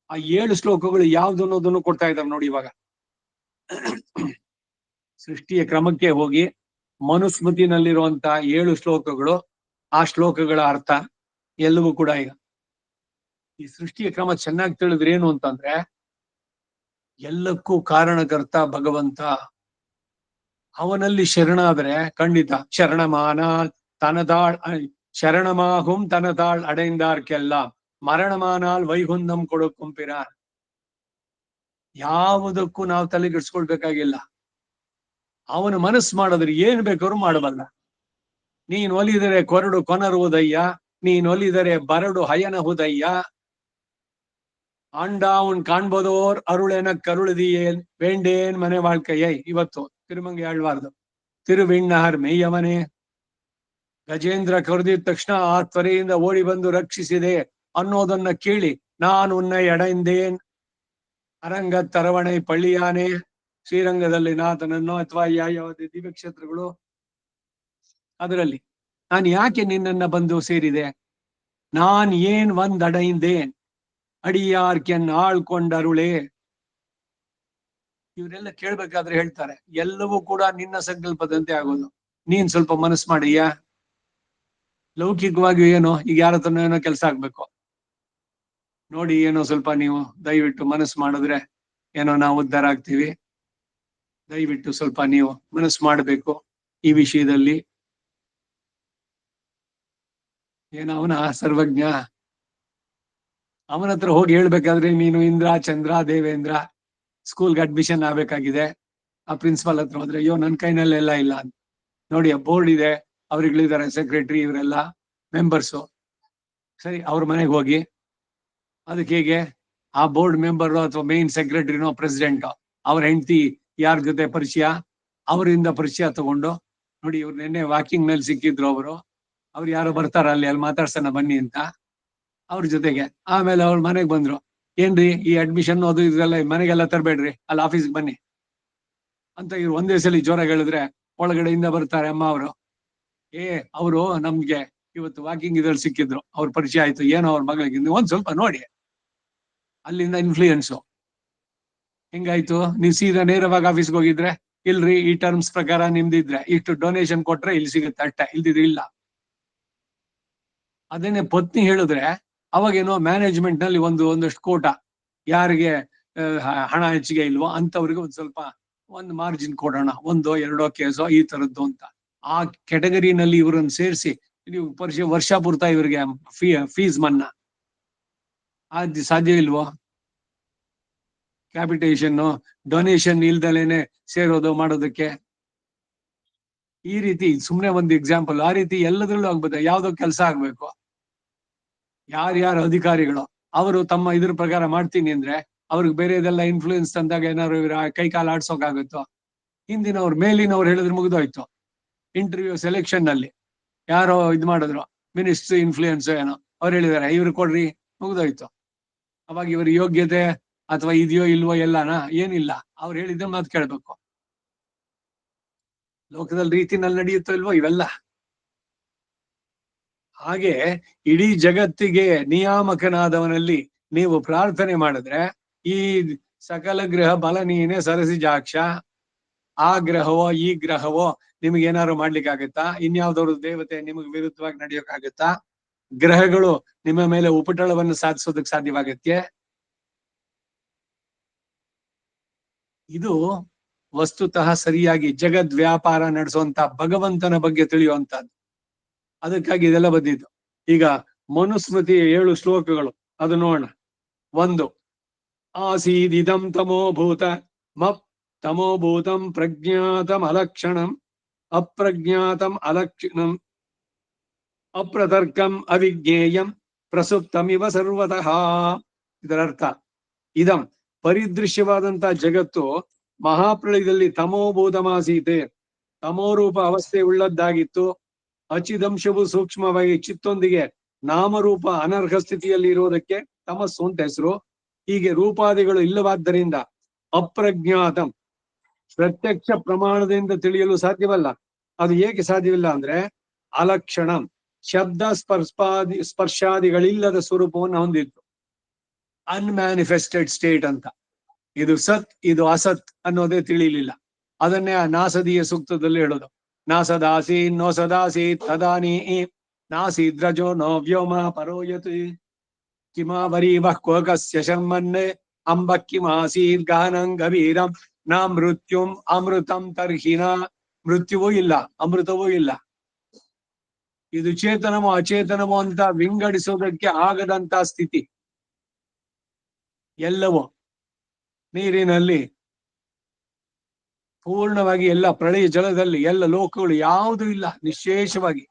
ಆ 7 ಶ್ಲೋಕಗಳು ಯಾವ್ದು ಅನ್ನೋದನ್ನು ಕೊಡ್ತಾ ಇದ್ದಾರೆ ನೋಡಿ. ಇವಾಗ ಸೃಷ್ಟಿಯ ಕ್ರಮಕ್ಕೆ ಹೋಗಿ ಮನುಸ್ಮೃತಿನಲ್ಲಿರುವಂತಹ 7 ಶ್ಲೋಕಗಳು, ಆ ಶ್ಲೋಕಗಳ ಅರ್ಥ ಎಲ್ಲವೂ ಕೂಡ ಈಗ ಈ ಸೃಷ್ಟಿಯ ಕ್ರಮ ಚೆನ್ನಾಗಿ ತಿಳಿದ್ರೆ ಏನು ಅಂತಂದ್ರೆ, ಎಲ್ಲಕ್ಕೂ ಕಾರಣಕರ್ತ ಭಗವಂತ. ಅವನಲ್ಲಿ ಶರಣಾದ್ರೆ ಖಂಡಿತ ಶರಣಮಾನ ತನದಾಳ್ ಶರಣಮಾಹುಂ ತನದಾಳ್ ಅಡೆಂದಾರ್ಕೆಲ್ಲ ಮರಣಮಾನಾಲ್ ವೈಗುಂದಂ ಕೊಡಕೊಂಪಿರ. ಯಾವುದಕ್ಕೂ ನಾವು ತಲೆಗೆಡ್ಸ್ಕೊಳ್ಬೇಕಾಗಿಲ್ಲ. ಅವನ ಮನಸ್ಸು ಮಾಡಿದ್ರೆ ಏನ್ ಬೇಕಾದ್ರೂ ಮಾಡಬಲ್ಲ. ನೀನ್ ಒಲಿದರೆ ಕೊರಡು ಕೊನರುವುದಯ್ಯ, ನೀನ್ ಒಲಿದರೆ ಬರಡು ಹಯನಹುದಯ್ಯ. ಆಂಡಾವನ್ ಕಾಣ್ಬೋದೋರ್ ಅರುಳೆನ ಕರುಳದಿಯೇನ್ ವೇಂಡೇನ್ ಮನೆ வாழ்க்கையை. ಇವತ್ತು ತಿರುಮಂಗಿ ಆಳ್ವಾರ್ದು ತಿರುವಿಣ್ಣಹರ್ ಮೇಯವನೇ. ಗಜೇಂದ್ರ ಕರೆದಿದ ತಕ್ಷಣ ಆ ತ್ವರೆಯಿಂದ ಓಡಿ ಬಂದು ರಕ್ಷಿಸಿದೆ ಅನ್ನೋದನ್ನ ಕೇಳಿ ನಾನು ಉನ್ನ ಎಡೆಯಿಂದೇನ್ ಅರಂಗ ತರವಣೆ ಪಳ್ಳಿಯಾನೆ. ಶ್ರೀರಂಗದಲ್ಲಿ ನಾಥನನ್ನು ಅಥವಾ ಯಾವ ದಿವ್ಯಕ್ಷೇತ್ರಗಳು ಅದರಲ್ಲಿ ನಾನು ಯಾಕೆ ನಿನ್ನನ್ನ ಬಂದು ಸೇರಿದೆ, ನಾನ್ ಏನ್ ಒಂದ್ ಅಡೆಯಿಂದೇನ್ ಅಡಿಯಾರ್ಕೆನ್ ಆಳ್ಕೊಂಡರುಳೆ. ಇವರೆಲ್ಲ ಕೇಳ್ಬೇಕಾದ್ರೆ ಹೇಳ್ತಾರೆ ಎಲ್ಲವೂ ಕೂಡ ನಿನ್ನ ಸಂಕಲ್ಪದಂತೆ ಆಗೋದು. ನೀನ್ ಸ್ವಲ್ಪ ಮನಸ್ಸು ಮಾಡಿಯ. ಲೌಕಿಕವಾಗಿ ಏನೋ ಈಗ ಯಾರ ಹತ್ರನೋ ಏನೋ ಕೆಲಸ ಆಗ್ಬೇಕು ನೋಡಿ, ಏನೋ ಸ್ವಲ್ಪ ನೀವು ದಯವಿಟ್ಟು ಮನಸ್ಸು ಮಾಡಿದ್ರೆ ಏನೋ ನಾವು ಉದ್ಧಾರ ಆಗ್ತೀವಿ. ದಯವಿಟ್ಟು ಸ್ವಲ್ಪ ನೀವು ಮನಸ್ಸು ಮಾಡಬೇಕು ಈ ವಿಷಯದಲ್ಲಿ. ಏನೋ ಅವನ ಸರ್ವಜ್ಞ, ಅವನ ಹತ್ರ ಹೋಗಿ ಹೇಳ್ಬೇಕಾದ್ರೆ ನೀನು ಇಂದ್ರ ಚಂದ್ರ ದೇವೇಂದ್ರ ಸ್ಕೂಲ್ಗೆ ಅಡ್ಮಿಷನ್ ಆಗ್ಬೇಕಾಗಿದೆ. ಆ ಪ್ರಿನ್ಸಿಪಾಲ್ ಹತ್ರ ಹೋದ್ರೆ ಅಯ್ಯೋ ನನ್ನ ಕೈನಲ್ಲೆಲ್ಲ ಇಲ್ಲ ಅಂತ. ನೋಡಿ ಆ ಬೋರ್ಡ್ ಇದೆ, ಅವ್ರಿಗಳಿದ್ದಾರೆ ಸೆಕ್ರೆಟರಿ, ಇವರೆಲ್ಲ ಮೆಂಬರ್ಸು. ಸರಿ, ಅವ್ರ ಮನೆಗೆ ಹೋಗಿ ಅದಕ್ಕೆ ಹೇಗೆ ಆ ಬೋರ್ಡ್ ಮೆಂಬರ್ ಅಥವಾ ಮೇನ್ ಸೆಕ್ರೆಟರಿನೋ ಪ್ರೆಸಿಡೆಂಟ್ ಅವ್ರ ಹೆಂಡತಿ ಯಾರ ಜೊತೆ ಪರಿಚಯ, ಅವರಿಂದ ಪರಿಚಯ ತಗೊಂಡು ನೋಡಿ ಇವ್ರು ನಿನ್ನೆ ವಾಕಿಂಗ್ ನಲ್ಲಿ ಸಿಕ್ಕಿದ್ರು ಅವ್ರು ಯಾರೋ ಬರ್ತಾರ ಅಲ್ಲಿ ಮಾತಾಡ್ಸೋಣ ಬನ್ನಿ ಅಂತ ಅವ್ರ ಜೊತೆಗೆ. ಆಮೇಲೆ ಅವ್ರ ಮನೆಗೆ ಬಂದ್ರು, ಏನ್ರಿ ಈ ಅಡ್ಮಿಷನ್ ಅದು ಇದೆಲ್ಲ ಮನೆಗೆಲ್ಲ ತರಬೇಡ್ರಿ, ಅಲ್ಲಿ ಆಫೀಸ್ಗೆ ಬನ್ನಿ ಅಂತ ಇವ್ರು ಒಂದೇ ಸಲ ಜೋರಾಗಿ ಹೇಳಿದ್ರೆ ಒಳಗಡೆಯಿಂದ ಬರ್ತಾರೆ ಅಮ್ಮ ಅವರು. ಅವರು ನಮ್ಗೆ ಇವತ್ತು ವಾಕಿಂಗ್ ಇದ್ರಲ್ಲಿ ಸಿಕ್ಕಿದ್ರು, ಅವ್ರ ಪರಿಚಯ ಆಯ್ತು, ಏನೋ ಅವ್ರ ಮಗಳಿಗೆ ಒಂದ್ ಸ್ವಲ್ಪ ನೋಡಿ. ಅಲ್ಲಿಂದ ಇನ್ಫ್ಲೂಯೆನ್ಸು ಹೆಂಗಾಯ್ತು, ನೀವು ಸೀದಾ ನೇರವಾಗಿ ಆಫೀಸ್ಗೆ ಹೋಗಿದ್ರೆ ಇಲ್ರಿ ಈ ಟರ್ಮ್ಸ್ ಪ್ರಕಾರ ನಿಮ್ದಿದ್ರೆ ಇಷ್ಟು ಡೊನೇಷನ್ ಕೊಟ್ರೆ ಇಲ್ಲಿ ಸಿಗುತ್ತೆ ಅಷ್ಟೇ, ಇಲ್ದಿದ್ರೆ ಇಲ್ಲ. ಅದನ್ನೇ ಪತ್ನಿ ಹೇಳಿದ್ರೆ ಅವಾಗೇನೋ ಮ್ಯಾನೇಜ್ಮೆಂಟ್ ನಲ್ಲಿ ಒಂದಷ್ಟು ಕೋಟ ಯಾರಿಗೆ ಹಣ ಹೆಚ್ಚಿಗೆ ಇಲ್ವೋ ಅಂತವ್ರಿಗೆ ಒಂದ್ ಸ್ವಲ್ಪ ಒಂದು ಮಾರ್ಜಿನ್ ಕೊಡೋಣ, 1-2 ಕೇಸೋ ಈ ತರದ್ದು ಅಂತ. ಆ ಕೆಟಗರಿನಲ್ಲಿ ಇವ್ರನ್ನ ಸೇರಿಸಿ ನೀವು ವರ್ಷ ಪೂರ್ತ ಇವ್ರಿಗೆ ಫೀಸ್ ಮನ್ನಾ ಅದು ಸಾಧ್ಯ ಇಲ್ವೋ? ಕ್ಯಾಪಿಟೇಷನ್ ಡೊನೇಷನ್ ಇಲ್ದಲೇನೆ ಸೇರೋದು ಮಾಡೋದಕ್ಕೆ. ಈ ರೀತಿ ಸುಮ್ನೆ ಒಂದು ಎಕ್ಸಾಂಪಲ್, ಆ ರೀತಿ ಎಲ್ಲದ್ರಲ್ಲೂ ಆಗ್ಬೋದು. ಯಾವ್ದೋ ಕೆಲಸ ಆಗ್ಬೇಕು, ಯಾರ್ಯಾರ ಅಧಿಕಾರಿಗಳು ಅವರು ತಮ್ಮ ಇದ್ರ ಪ್ರಕಾರ ಮಾಡ್ತೀನಿ ಅಂದ್ರೆ ಅವ್ರಿಗೆ ಬೇರೆದೆಲ್ಲ ಇನ್ಫ್ಲೂಯೆನ್ಸ್ ತಂದಾಗ ಏನಾದ್ರು ಕೈ ಕಾಲು ಆಡ್ಸೋಕಾಗುತ್ತೋ? ಹಿಂದಿನವ್ರು ಮೇಲಿನವ್ರು ಹೇಳಿದ್ರೆ ಮುಗಿದೋಯ್ತು. ಇಂಟರ್ವ್ಯೂ ಸೆಲೆಕ್ಷನ್ ನಲ್ಲಿ ಯಾರೋ ಇದ್ ಮಾಡಿದ್ರು, ಮಿನಿಸ್ಟ್ರಿ ಇನ್ಫ್ಲೂಯೆನ್ಸ್ ಏನೋ, ಅವ್ರು ಹೇಳಿದಾರೆ ಇವ್ರು ಕೊಡ್ರಿ, ಮುಗಿದೋಯ್ತು. ಅವಾಗ ಇವ್ರ ಯೋಗ್ಯತೆ ಅಥವಾ ಇದೆಯೋ ಇಲ್ವೋ ಎಲ್ಲಾನ ಏನಿಲ್ಲ, ಅವ್ರು ಹೇಳಿದ್ರೆ ಮಾತು ಕೇಳ್ಬೇಕು. ಲೋಕದಲ್ಲಿ ರೀತಿನಲ್ಲಿ ನಡೆಯುತ್ತೋ ಇಲ್ವೋ ಇವೆಲ್ಲ. ಹಾಗೆ ಇಡೀ ಜಗತ್ತಿಗೆ ನಿಯಾಮಕನಾದವನಲ್ಲಿ ನೀವು ಪ್ರಾರ್ಥನೆ ಮಾಡಿದ್ರೆ ಈ ಸಕಲ ಗ್ರಹ ಬಲ ನೀನೆ ಸರಸಿಜಾಕ್ಷ, ಆ ಗ್ರಹವೋ ಈ ಗ್ರಹವೋ ನಿಮ್ಗೆ ಏನಾದ್ರು ಮಾಡ್ಲಿಕ್ಕಾಗತ್ತಾ? ಇನ್ಯಾವ್ದವ್ರ ದೇವತೆ ನಿಮಗೆ ವಿರುದ್ಧವಾಗಿ ನಡೆಯೋಕ್ಕಾಗತ್ತಾ? ಗ್ರಹಗಳು ನಿಮ್ಮ ಮೇಲೆ ಉಪಟಳವನ್ನು ಸಾಧಿಸೋದಕ್ಕೆ ಸಾಧ್ಯವಾಗತ್ತೆ? ಇದು ವಸ್ತುತಃ ಸರಿಯಾಗಿ ಜಗದ್ ವ್ಯಾಪಾರ ನಡೆಸುವಂತ ಭಗವಂತನ ಬಗ್ಗೆ ತಿಳಿಯುವಂತದ್ದು. ಅದಕ್ಕಾಗಿ ಇದೆಲ್ಲ ಬಂದಿದ್ದು. ಈಗ ಮನುಸ್ಮೃತಿಯ 7 ಶ್ಲೋಕಗಳು ಅದು ನೋಡೋಣ. 1 ಆಸೀದಿದಂ ತಮೋಭೂತ ಮಪ್ ತಮೋಭೂತಂ ಪ್ರಜ್ಞಾತಂ ಅಲಕ್ಷಣಂ ಅಪ್ರಜ್ಞಾತಂ ಅಲಕ್ಷಣಂ ಅಪ್ರತರ್ಕಂ ಅವಿಜ್ಞೇಯಂ ಪ್ರಸುಪ್ತಮಿವ ಸರ್ವತಃ. ಇದರರ್ಥ ಇದಂ ಪರಿದೃಶ್ಯವಾದಂತಹ ಜಗತ್ತು ಮಹಾಪ್ರಳಯದಲ್ಲಿ ತಮೋಭೂತಮಾಸೀತೆ, ತಮೋರೂಪ ಅವಸ್ಥೆ ಉಳ್ಳದ್ದಾಗಿತ್ತು. ಅಚಿದಂಶವು ಸೂಕ್ಷ್ಮವಾಗಿ ಚಿತ್ತೊಂದಿಗೆ ನಾಮರೂಪ ಅನರ್ಹ ಸ್ಥಿತಿಯಲ್ಲಿ ಇರುವುದಕ್ಕೆ ತಮಸ್ಸು ಅಂತ ಹೆಸರು. ಹೀಗೆ ರೂಪಾದಿಗಳು ಇಲ್ಲವಾದ್ದರಿಂದ ಅಪ್ರಜ್ಞಾತಂ, ಪ್ರತ್ಯಕ್ಷ ಪ್ರಮಾಣದಿಂದ ತಿಳಿಯಲು ಸಾಧ್ಯವಲ್ಲ. ಅದು ಏಕೆ ಸಾಧ್ಯವಿಲ್ಲ ಅಂದ್ರೆ ಅಲಕ್ಷಣಂ, ಶಬ್ದ ಸ್ಪರ್ಶಾದಿಗಳಿಲ್ಲದ ಸ್ವರೂಪವನ್ನು ಹೊಂದಿತ್ತು. ಅನ್ಮ್ಯಾನಿಫೆಸ್ಟೆಡ್ ಸ್ಟೇಟ್ ಅಂತ. ಇದು ಸತ್, ಇದು ಅಸತ್ ಅನ್ನೋದೇ ತಿಳಿಲಿಲ್ಲ. ಅದನ್ನೇ ಆ ನಾಸದೀಯ ಸೂಕ್ತದಲ್ಲಿ ಹೇಳೋದು. ನಾಸದಾಸಿ ನೋಸದಾಸಿ ತದಾನಿ ನಾಸೀದ್ರಜೋ ನೋ ವ್ಯೋಮ ಪರೋಯತಿ ಕಿಮಾವರೀವಃ ಕೋಕಸ್ಯ ಶರ್ಮನ್ನೇ ಅಂಬ ಕಿಮಾಸೀದ್ ಗಾನಂ ಗಭೀರಂ ನ ಮೃತ್ಯುಂ ಅಮೃತಂ ತರ್ಹಿನ. ಮೃತ್ಯುವೂ ಇಲ್ಲ, ಅಮೃತವೂ ಇಲ್ಲ. ಇದು ಚೇತನಮೋ ಅಚೇತನಮೋ ಅಂತ ವಿಂಗಡಿಸೋದಕ್ಕೆ ಆಗದಂತ ಸ್ಥಿತಿ. ಎಲ್ಲವೂ ನೀರಿನಲ್ಲಿ ಪೂರ್ಣವಾಗಿ, ಎಲ್ಲ ಪ್ರಳಯ ಜಲದಲ್ಲಿ ಎಲ್ಲ ಲೋಕಗಳು ಯಾವುದೂ ಇಲ್ಲ, ನಿಶೇಷವಾಗಿ.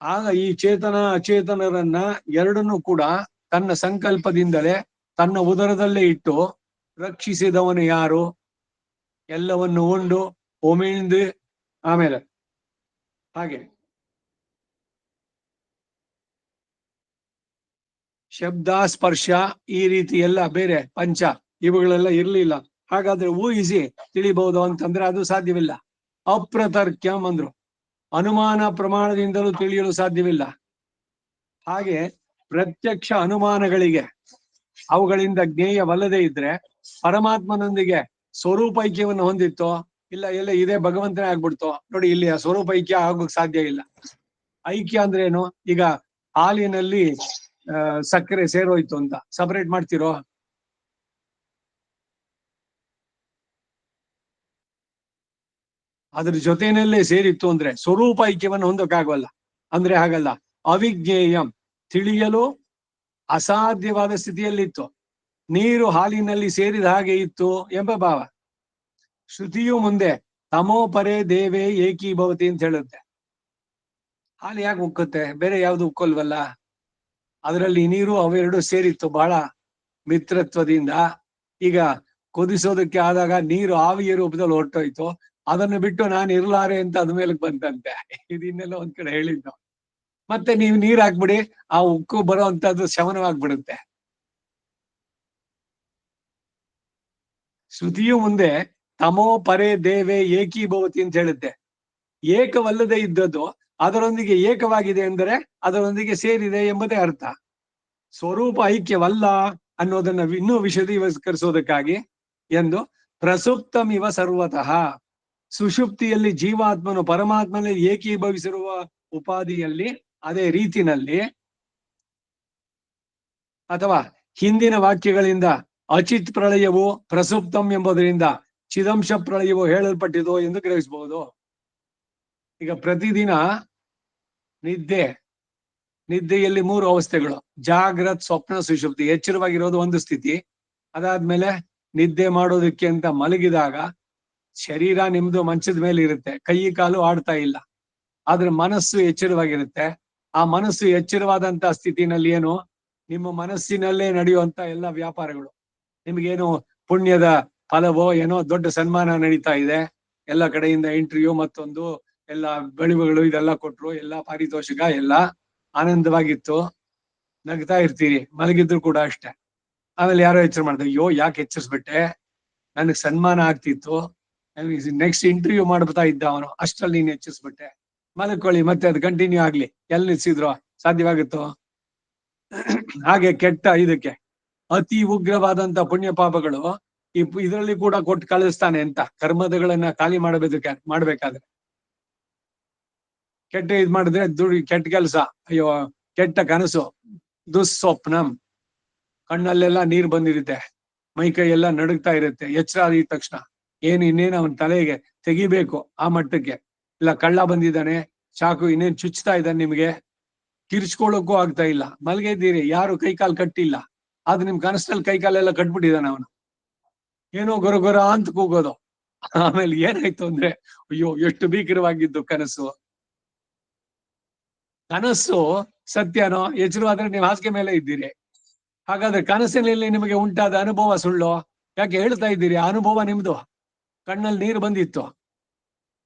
ಆಗ ಈ ಚೇತನ ಅಚೇತನರನ್ನ ಎರಡನ್ನೂ ಕೂಡ ತನ್ನ ಸಂಕಲ್ಪದಿಂದಲೇ ತನ್ನ ಉದರದಲ್ಲೇ ಇಟ್ಟು ರಕ್ಷಿಸಿದವನು ಯಾರು? ಎಲ್ಲವನ್ನು ಉಂಡು ಒಮಿಂದು ಆಮೇಲೆ ಹಾಗೆ ಶಬ್ದ ಸ್ಪರ್ಶ ಈ ರೀತಿ ಎಲ್ಲ ಬೇರೆ ಪಂಚ ಇವುಗಳೆಲ್ಲ ಇರ್ಲಿಲ್ಲ. ಹಾಗಾದ್ರೆ ಊಹಿಸಿ ತಿಳಿಬಹುದು ಅಂತಂದ್ರೆ ಅದು ಸಾಧ್ಯವಿಲ್ಲ. ಅಪ್ರತರ್ಕ್ಯಂ ಅಂದ್ರು, ಅನುಮಾನ ಪ್ರಮಾಣದಿಂದಲೂ ತಿಳಿಯಲು ಸಾಧ್ಯವಿಲ್ಲ. ಹಾಗೆ ಪ್ರತ್ಯಕ್ಷ ಅನುಮಾನಗಳಿಗೆ ಅವುಗಳಿಂದ ಜ್ಞೇಯವಲ್ಲದೆ ಇದ್ರೆ ಪರಮಾತ್ಮನೊಂದಿಗೆ ಸ್ವರೂಪೈಕ್ಯವನ್ನು ಹೊಂದಿತ್ತು ಇಲ್ಲ, ಎಲ್ಲ ಇದೇ ಭಗವಂತನೇ ಆಗ್ಬಿಡ್ತು. ನೋಡಿ, ಇಲ್ಲಿ ಸ್ವರೂಪೈಕ್ಯ ಆಗೋಕ್ ಸಾಧ್ಯ ಇಲ್ಲ. ಐಕ್ಯ ಅಂದ್ರೆ ಏನು? ಈಗ ಹಾಲಿನಲ್ಲಿ ಸಕ್ಕರೆ ಸೇರೋಯ್ತು ಅಂತ ಸಪರೇಟ್ ಮಾಡ್ತಿರೋ? ಅದ್ರ ಜೊತೆನಲ್ಲೇ ಸೇರಿತ್ತು ಅಂದ್ರೆ ಸ್ವರೂಪ ಐಕ್ಯವನ್ನು ಹೊಂದಕ್ಕಾಗಲ್ಲ. ಅಂದ್ರೆ ಹಾಗಲ್ಲ. ಅವಿಜ್ಞೇಯಂ, ತಿಳಿಯಲು ಅಸಾಧ್ಯವಾದ ಸ್ಥಿತಿಯಲ್ಲಿತ್ತು. ನೀರು ಹಾಲಿನಲ್ಲಿ ಸೇರಿದ ಹಾಗೆ ಇತ್ತು ಎಂಬ ಭಾವ. ಶ್ರುತಿಯು ಮುಂದೆ ತಮೋ ಪರೇ ದೇವೇ ಏಕೀಭವತಿ ಅಂತ ಹೇಳುತ್ತೆ. ಹಾಲು ಯಾಕೆ ಉಕ್ಕುತ್ತೆ? ಬೇರೆ ಯಾವ್ದು ಉಕ್ಕೊಲ್ವಲ್ಲ. ಅದರಲ್ಲಿ ನೀರು ಅವೆರಡು ಸೇರಿತ್ತು ಬಹಳ ಮಿತ್ರತ್ವದಿಂದ. ಈಗ ಕುದಿಸೋದಕ್ಕೆ ಆದಾಗ ನೀರು ಆವಿಯ ರೂಪದಲ್ಲಿ ಹೊರಟೋಯ್ತು. ಅದನ್ನು ಬಿಟ್ಟು ನಾನು ಇರ್ಲಾರೆ ಅಂತ ಅದ ಮೇಲೆ ಬಂತಂತೆ. ಇದನ್ನೆಲ್ಲ ಒಂದ್ ಕಡೆ ಹೇಳಿದ್ದು. ಮತ್ತೆ ನೀವು ನೀರ್ ಹಾಕ್ಬಿಡಿ, ಆ ಉಕ್ಕು ಬರೋ ಅಂತದ್ದು ಶಮನವಾಗ್ಬಿಡುತ್ತೆ. ಶ್ರುತಿಯು ಮುಂದೆ ತಮೋ ಪರೇ ದೇವೇ ಏಕೀಭವತಿ ಅಂತ ಹೇಳುತ್ತೆ. ಏಕವಲ್ಲದೆ ಇದ್ದದ್ದು ಅದರೊಂದಿಗೆ ಏಕವಾಗಿದೆ ಎಂದರೆ ಅದರೊಂದಿಗೆ ಸೇರಿದೆ ಎಂಬುದೇ ಅರ್ಥ. ಸ್ವರೂಪ ಐಕ್ಯವಲ್ಲ ಅನ್ನೋದನ್ನ ಇನ್ನೂ ವಿಶದೀಕರಿಸೋದಕ್ಕಾಗಿ ಎಂದು ಪ್ರಸುಪ್ತಮಿವ ಸರ್ವತಃ, ಸುಷುಪ್ತಿಯಲ್ಲಿ ಜೀವಾತ್ಮನು ಪರಮಾತ್ಮನಲ್ಲಿ ಏಕೀಭವಿಸಿರುವ ಉಪಾಧಿಯಲ್ಲಿ ಅದೇ ರೀತಿನಲ್ಲಿ, ಅಥವಾ ಹಿಂದಿನ ವಾಕ್ಯಗಳಿಂದ ಅಚಿತ್ ಪ್ರಳಯವು ಪ್ರಸುಪ್ತಂ ಎಂಬುದರಿಂದ ಚಿದಂಶ ಪ್ರಳಯವು ಹೇಳಲ್ಪಟ್ಟಿತು ಎಂದು ಗ್ರಹಿಸಬಹುದು. ಈಗ ಪ್ರತಿದಿನ ನಿದ್ದೆಯಲ್ಲಿ 3 ಅವಸ್ಥೆಗಳು: ಜಾಗ್ರತ್, ಸ್ವಪ್ನ, ಸುಷುಪ್ತಿ. ಎಚ್ಚರವಾಗಿರೋದು ಒಂದು ಸ್ಥಿತಿ. ಅದಾದ್ಮೇಲೆ ನಿದ್ದೆ ಮಾಡೋದಕ್ಕೆ ಅಂತ ಮಲಗಿದಾಗ ಶರೀರ ನಿಮ್ದು ಮಂಚದ ಮೇಲೆ ಇರುತ್ತೆ, ಕೈ ಕಾಲು ಆಡ್ತಾ ಇಲ್ಲ, ಆದ್ರೆ ಮನಸ್ಸು ಎಚ್ಚರವಾಗಿರುತ್ತೆ. ಆ ಮನಸ್ಸು ಎಚ್ಚರವಾದಂತ ಸ್ಥಿತಿನಲ್ಲಿ ಏನು, ನಿಮ್ಮ ಮನಸ್ಸಿನಲ್ಲೇ ನಡೆಯುವಂತ ಎಲ್ಲ ವ್ಯಾಪಾರಗಳು, ನಿಮ್ಗೇನು ಪುಣ್ಯದ ಫಲವೋ ಏನೋ ದೊಡ್ಡ ಸನ್ಮಾನ ನಡೀತಾ ಇದೆ, ಎಲ್ಲ ಕಡೆಯಿಂದ ಇಂಟರ್ವ್ಯೂ ಮತ್ತೊಂದು ಎಲ್ಲ ಬೆಳಿವುಗಳು ಇದೆಲ್ಲ ಕೊಟ್ರು, ಎಲ್ಲ ಪಾರಿತೋಷಿಕ, ಎಲ್ಲ ಆನಂದವಾಗಿತ್ತು, ನಗ್ತಾ ಇರ್ತೀರಿ, ಮಲಗಿದ್ರು ಕೂಡ ಅಷ್ಟೇ. ಆಮೇಲೆ ಯಾರೋ ಎಚ್ಚರ ಮಾಡ್ತಾರೆ, ಅಯ್ಯೋ ಯಾಕೆ ಎಚ್ಚರಿಸ್ಬಿಟ್ಟೆ, ನನಗ್ ಸನ್ಮಾನ ಆಗ್ತಿತ್ತು, ನೆಕ್ಸ್ಟ್ ಇಂಟರ್ವ್ಯೂ ಮಾಡ್ತಾ ಇದ್ದ ಅವನು, ಅಷ್ಟ್ರಲ್ಲಿ ನೀನ್ ಎಚ್ಚರಿಸ್ಬಿಟ್ಟೆ, ಮಲ್ಕೊಳ್ಳಿ, ಮತ್ತೆ ಅದು ಕಂಟಿನ್ಯೂ ಆಗ್ಲಿ, ಎಲ್ಲಿ ನಿಲ್ಸಿದ್ರು ಸಾಧ್ಯವಾಗುತ್ತೋ? ಹಾಗೆ ಕೆಟ್ಟ ಇದಕ್ಕೆ ಅತಿ ಉಗ್ರವಾದಂತ ಪುಣ್ಯ ಪಾಪಗಳು ಇದರಲ್ಲಿ ಕೂಡ ಕೊಟ್ಟು ಕಳಿಸ್ತಾನೆ ಅಂತ. ಕರ್ಮದಗಳನ್ನ ಖಾಲಿ ಮಾಡ್ಬೇಕಾದ್ರೆ ಕೆಟ್ಟ ಇದ್ ಮಾಡಿದ್ರೆ ಕೆಟ್ಟ ಕೆಲಸ, ಅಯ್ಯೋ ಕೆಟ್ಟ ಕನಸು, ದುಸ್ವಪ್ನಂ, ಕಣ್ಣಲ್ಲೆಲ್ಲ ನೀರ್ ಬಂದಿರುತ್ತೆ, ಮೈಕೈ ಎಲ್ಲ ನಡುಗ್ತಾ ಇರುತ್ತೆ. ಎಚ್ಚರ ಆದ ತಕ್ಷಣ ಇನ್ನೇನು ಅವನ ತಲೆಗೆ ತೆಗಿಬೇಕು ಆ ಮಟ್ಟಕ್ಕೆ. ಇಲ್ಲ ಕಳ್ಳ ಬಂದಿದ್ದಾನೆ, ಚಾಕು ಇನ್ನೇನ್ ಚುಚ್ತಾ ಇದ್ದಾನೆ, ನಿಮ್ಗೆ ಕಿರ್ಚ್ಕೊಳ್ಳೋಕ್ಕೂ ಆಗ್ತಾ ಇಲ್ಲ, ಮಲ್ಗಿದ್ದೀರಿ, ಯಾರು ಕೈಕಾಲು ಕಟ್ಟಿಲ್ಲ, ಆದ್ರೆ ನಿಮ್ ಕನಸಲ್ಲಿ ಕೈಕಾಲೆಲ್ಲ ಕಟ್ಬಿಟ್ಟಿದ್ದಾನೆ ಅವನು, ಏನೋ ಗೊರ ಅಂತ ಕೂಗೋದು. ಆಮೇಲೆ ಏನಾಯ್ತು ಅಂದ್ರೆ, ಅಯ್ಯೋ ಎಷ್ಟು ಭೀಕರವಾಗಿದ್ದು ಕನಸು ಸತ್ಯನೋ? ಎಚ್ಚರವಾದ್ರೆ ನೀವು ಹಾಸಿಗೆ ಮೇಲೆ ಇದ್ದೀರಿ. ಹಾಗಾದ್ರೆ ಕನಸಿನಲ್ಲಿ ನಿಮಗೆ ಉಂಟಾದ ಅನುಭವ ಸುಳ್ಳು? ಯಾಕೆ ಹೇಳ್ತಾ ಇದ್ದೀರಿ? ಅನುಭವ ನಿಮ್ದು. ಕಣ್ಣಲ್ಲಿ ನೀರು ಬಂದಿತ್ತು,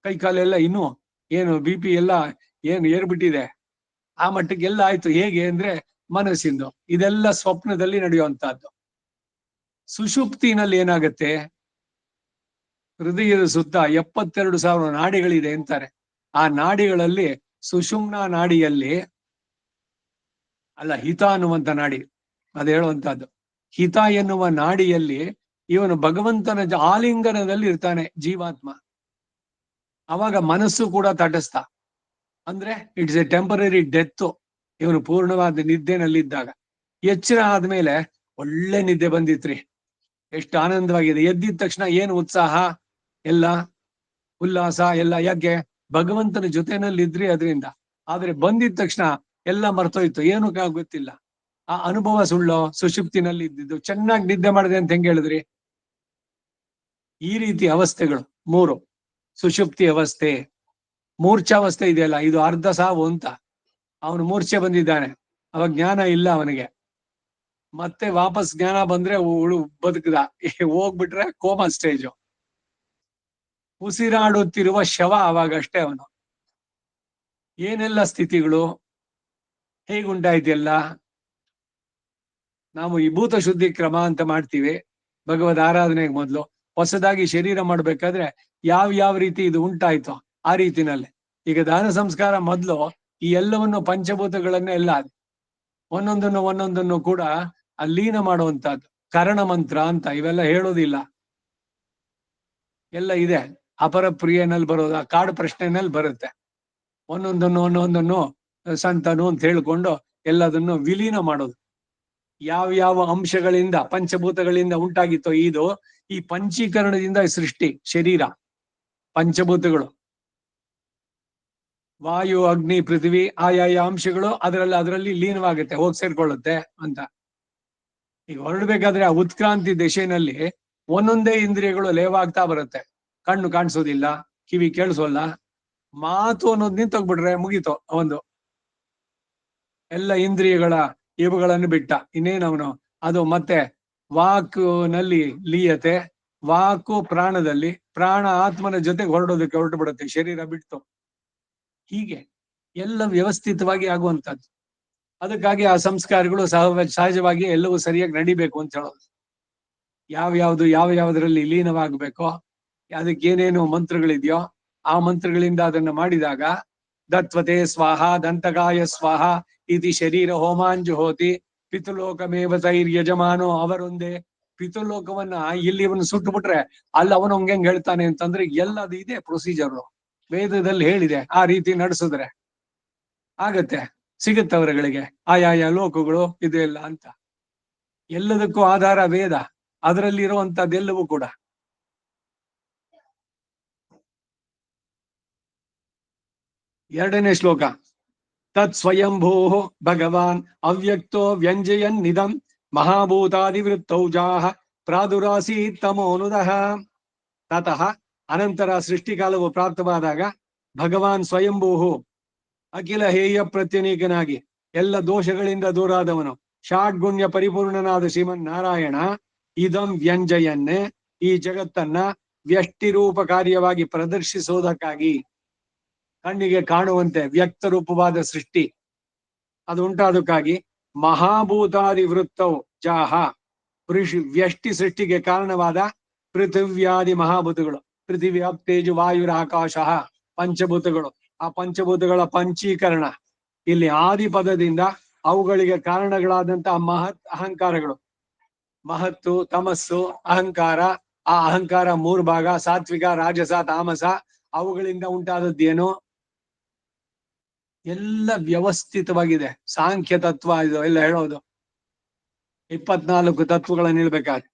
ಕೈ ಕಾಲೆಲ್ಲ ಇನ್ನೂ ಏನು BP ಎಲ್ಲ ಏನು ಏರ್ಬಿಟ್ಟಿದೆ, ಆ ಮಟ್ಟಕ್ಕೆ ಎಲ್ಲ ಆಯ್ತು. ಹೇಗೆ ಅಂದ್ರೆ ಮನಸ್ಸಿಂದು. ಇದೆಲ್ಲ ಸ್ವಪ್ನದಲ್ಲಿ ನಡೆಯುವಂತಹದ್ದು. ಸುಷುಪ್ತಿನಲ್ಲಿ ಏನಾಗತ್ತೆ, ಹೃದಯದ ಸುತ್ತ 72,000 ನಾಡಿಗಳಿದೆ ಅಂತಾರೆ. ಆ ನಾಡಿಗಳಲ್ಲಿ ಸುಷುಮ್ನಾ ನಾಡಿಯಲ್ಲಿ ಅಲ್ಲ, ಹಿತ ಅನ್ನುವಂತ ನಾಡಿ ಅದು ಹೇಳುವಂತಹದ್ದು. ಹಿತ ಎನ್ನುವ ನಾಡಿಯಲ್ಲಿ ಇವನು ಭಗವಂತನ ಆಲಿಂಗನದಲ್ಲಿ ಇರ್ತಾನೆ ಜೀವಾತ್ಮ. ಅವಾಗ ಮನಸ್ಸು ಕೂಡ ತಟಸ್ಥ, ಅಂದ್ರೆ ಇಟ್ಸ್ ಎ ಟೆಂಪರರಿ ಡೆತ್. ಇವನು ಪೂರ್ಣವಾದ ನಿದ್ದೆನಲ್ಲಿದ್ದಾಗ ಎಚ್ಚರ ಆದ್ಮೇಲೆ ಒಳ್ಳೆ ನಿದ್ದೆ ಬಂದಿತ್ರಿ, ಎಷ್ಟು ಆನಂದವಾಗಿದೆ. ಎದ್ದಿದ ತಕ್ಷಣ ಏನು ಉತ್ಸಾಹ, ಎಲ್ಲ ಉಲ್ಲಾಸ, ಎಲ್ಲ ಯಾಕೆ ಭಗವಂತನ ಜೊತೆನಲ್ಲಿ ಇದ್ರಿ ಅದರಿಂದ. ಆದ್ರೆ ಬಂದಿದ ತಕ್ಷಣ ಎಲ್ಲ ಮರ್ತೋಯ್ತು, ಏನು ಗೊತ್ತಿಲ್ಲ. ಆ ಅನುಭವ ಸುಳ್ಳು. ಸುಷುಪ್ತಿನಲ್ಲಿ ಇದ್ದಿದ್ದು ಚೆನ್ನಾಗಿ ನಿದ್ದೆ ಮಾಡಿದೆ ಅಂತ ಹೆಂಗ್ ಹೇಳಿದ್ರಿ? ಈ ರೀತಿ ಅವಸ್ಥೆಗಳು ಮೂರು. ಸುಷುಪ್ತಿ ಅವಸ್ಥೆ, ಮೂರ್ಛಾವಸ್ಥೆ ಇದೆಯಲ್ಲ, ಇದು ಅರ್ಧ ಸಾವು ಅಂತ. ಅವನು ಮೂರ್ಛೆ ಬಂದಿದ್ದಾನೆ, ಅವಾಗ ಜ್ಞಾನ ಇಲ್ಲ ಅವನಿಗೆ. ಮತ್ತೆ ವಾಪಸ್ ಜ್ಞಾನ ಬಂದ್ರೆ ಬದುಕದ, ಹೋಗ್ಬಿಟ್ರೆ ಕೋಮಾ ಸ್ಟೇಜು, ಉಸಿರಾಡುತ್ತಿರುವ ಶವ ಅವಾಗಷ್ಟೇ ಅವನು. ಏನೆಲ್ಲ ಸ್ಥಿತಿಗಳು ಹೇಗುಂಟಾಯ್ತೆಲ್ಲ. ನಾವು ಈ ಭೂತ ಶುದ್ಧಿ ಕ್ರಮ ಅಂತ ಮಾಡ್ತೀವಿ ಭಗವದ್ ಆರಾಧನೆಗೆ ಮೊದಲು. ಹೊಸದಾಗಿ ಶರೀರ ಮಾಡ್ಬೇಕಾದ್ರೆ ಯಾವ ರೀತಿ ಇದು ಉಂಟಾಯ್ತು ಆ ರೀತಿನಲ್ಲಿ. ಈಗ ದಾನ ಸಂಸ್ಕಾರ ಮೊದಲು ಈ ಎಲ್ಲವನ್ನು ಪಂಚಭೂತಗಳನ್ನೆಲ್ಲ ಒಂದೊಂದನ್ನು ಕೂಡ ಲೀನ ಮಾಡುವಂತಹದ್ದು. ಕರಣ ಮಂತ್ರ ಅಂತ ಇವೆಲ್ಲ ಹೇಳೋದಿಲ್ಲ, ಎಲ್ಲ ಇದೆ. ಅಪರ ಪ್ರಿಯನಲ್ಲಿ ಬರೋದು, ಆ ಕಾಡು ಪ್ರಶ್ನೆನಲ್ಲಿ ಬರುತ್ತೆ. ಒಂದೊಂದನ್ನು ಸಂತನು ಅಂತ ಹೇಳ್ಕೊಂಡು ಎಲ್ಲದನ್ನು ವಿಲೀನ ಮಾಡೋದು. ಯಾವ ಅಂಶಗಳಿಂದ, ಪಂಚಭೂತಗಳಿಂದ ಉಂಟಾಗಿತ್ತೋ ಇದು ಈ ಪಂಚೀಕರಣದಿಂದ ಸೃಷ್ಟಿ ಶರೀರ. ಪಂಚಭೂತಗಳು ವಾಯು, ಅಗ್ನಿ, ಪೃಥ್ವಿ, ಆಯಾಯ ಅಂಶಗಳು ಅದರಲ್ಲಿ ಲೀನವಾಗುತ್ತೆ, ಹೋಗಿ ಸೇರ್ಕೊಳ್ಳುತ್ತೆ ಅಂತ. ಈಗ ಹೊರಡ್ಬೇಕಾದ್ರೆ ಆ ಉತ್ಕ್ರಾಂತಿ ದಿಶೆನಲ್ಲಿ ಒಂದೊಂದೇ ಇಂದ್ರಿಯಗಳು ಲೇವಾಗ್ತಾ ಬರುತ್ತೆ. ಕಣ್ಣು ಕಾಣಿಸೋದಿಲ್ಲ, ಕಿವಿ ಕೇಳಿಸೋಲ್ಲ, ಮಾತು ಅನ್ನೋದು ನಿಂತೋಗ್ಬಿಟ್ರೆ ಮುಗೀತು ಒಂದು. ಎಲ್ಲ ಇಂದ್ರಿಯಗಳ ಇವುಗಳನ್ನು ಬಿಟ್ಟ ಇನ್ನೇನವನು ಅದು. ಮತ್ತೆ ವಾಕ್ನಲ್ಲಿ ಲೀಯತೆ, ವಾಕು ಪ್ರಾಣದಲ್ಲಿ, ಪ್ರಾಣ ಆತ್ಮನ ಜೊತೆಗೆ ಹೊರಡೋದಕ್ಕೆ ಹೊರಟು ಬಿಡುತ್ತೆ, ಶರೀರ ಬಿಟ್ಟು. ಹೀಗೆ ಎಲ್ಲ ವ್ಯವಸ್ಥಿತವಾಗಿ ಆಗುವಂತದ್ದು. ಅದಕ್ಕಾಗಿ ಆ ಸಂಸ್ಕಾರಗಳು ಸಹಜವಾಗಿ ಎಲ್ಲವೂ ಸರಿಯಾಗಿ ನಡಿಬೇಕು ಅಂತ ಹೇಳೋದು. ಯಾವ್ಯಾವ್ದ್ರಲ್ಲಿ ಲೀನವಾಗಬೇಕೋ, ಅದಕ್ಕೆ ಏನೇನು ಮಂತ್ರಗಳಿದೆಯೋ ಆ ಮಂತ್ರಗಳಿಂದ ಅದನ್ನ ಮಾಡಿದಾಗ ದತ್ವತೆ ಸ್ವಾಹ, ದಂತಗಾಯ ಸ್ವಾಹ ಇತಿ ಶರೀರ ಹೋಮಾಂಜುಹೋತಿ ಪಿತೃಲೋಕಮೇವ ಯಜಮಾನೋ. ಅವರೊಂದೇ ಪಿತೃಲೋಕವನ್ನ ಇಲ್ಲಿ ಇವನು ಸುಟ್ಟು ಬಿಟ್ರೆ ಅಲ್ಲಿ ಅವನು ಹಂಗೆ ಹೇಳ್ತಾನೆ ಅಂತಂದ್ರೆ ಎಲ್ಲದು ಇದೆ ಪ್ರೊಸೀಜರ್, ವೇದದಲ್ಲಿ ಹೇಳಿದೆ. ಆ ರೀತಿ ನಡೆಸಿದ್ರೆ ಆಗತ್ತೆ, ಸಿಗುತ್ತೆ ಅವರುಗಳಿಗೆ ಆಯಾಯ ಲೋಕಗಳು ಇದೆಲ್ಲ ಅಂತ. ಎಲ್ಲದಕ್ಕೂ ಆಧಾರ ವೇದ, ಅದರಲ್ಲಿ ಇರುವಂತದ್ದೆಲ್ಲವೂ ಕೂಡ. ಎರಡನೇ ಶ್ಲೋಕ. ತತ್ ಸ್ವಯಂಭೂ ಭಗವಾನ್ ಅವ್ಯಕ್ತೋ ವ್ಯಂಜಯನ್ ನಿಧಂ ಮಹಾಭೂತಾದಿವೃತ್ತೌಜಾಹ ಪ್ರಾದುರಾಸೀತ್ ತಮೋನುದಃ. ತತಃ ಅನಂತರ ಸೃಷ್ಟಿಕಾಲವು ಪ್ರಾಪ್ತವಾದಾಗ ಭಗವಾನ್ ಸ್ವಯಂಭೂ ಅಖಿಲ ಹೇಯ ಪ್ರತ್ಯನೀಕನಾಗಿ ಎಲ್ಲ ದೋಷಗಳಿಂದ ದೂರಾದವನು ಷಾಡ್ಗುಣ್ಯ ಪರಿಪೂರ್ಣನಾದ ಶ್ರೀಮನ್ ನಾರಾಯಣ ಇದಂ ವ್ಯಂಜಯನ್ನೇ ಈ ಜಗತ್ತನ್ನ ವ್ಯಷ್ಟಿರೂಪ ಕಾರ್ಯವಾಗಿ ಪ್ರದರ್ಶಿಸುವುದಕ್ಕಾಗಿ, ಕಣ್ಣಿಗೆ ಕಾಣುವಂತೆ ವ್ಯಕ್ತ ರೂಪವಾದ ಸೃಷ್ಟಿ ಅದು ಉಂಟಾದಕ್ಕಾಗಿ ಮಹಾಭೂತಾದಿ ವೃತ್ತವು ಜಾಹ ವ್ಯಷ್ಟಿ ಸೃಷ್ಟಿಗೆ ಕಾರಣವಾದ ಪೃಥಿವ್ಯಾದಿ ಮಹಾಭೂತಗಳು, ಪೃಥಿವಿ, ಅಪ್, ತೇಜು, ವಾಯುರ, ಆಕಾಶ, ಪಂಚಭೂತಗಳು. ಆ ಪಂಚಭೂತಗಳ ಪಂಚೀಕರಣ ಇಲ್ಲಿ ಆದಿ ಪದದಿಂದ ಅವುಗಳಿಗೆ ಕಾರಣಗಳಾದಂತಹ ಮಹತ್ ಅಹಂಕಾರಗಳು, ಮಹತ್ತು, ತಮಸ್ಸು, ಅಹಂಕಾರ. ಆ ಅಹಂಕಾರ 3 ಭಾಗ, ಸಾತ್ವಿಕ, ರಾಜಸ, ತಾಮಸ. ಅವುಗಳಿಂದ ಉಂಟಾದದ್ದೇನು ಎಲ್ಲ ವ್ಯವಸ್ಥಿತವಾಗಿದೆ. ಸಾಂಖ್ಯ ತತ್ವ ಇದು ಎಲ್ಲ ಹೇಳೋದು 24 ತತ್ವಗಳನ್ನು ಹೇಳ್ಬೇಕಾದ್ರೆ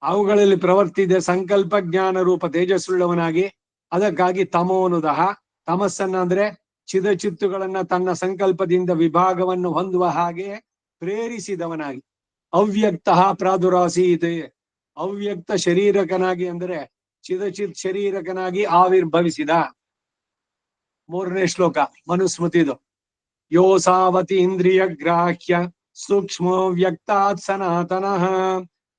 ಅವುಗಳಲ್ಲಿ ಪ್ರವರ್ತಿದೆ ಸಂಕಲ್ಪ ಜ್ಞಾನ ರೂಪ ತೇಜಸ್ಸುಳ್ಳವನಾಗಿ. ಅದಕ್ಕಾಗಿ ತಮೋನುದಃ, ತಮಸ್ಸನ್ನ ಅಂದ್ರೆ ಚಿದಚಿತ್ತುಗಳನ್ನ ತನ್ನ ಸಂಕಲ್ಪದಿಂದ ವಿಭಾಗವನ್ನು ಹೊಂದುವ ಹಾಗೆ ಪ್ರೇರಿಸಿದವನಾಗಿ. ಅವ್ಯಕ್ತ ಪ್ರಾದುರಾಸೀತೆ, ಅವ್ಯಕ್ತ ಶರೀರಕನಾಗಿ ಅಂದ್ರೆ ಚಿದಚಿತ್ ಶರೀರಕನಾಗಿ ಆವಿರ್ಭವಿಸಿದ. 3ನೇ ಶ್ಲೋಕ ಮನುಸ್ಮೃತಿದು. ಯೋ ಸಾವತಿ ಇಂದ್ರಿಯ ಗ್ರಾಹ್ಯ ಸೂಕ್ಷ್ಮೋ ವ್ಯಕ್ತಾತ್ ಸನಾತನಃ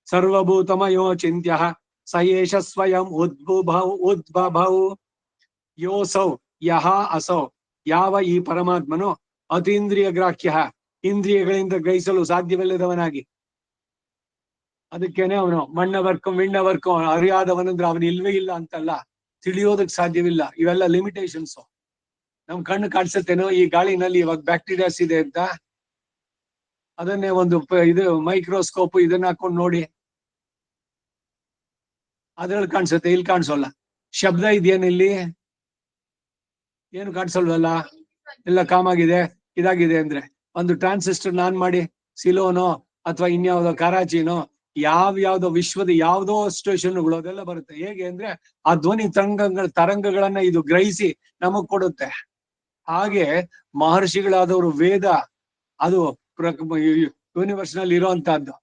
ಸರ್ವಭೂತಮಯೋ ಚಿಂತ್ಯ ಸಯೇಷ ಸ್ವಯಂ ಉದ್ಭವೌ. ಯೋಸೌ ಯಹ ಅಸೌ, ಯಾವ ಈ ಪರಮಾತ್ಮನು ಅತೀಂದ್ರಿಯ ಗ್ರಾಹ್ಯ, ಇಂದ್ರಿಯಗಳಿಂದ ಗ್ರಹಿಸಲು ಸಾಧ್ಯವಿಲ್ಲದವನಾಗಿ, ಅದಕ್ಕೇನೆ ಅವನು ಮಣ್ಣವರ್ಕಂ ವಿಣ್ಣವರ್ಕಂ ಅರಿಯಾದವನಂದ್ರೆ ಅವನು ಇಲ್ವೇ ಇಲ್ಲ ಅಂತಲ್ಲ, ತಿಳಿಯೋದಕ್ ಸಾಧ್ಯವಿಲ್ಲ. ಇವೆಲ್ಲ ಲಿಮಿಟೇಷನ್ಸ್. ನಮ್ ಕಣ್ಣು ಕಾಣಿಸುತ್ತೇನೋ ಈ ಗಾಳಿನಲ್ಲಿ ಇವಾಗ ಬ್ಯಾಕ್ಟೀರಿಯಾಸ್ ಇದೆ ಅಂತ, ಅದನ್ನೇ ಒಂದು ಇದು ಮೈಕ್ರೋಸ್ಕೋಪ್ ಇದನ್ನ ಹಾಕೊಂಡು ನೋಡಿ, ಅದ್ರಲ್ಲಿ ಕಾಣಿಸುತ್ತೆ, ಇಲ್ಲಿ ಕಾಣಿಸೋಲ್ಲ. ಶಬ್ದ ಇದೆಯೇನು ಇಲ್ಲಿ? ಏನು ಕಾಣಿಸಲ್ವಲ್ಲ, ಎಲ್ಲ ಕಾಮಾಗಿದೆ ಇದಾಗಿದೆ. ಅಂದ್ರೆ ಒಂದು ಟ್ರಾನ್ಸಿಸ್ಟರ್ ಆನ್ ಮಾಡಿ, ಸಿಲೋನೋ ಅಥವಾ ಇನ್ಯಾವುದೋ ಕರಾಚಿನೋ ಯಾವ್ಯಾವ್ದೋ ವಿಶ್ವದ ಯಾವ್ದೋ ಸ್ಟೇಷನ್ಗಳು ಅದೆಲ್ಲ ಬರುತ್ತೆ. ಹೇಗೆ ಅಂದ್ರೆ ಆ ಧ್ವನಿ ತರಂಗಗಳನ್ನ ಇದು ಗ್ರಹಿಸಿ ನಮಗ್ ಕೊಡುತ್ತೆ. ಹಾಗೆ ಮಹರ್ಷಿಗಳಾದವರು ವೇದ ಅದು ಯೂನಿವರ್ಸ್ ನಲ್ಲಿ ಇರುವಂತಹದ್ದು,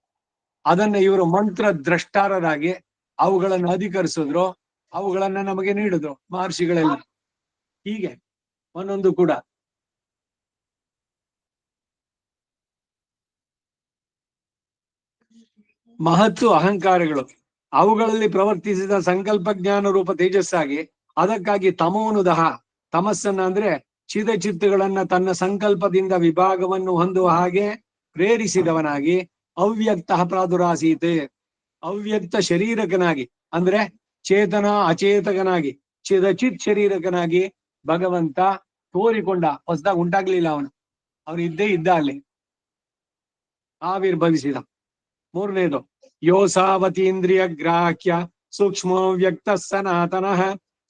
ಅದನ್ನ ಇವರು ಮಂತ್ರ ದ್ರಷ್ಟಾರರಾಗಿ ಅವುಗಳನ್ನು ಅಧಿಕರಿಸಿದ್ರು, ಅವುಗಳನ್ನ ನಮಗೆ ನೀಡಿದ್ರು ಮಹರ್ಷಿಗಳೆಲ್ಲ. ಹೀಗೆ ಒಂದೊಂದು ಕೂಡ ಮಹತ್ತು ಅಹಂಕಾರಗಳು, ಅವುಗಳಲ್ಲಿ ಪ್ರವರ್ತಿಸಿದ ಸಂಕಲ್ಪ ಜ್ಞಾನ ರೂಪ ತೇಜಸ್ಸಾಗಿ ಅದಕ್ಕಾಗಿ ತಮೋನುದಹ, ತಮಸ್ಸನ್ನ ಅಂದ್ರೆ ಚಿದ ಚಿತ್ತುಗಳನ್ನ ತನ್ನ ಸಂಕಲ್ಪದಿಂದ ವಿಭಾಗವನ್ನು ಹೊಂದುವ ಹಾಗೆ ಪ್ರೇರಿಸಿದವನಾಗಿ ಅವ್ಯಕ್ತ ಪ್ರಾದುರಾಸೀತೆ, ಅವ್ಯಕ್ತ ಶರೀರಕನಾಗಿ ಅಂದ್ರೆ ಚೇತನ ಅಚೇತಕನಾಗಿ ಚಿದಚಿತ್ ಶರೀರಕನಾಗಿ ಭಗವಂತ ತೋರಿಕೊಂಡ. ಹೊಸದಾಗಿ ಉಂಟಾಗ್ಲಿಲ್ಲ, ಅವನು ಇದ್ದೇ ಇದ್ದ ಅಲ್ಲಿ ಆವಿರ್ಭವಿಸಿದ. ಮೂರನೇದು ಯೋಸಾವತೀಂದ್ರಿಯ ಗ್ರಾಹ್ಯ ಸೂಕ್ಷ್ಮ ವ್ಯಕ್ತ ಸನಾತನಃ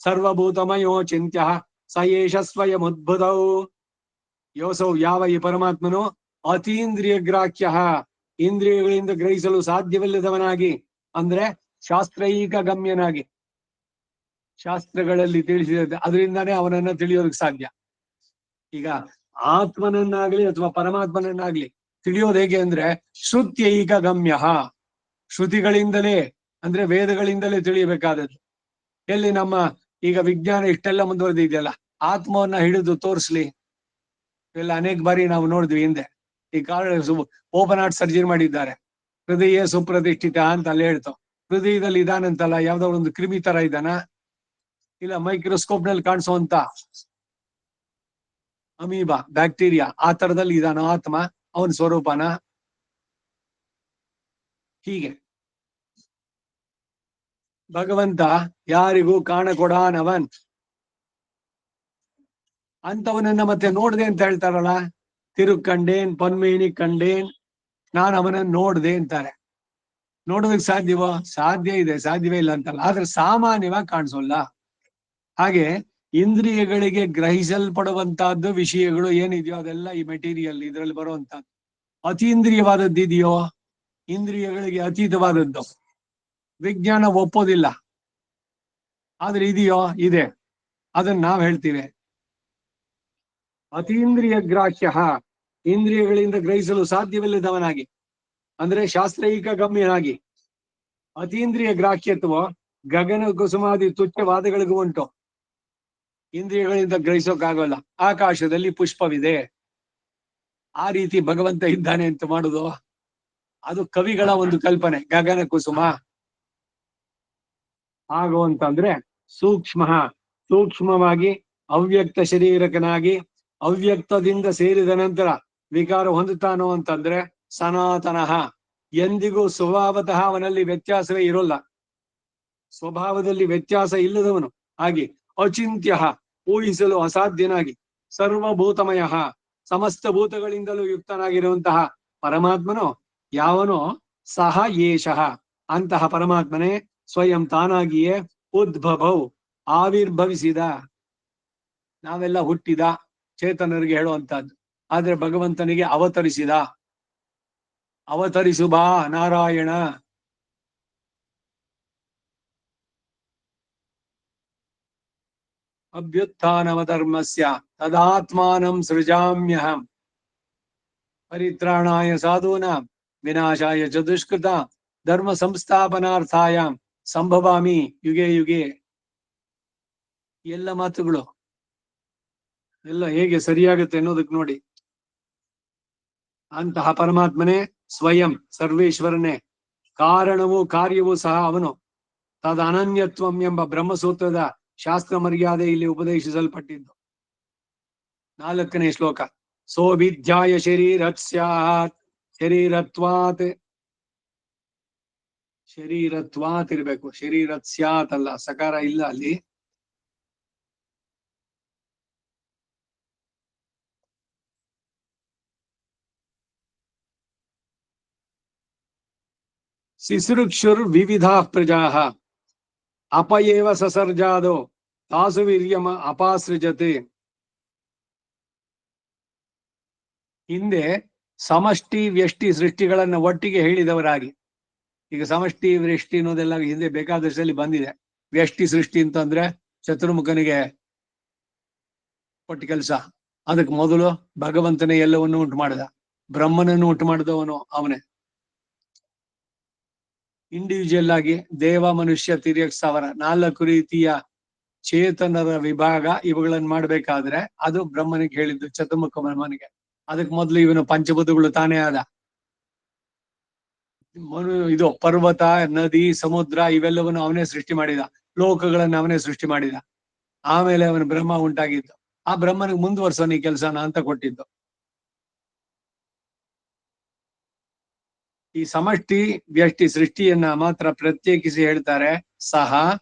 ಸರ್ವಭೂತಮಯೋ ಚಿಂತ್ಯ ಸ ಏಷ ಸ್ವಯಂ ಉದ್ಭುತೌ. ಯೋಸೌ ಯಾವ ಈ ಪರಮಾತ್ಮನು ಅತೀಂದ್ರಿಯ ಗ್ರಾಹ್ಯ, ಇಂದ್ರಿಯಗಳಿಂದ ಗ್ರಹಿಸಲು ಸಾಧ್ಯವಿಲ್ಲದವನಾಗಿ ಅಂದ್ರೆ ಶಾಸ್ತ್ರೈಕ ಗಮ್ಯನಾಗಿ, ಶಾಸ್ತ್ರಗಳಲ್ಲಿ ತಿಳಿಸಿದ ಅದರಿಂದಾನೇ ಅವನನ್ನ ತಿಳಿಯೋದಕ್ಕೆ ಸಾಧ್ಯ. ಈಗ ಆತ್ಮನನ್ನಾಗ್ಲಿ ಅಥವಾ ಪರಮಾತ್ಮನನ್ನಾಗ್ಲಿ ತಿಳಿಯೋದು ಹೇಗೆ ಅಂದ್ರೆ ಶ್ರುತ್ಯೈಕ ಗಮ್ಯ, ಶ್ರುತಿಗಳಿಂದಲೇ ಅಂದ್ರೆ ವೇದಗಳಿಂದಲೇ ತಿಳಿಯಬೇಕಾದದ್ದು. ಎಲ್ಲಿ ನಮ್ಮ ಈಗ ವಿಜ್ಞಾನ ಇಷ್ಟೆಲ್ಲ ಮುಂದುವರೆದಿದೆಯಲ್ಲ, ಆತ್ಮವನ್ನ ಹಿಡಿದು ತೋರಿಸ್ಲಿ ಎಲ್ಲ ಅನೇಕ ಬಾರಿ ನಾವು ನೋಡಿದ್ವಿ ಹಿಂದೆ. ಈ ಓಪನ್ ಹಾರ್ಟ್ ಸರ್ಜರಿ ಮಾಡಿದ್ದಾರೆ, ಹೃದಯ ಸುಪ್ರತಿಷ್ಠಿತ ಅಂತ ಅಲ್ಲಿ ಹೇಳ್ತು. ಹೃದಯದಲ್ಲಿ ಇದಾನಂತಲ್ಲ, ಯಾವ್ದೋ ಒಂದು ಕ್ರಿಮಿ ತರ ಇದಾನ, ಇಲ್ಲ ಮೈಕ್ರೋಸ್ಕೋಪ್ ನಲ್ಲಿ ಕಾಣಿಸುವಂತ ಅಮೀಬಾ ಬ್ಯಾಕ್ಟೀರಿಯಾ ಆ ತರದಲ್ಲಿ ಇದಾನ ಆತ್ಮ, ಅವನ ಸ್ವರೂಪನ. ಹೀಗೆ ಭಗವಂತ ಯಾರಿಗೂ ಕಾಣಕೊಡಾನವನ್ ಅಂತವನನ್ನ ಮತ್ತೆ ನೋಡ್ದೆ ಅಂತ ಹೇಳ್ತಾರಲ್ಲ, ತಿರುಕಂಡೇನ್ ಪನ್ಮೇನಿ ಕಂಡೇನ್, ನಾನು ಅವನನ್ನ ನೋಡ್ದೆ ಅಂತಾರೆ. ನೋಡೋದಕ್ಕೆ ಸಾಧ್ಯವೋ? ಸಾಧ್ಯ ಇದೆ, ಸಾಧ್ಯವೇ ಇಲ್ಲ ಅಂತಲ್ಲ, ಆದ್ರೆ ಸಾಮಾನ್ಯವಾಗಿ ಕಾಣಿಸೋಲ್ಲ. ಹಾಗೆ ಇಂದ್ರಿಯಗಳಿಗೆ ಗ್ರಹಿಸಲ್ಪಡುವಂತಹದ್ದು ವಿಷಯಗಳು ಏನಿದೆಯೋ ಅದೆಲ್ಲ ಈ ಮೆಟೀರಿಯಲ್ ಇದ್ರಲ್ಲಿ ಬರುವಂತಹದ್ದು. ಅತೀಂದ್ರಿಯವಾದದ್ದು ಇದೆಯೋ, ಇಂದ್ರಿಯಗಳಿಗೆ ಅತೀತವಾದದ್ದು ವಿಜ್ಞಾನ ಒಪ್ಪೋದಿಲ್ಲ, ಆದ್ರೆ ಇದೆಯೋ? ಇದೆ. ಅದನ್ನ ನಾವ್ ಹೇಳ್ತೀವಿ ಅತೀಂದ್ರಿಯ ಗ್ರಾಹ್ಯ, ಇಂದ್ರಿಯಗಳಿಂದ ಗ್ರಹಿಸಲು ಸಾಧ್ಯವಿಲ್ಲದವನಾಗಿ ಅಂದ್ರೆ ಶಾಸ್ತ್ರೈಕ ಗಮ್ಯನಾಗಿ. ಅತೀಂದ್ರಿಯ ಗ್ರಾಹ್ಯತ್ವ ಗಗನ ಕುಸುಮಾದಿ ತುಚ್ಛವಾದಗಳಿಗೂ ಉಂಟು, ಇಂದ್ರಿಯಗಳಿಂದ ಗ್ರಹಿಸೋಕ್ಕಾಗಲ್ಲ. ಆಕಾಶದಲ್ಲಿ ಪುಷ್ಪವಿದೆ, ಆ ರೀತಿ ಭಗವಂತ ಇದ್ದಾನೆ ಅಂತ ಮಾಡುದು ಅದು ಕವಿಗಳ ಒಂದು ಕಲ್ಪನೆ. ಗಗನ ಕುಸುಮ ಆಗೋ ಅಂತಂದ್ರೆ ಸೂಕ್ಷ್ಮ, ಸೂಕ್ಷ್ಮವಾಗಿ ಅವ್ಯಕ್ತ ಶರೀರಕನಾಗಿ ಅವ್ಯಕ್ತದಿಂದ ಸೇರಿದ ನಂತರ ವಿಕಾರ ಹೊಂದುತ್ತಾನೋ ಅಂತಂದ್ರೆ ಸನಾತನಃ, ಎಂದಿಗೂ ಸ್ವಭಾವತಃ ಅವನಲ್ಲಿ ವ್ಯತ್ಯಾಸವೇ ಇರೋಲ್ಲ, ಸ್ವಭಾವದಲ್ಲಿ ವ್ಯತ್ಯಾಸ ಇಲ್ಲದವನು. ಹಾಗೆ ಅಚಿಂತ್ಯ, ಊಹಿಸಲು ಅಸಾಧ್ಯನಾಗಿ, ಸರ್ವಭೂತಮಯ, ಸಮಸ್ತ ಭೂತಗಳಿಂದಲೂ ಯುಕ್ತನಾಗಿರುವಂತಹ ಪರಮಾತ್ಮನು ಯಾವನೋ ಸಹ ಏಷಃ, ಅಂತಹ ಪರಮಾತ್ಮನೇ ಸ್ವಯಂ ತಾನಾಗಿಯೇ ಉದ್ಭವೌ, ಆವಿರ್ಭವಿಸಿದ. ನಾವೆಲ್ಲ ಹುಟ್ಟಿದ ಚೇತನರಿಗೆ ಹೇಳುವಂತಹದ್ದು, ಆದ್ರೆ ಭಗವಂತನಿಗೆ ಅವತರಿಸಿದ. ಅವತರಿಸು ಬಾ ನಾರಾಯಣ. ಅಭ್ಯುತ್ಥಾನವಧರ್ಮಸ್ಯ ತದಾತ್ಮಾನಂ ಸೃಜಾಮ್ಯಹಂ ಪರಿತ್ರಾಣಾಯ ಸಾಧೂನಾಂ ವಿನಾಶಾಯ ಚ ದುಷ್ಕೃತಾಂ ಧರ್ಮ ಸಂಸ್ಥಾಪನಾರ್ಥಾಯಾಂ ಸಂಭವಾಮಿ ಯುಗೆ ಯುಗೆ. ಎಲ್ಲ ಮಾತುಗಳು ಎಲ್ಲ ಹೇಗೆ ಸರಿಯಾಗುತ್ತೆ ಅನ್ನೋದಕ್ಕೆ ನೋಡಿ. ಅಂತಹ ಪರಮಾತ್ಮನೇ ಸ್ವಯಂ ಸರ್ವೇಶ್ವರನೇ, ಕಾರಣವೂ ಕಾರ್ಯವೂ ಸಹ ಅವನು. ತದ ಅನನ್ಯತ್ವಂ ಎಂಬ ಬ್ರಹ್ಮಸೂತ್ರದ ಶಾಸ್ತ್ರ ಮರ್ಯಾದೆ ಇಲ್ಲಿ ಉಪದೇಶಿಸಲ್ಪಟ್ಟಿದ್ದು. 4ನೇ ಶ್ಲೋಕ. ಸೋಭಿಧ್ಯಾಯ ಶರೀರತ್ ಸ್ಯಾತ್ ಶರೀರತ್ವಾತ್ ಶರೀರತ್ವಾತ್ ಇರ್ಬೇಕು, ಶರೀರತ್ ಸ್ಯಾತ್ ಅಲ್ಲ, ಸಕಾರ ಇಲ್ಲ ಅಲ್ಲಿ. ಸಿಸೃಕ್ಷುರ್ ವಿವಿಧಾ ಪ್ರಜಾಃ ಅಪಯೇವ ಸಸರ್ಜಾದೋ ತಾಸು ವೀರ್ಯಮ ಅಪಾಸೃಜತೆ. ಹಿಂದೆ ಸಮಷ್ಟಿ ವ್ಯಷ್ಟಿ ಸೃಷ್ಟಿಗಳನ್ನ ಒಟ್ಟಿಗೆ ಹೇಳಿದವರಾಗಿ, ಈಗ ಸಮಷ್ಟಿ ವ್ಯಷ್ಟಿ ಅನ್ನೋದೆಲ್ಲ ಹಿಂದೆ ಬೇಕಾದಷ್ಟಲ್ಲಿ ಬಂದಿದೆ. ವ್ಯಷ್ಟಿ ಸೃಷ್ಟಿ ಅಂತಂದ್ರೆ ಚತುರ್ಮುಖನಿಗೆ ಕೊಟ್ಟ ಕೆಲಸ. ಅದಕ್ಕೆ ಮೊದಲು ಭಗವಂತನೇ ಎಲ್ಲವನ್ನು ಉಂಟು ಮಾಡಿದ, ಬ್ರಹ್ಮನನ್ನು ಉಂಟು ಮಾಡಿದವನು ಅವನೇ. ಇಂಡಿವಿಜುವಲ್ ಆಗಿ ದೇವ ಮನುಷ್ಯ ತಿರ್ಯಕ್ ಸಾವಿರ 4 ರೀತಿಯ ಚೇತನರ ವಿಭಾಗ ಇವುಗಳನ್ನು ಮಾಡ್ಬೇಕಾದ್ರೆ ಅದು ಬ್ರಹ್ಮನಿಗೆ ಹೇಳಿದ್ದು, ಚತುರ್ಮುಖ ಬ್ರಹ್ಮನಿಗೆ. ಅದಕ್ಕೆ ಮೊದಲು ಇವನು ಪಂಚಭೂತಗಳು ತಾನೇ ಆದ. ಇದು ಪರ್ವತ, ನದಿ, ಸಮುದ್ರ ಇವೆಲ್ಲವನ್ನು ಅವನೇ ಸೃಷ್ಟಿ ಮಾಡಿದ, ಲೋಕಗಳನ್ನು ಅವನೇ ಸೃಷ್ಟಿ ಮಾಡಿದ. ಆಮೇಲೆ ಅವನು ಬ್ರಹ್ಮ ಉಂಟಾಗಿದ್ದು. ಆ ಬ್ರಹ್ಮನಿಗೆ ಮುಂದುವರ್ಸೋನ್ ಈ ಕೆಲಸನ ಅಂತ ಕೊಟ್ಟಿದ್ದು. ಈ ಸಮಷ್ಟಿ ವ್ಯಷ್ಟಿ ಸೃಷ್ಟಿಯನ್ನ ಮಾತ್ರ ಪ್ರತ್ಯೇಕಿಸಿ ಹೇಳ್ತಾರೆ. ಸಹ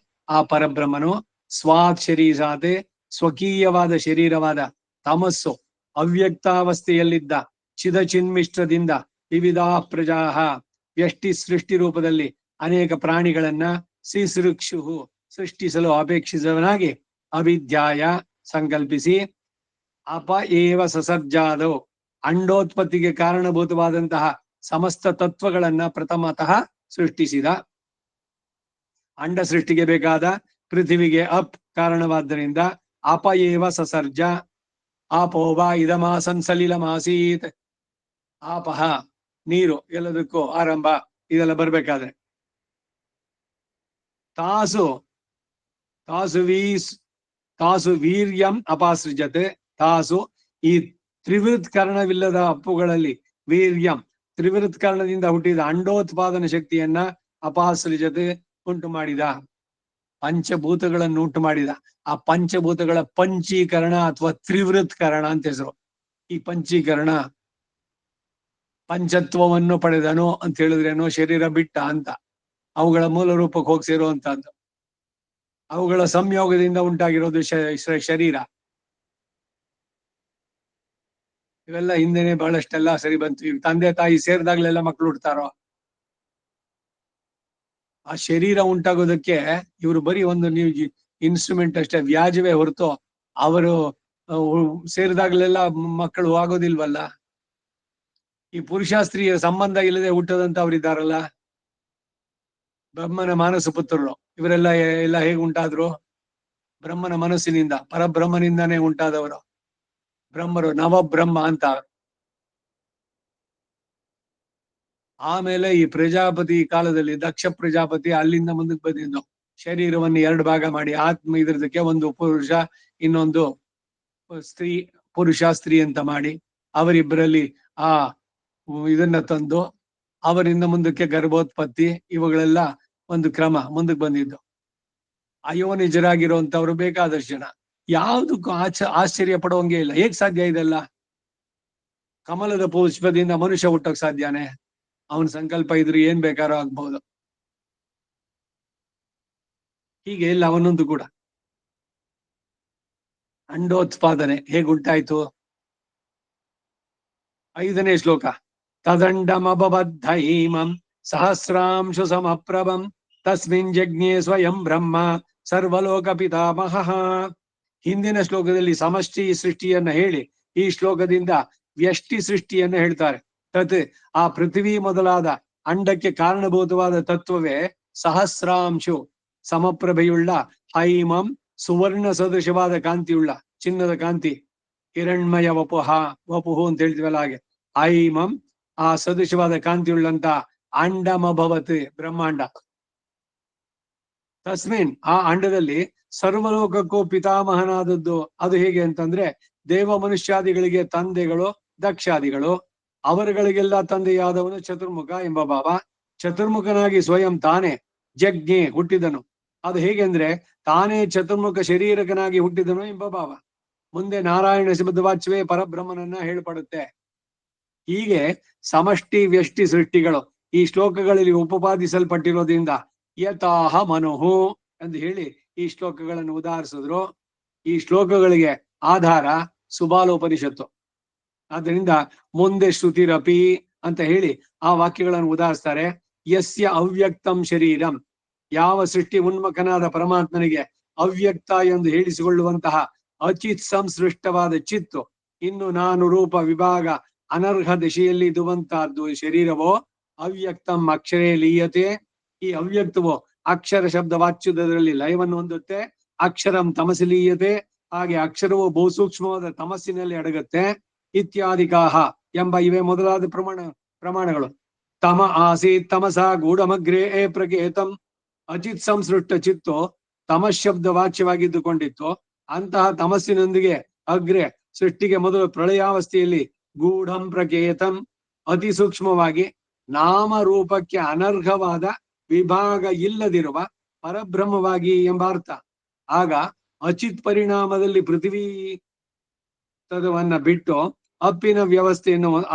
ಆ ಪರಬ್ರಹ್ಮನು ಸ್ವಾತ್ ಶರೀರಾತೆ ಸ್ವಕೀಯವಾದ ಶರೀರವಾದ ತಮಸ್ಸು ಅವ್ಯಕ್ತಾವಸ್ಥೆಯಲ್ಲಿದ್ದ ಚಿದಚಿನ್ಮಿಶ್ರದಿಂದ ವಿವಿಧ ಪ್ರಜಾಹ ವ್ಯಷ್ಟಿ ಸೃಷ್ಟಿ ರೂಪದಲ್ಲಿ ಅನೇಕ ಪ್ರಾಣಿಗಳನ್ನ ಸಿಸೃಕ್ಷು ಸೃಷ್ಟಿಸಲು ಅಪೇಕ್ಷಿಸವನಾಗಿ ಅವಿದ್ಯಾಯ ಸಂಕಲ್ಪಿಸಿ ಅಪ ಏವ ಸಸರ್ಜಾದೋ ಅಂಡೋತ್ಪತ್ತಿಗೆ ಕಾರಣಭೂತವಾದಂತಹ ಸಮಸ್ತ ತತ್ವಗಳನ್ನ ಪ್ರಥಮತಃ ಸೃಷ್ಟಿಸಿದ. ಅಂಡ ಸೃಷ್ಟಿಗೆ ಬೇಕಾದ ಪೃಥ್ವಿಗೆ ಅಪ್ ಕಾರಣವಾದ್ದರಿಂದ ಅಪ ಏವ ಸಸರ್ಜ. ಆಪೋವ ಇದಮಾಸನ್ ಸಲಿಲಮಾಸೀತ್. ಆಪಹ ನೀರು, ಎಲ್ಲದಕ್ಕೂ ಆರಂಭ, ಇದೆಲ್ಲ ಬರ್ಬೇಕಾದ್ರೆ ತಾಸು ತಾಸು ವೀರ್ಯಂ ಅಪಾಸೃಜತೆ. ತಾಸು ಈ ತ್ರಿವೃತ್ ಕರ್ಣವಿಲ್ಲದ ಅಪ್ಪುಗಳಲ್ಲಿ ವೀರ್ಯಂ ತ್ರಿವೃತ್ ಕರ್ಣದಿಂದ ಹುಟ್ಟಿದ ಅಂಡೋತ್ಪಾದನ ಶಕ್ತಿಯನ್ನ ಅಪಾಸೃಜತೆ ಉಂಟು ಮಾಡಿದ. ಪಂಚಭೂತಗಳನ್ನು ಉಂಟು ಮಾಡಿದ. ಆ ಪಂಚಭೂತಗಳ ಪಂಚೀಕರಣ ಅಥವಾ ತ್ರಿವೃತ್ಕರಣ ಅಂತ ಹೆಸರು. ಈ ಪಂಚೀಕರಣ ಪಂಚತ್ವವನ್ನು ಪಡೆದನು ಅಂತ ಹೇಳಿದ್ರೇನು, ಶರೀರ ಬಿಟ್ಟ ಅಂತ. ಅವುಗಳ ಮೂಲ ರೂಪಕ್ಕೆ ಹೋಗಿ ಸೇರುವಂತಹದ್ದು. ಅವುಗಳ ಸಂಯೋಗದಿಂದ ಉಂಟಾಗಿರೋದು ಶರೀರ. ಇವೆಲ್ಲ ಹಿಂದೆನೆ ಬಹಳಷ್ಟೆಲ್ಲ ಸರಿ ಬಂತು. ಈಗ ತಂದೆ ತಾಯಿ ಸೇರಿದಾಗ್ಲೆಲ್ಲ ಮಕ್ಳು ಹುಡ್ತಾರೋ. ಆ ಶರೀರ ಉಂಟಾಗೋದಕ್ಕೆ ಇವರು ಬರೀ ಒಂದು ನೀವು ಇನ್ಸ್ಟ್ರೂಮೆಂಟ್ ಅಷ್ಟೇ, ವ್ಯಾಜವೇ ಹೊರತು ಅವರು ಸೇರಿದಾಗ್ಲೆಲ್ಲ ಮಕ್ಕಳು ಆಗೋದಿಲ್ವಲ್ಲ. ಈ ಪುರುಷ ಸ್ತ್ರೀಯ ಸಂಬಂಧ ಇಲ್ಲದೆ ಹುಟ್ಟದಂತ ಅವರಿದ್ದಾರಲ್ಲ, ಬ್ರಹ್ಮನ ಮಾನಸ ಪುತ್ರರು, ಇವರೆಲ್ಲ ಎಲ್ಲ ಹೇಗೆ ಉಂಟಾದ್ರು? ಬ್ರಹ್ಮನ ಮನಸ್ಸಿನಿಂದ, ಪರಬ್ರಹ್ಮನಿಂದಾನೇ ಉಂಟಾದವರು ಬ್ರಹ್ಮರು, ನವಬ್ರಹ್ಮ ಅಂತ. ಆಮೇಲೆ ಈ ಪ್ರಜಾಪತಿ ಕಾಲದಲ್ಲಿ ದಕ್ಷ ಪ್ರಜಾಪತಿ ಅಲ್ಲಿಂದ ಮುಂದಕ್ಕೆ ಬಂದಿದ್ದು, ಶರೀರವನ್ನು 2 ಭಾಗ ಮಾಡಿ ಆತ್ಮ ಇದ್ರದಕ್ಕೆ ಒಂದು ಪುರುಷ ಇನ್ನೊಂದು ಸ್ತ್ರೀ, ಪುರುಷ ಸ್ತ್ರೀ ಅಂತ ಮಾಡಿ ಅವರಿಬ್ಬರಲ್ಲಿ ಆ ಇದನ್ನ ತಂದು ಅವರಿಂದ ಮುಂದಕ್ಕೆ ಗರ್ಭೋತ್ಪತ್ತಿ, ಇವುಗಳೆಲ್ಲ ಒಂದು ಕ್ರಮ ಮುಂದಕ್ಕೆ ಬಂದಿದ್ದು. ಅಯೋನಿಜರಾಗಿರುವಂತವ್ರು ಬೇಕಾದಷ್ಟು ಜನ. ಯಾವುದಕ್ಕೂ ಆಶ್ಚರ್ಯ ಪಡುವಂಗೆ ಇಲ್ಲ. ಹೇಗ್ ಸಾಧ್ಯ ಇದೆಲ್ಲ? ಕಮಲದ ಪುಷ್ಪದಿಂದ ಮನುಷ್ಯ ಹುಟ್ಟಕ್ ಸಾಧ್ಯನೇ? ಅವನ ಸಂಕಲ್ಪ ಇದ್ರು ಏನ್ ಬೇಕಾದ್ರೂ ಆಗ್ಬಹುದು. ಹೀಗೆ ಇಲ್ಲ ಅವನೊಂದು ಕೂಡ. ಅಂಡೋತ್ಪಾದನೆ ಹೇಗುಂಟಾಯ್ತು? 5ನೇ ಶ್ಲೋಕ. ತದಂಡಮಬದ್ಧೈಮಂ ಸಹಸ್ರಾಂಶು ಸಮಪ್ರಭಂ ತಸ್ಮಿನ್ ಜಜ್ಞೆ ಸ್ವಯಂ ಬ್ರಹ್ಮ ಸರ್ವಲೋಕ ಪಿತಾಮಹಃ. ಹಿಂದಿನ ಶ್ಲೋಕದಲ್ಲಿ ಸಮಷ್ಟಿ ಸೃಷ್ಟಿಯನ್ನ ಹೇಳಿ ಈ ಶ್ಲೋಕದಿಂದ ವ್ಯಷ್ಟಿ ಸೃಷ್ಟಿಯನ್ನ ಹೇಳ್ತಾರೆ. ತತ್ ಆ ಪೃಥ್ವಿ ಮೊದಲಾದ ಅಂಡಕ್ಕೆ ಕಾರಣಭೂತವಾದ ತತ್ವವೇ ಸಹಸ್ರಾಂಶು ಸಮಪ್ರಭೆಯುಳ್ಳ ಹೈಮಂ ಸುವರ್ಣ ಸದೃಶವಾದ ಕಾಂತಿಯುಳ್ಳ ಚಿನ್ನದ ಕಾಂತಿ, ಹಿರಣ್ಮಯ ವಪುಹು ಅಂತ ಹೇಳ್ತೀವಲ್ಲ ಹಾಗೆ ಐಮಂ ಆ ಸದೃಶವಾದ ಕಾಂತಿಯುಳ್ಳಂತ ಅಂಡಮಭವತ್ ಬ್ರಹ್ಮಾಂಡ. ತಸ್ಮಿನ್ ಆ ಅಂಡದಲ್ಲಿ ಸರ್ವಲೋಕಕ್ಕೂ ಪಿತಾಮಹನಾದದ್ದು. ಅದು ಹೇಗೆ ಅಂತಂದ್ರೆ ದೇವ ಮನುಷ್ಯಾದಿಗಳಿಗೆ ತಂದೆಗಳು ದಕ್ಷಾದಿಗಳು, ಅವರುಗಳಿಗೆಲ್ಲ ತಂದೆಯಾದವನು ಚತುರ್ಮುಖ ಎಂಬ ಭಾವ. ಚತುರ್ಮುಖನಾಗಿ ಸ್ವಯಂ ತಾನೇ ಜಜ್ಞೆ ಹುಟ್ಟಿದನು. ಅದು ಹೇಗೆ ಅಂದ್ರೆ ತಾನೇ ಚತುರ್ಮುಖ ಶರೀರಕನಾಗಿ ಹುಟ್ಟಿದನು ಎಂಬ ಭಾವ. ಮುಂದೆ ನಾರಾಯಣ ಶಬ್ದವಾಚ್ಯವೇ ಪರಬ್ರಹ್ಮನನ್ನ ಹೇಳ್ಪಡುತ್ತೆ. ಹೀಗೆ ಸಮಷ್ಟಿ ವ್ಯಷ್ಟಿ ಸೃಷ್ಟಿಗಳು ಈ ಶ್ಲೋಕಗಳಲ್ಲಿ ಉಪಪಾದಿಸಲ್ಪಟ್ಟಿರೋದ್ರಿಂದ ಯಥಾಹ ಮನುಹು ಎಂದು ಹೇಳಿ ಈ ಶ್ಲೋಕಗಳನ್ನು ಉದಾಹರಿಸಿದ್ರು. ಈ ಶ್ಲೋಕಗಳಿಗೆ ಆಧಾರ ಸುಬಾಲೋಪನಿಷತ್ತು. ಆದ್ದರಿಂದ ಮುಂದೆ ಶ್ರುತಿರಪಿ ಅಂತ ಹೇಳಿ ಆ ವಾಕ್ಯಗಳನ್ನು ಉದಾಹರಿಸ್ತಾರೆ. ಯಸ್ಯ ಅವ್ಯಕ್ತಂ ಶರೀರಂ, ಯಾವ ಸೃಷ್ಟಿ ಉನ್ಮುಖನಾದ ಪರಮಾತ್ಮನಿಗೆ ಅವ್ಯಕ್ತ ಎಂದು ಹೇಳಿಸಿಕೊಳ್ಳುವಂತಹ ಅಚಿತ್ ಸಂಸೃಷ್ಟವಾದ ಚಿತ್ತು, ಇನ್ನು ನಾನು ರೂಪ ವಿಭಾಗ ಅನರ್ಹ ದಿಶೆಯಲ್ಲಿ ಇರುವಂತಹದ್ದು ಶರೀರವೋ, ಅವ್ಯಕ್ತಂ ಅಕ್ಷರೇ ಲೀಯತೆ, ಈ ಅವ್ಯಕ್ತವೋ ಅಕ್ಷರ ಶಬ್ದ ವಾಚ್ಯದಲ್ಲಿ ಲಯವನ್ನು ಹೊಂದುತ್ತೆ. ಅಕ್ಷರಂ ತಮಸಿ ಲೀಯತೆ, ಹಾಗೆ ಅಕ್ಷರವು ಬಹುಸೂಕ್ಷ್ಮವಾದ ತಮಸ್ಸಿನಲ್ಲಿ ಅಡಗುತ್ತೆ. ಇತ್ಯಾದಿಕಾಹ ಎಂಬ ಇವೆ ಮೊದಲಾದ ಪ್ರಮಾಣಗಳು. ತಮ ಆಸೀತ್ ತಮಸ ಗೂಢಮಗ್ರೇ ಪ್ರಕೇತಂ, ಅಚಿತ್ ಸಂಸೃಷ್ಟ ಚಿತ್ತು ತಮಶಬ್ದ ವಾಚ್ಯವಾಗಿದ್ದುಕೊಂಡಿತ್ತು. ಅಂತಹ ತಮಸ್ಸಿನೊಂದಿಗೆ ಅಗ್ರೆ ಸೃಷ್ಟಿಗೆ ಮೊದಲು ಪ್ರಳಯಾವಸ್ಥೆಯಲ್ಲಿ ಗೂಢಂ ಪ್ರಕೇತಂ, ಅತಿ ಸೂಕ್ಷ್ಮವಾಗಿ ನಾಮರೂಪಕ್ಕೆ ಅನರ್ಹವಾದ ವಿಭಾಗ ಇಲ್ಲದಿರುವ ಪರಬ್ರಹ್ಮವಾಗಿ ಎಂಬ ಅರ್ಥ. ಆಗ ಅಚಿತ್ ಪರಿಣಾಮದಲ್ಲಿ ಪೃಥ್ವಿ ತದವನ್ನ ಬಿಟ್ಟು ಅಪ್ಪಿನ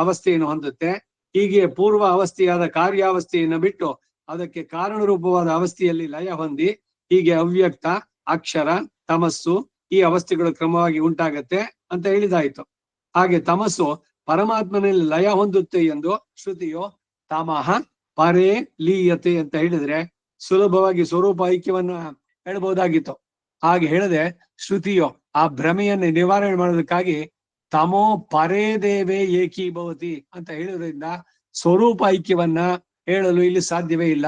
ಅವಸ್ಥೆಯನ್ನು ಹೊಂದುತ್ತೆ. ಹೀಗೆ ಪೂರ್ವ ಅವಸ್ಥೆಯಾದ ಕಾರ್ಯಾವಸ್ಥೆಯನ್ನು ಬಿಟ್ಟು ಅದಕ್ಕೆ ಕಾರಣ ರೂಪವಾದ ಅವಸ್ಥೆಯಲ್ಲಿ ಲಯ ಹೊಂದಿ, ಹೀಗೆ ಅವ್ಯಕ್ತ, ಅಕ್ಷರ, ತಮಸ್ಸು ಈ ಅವಸ್ಥೆಗಳು ಕ್ರಮವಾಗಿ ಉಂಟಾಗತ್ತೆ ಅಂತ ಹೇಳಿದಾಯ್ತು. ಹಾಗೆ ತಮಸ್ಸು ಪರಮಾತ್ಮನಲ್ಲಿ ಲಯ ಹೊಂದುತ್ತೆ ಎಂದು ಶ್ರುತಿಯು ತಮಃ ಪರೇ ಲೀಯತೆ ಅಂತ ಹೇಳಿದ್ರೆ ಸುಲಭವಾಗಿ ಸ್ವರೂಪ ಐಕ್ಯವನ್ನ ಹೇಳ್ಬಹುದಾಗಿತ್ತು. ಹಾಗೆ ಹೇಳದೆ ಶ್ರುತಿಯು ಆ ಭ್ರಮೆಯನ್ನು ನಿವಾರಣೆ ಮಾಡೋದಕ್ಕಾಗಿ ತಮೋ ಪರೇ ದೇವೇ ಏಕೀಭವತಿ ಅಂತ ಹೇಳೋದ್ರಿಂದ ಸ್ವರೂಪ ಐಕ್ಯವನ್ನ ಹೇಳಲು ಇಲ್ಲಿ ಸಾಧ್ಯವೇ ಇಲ್ಲ.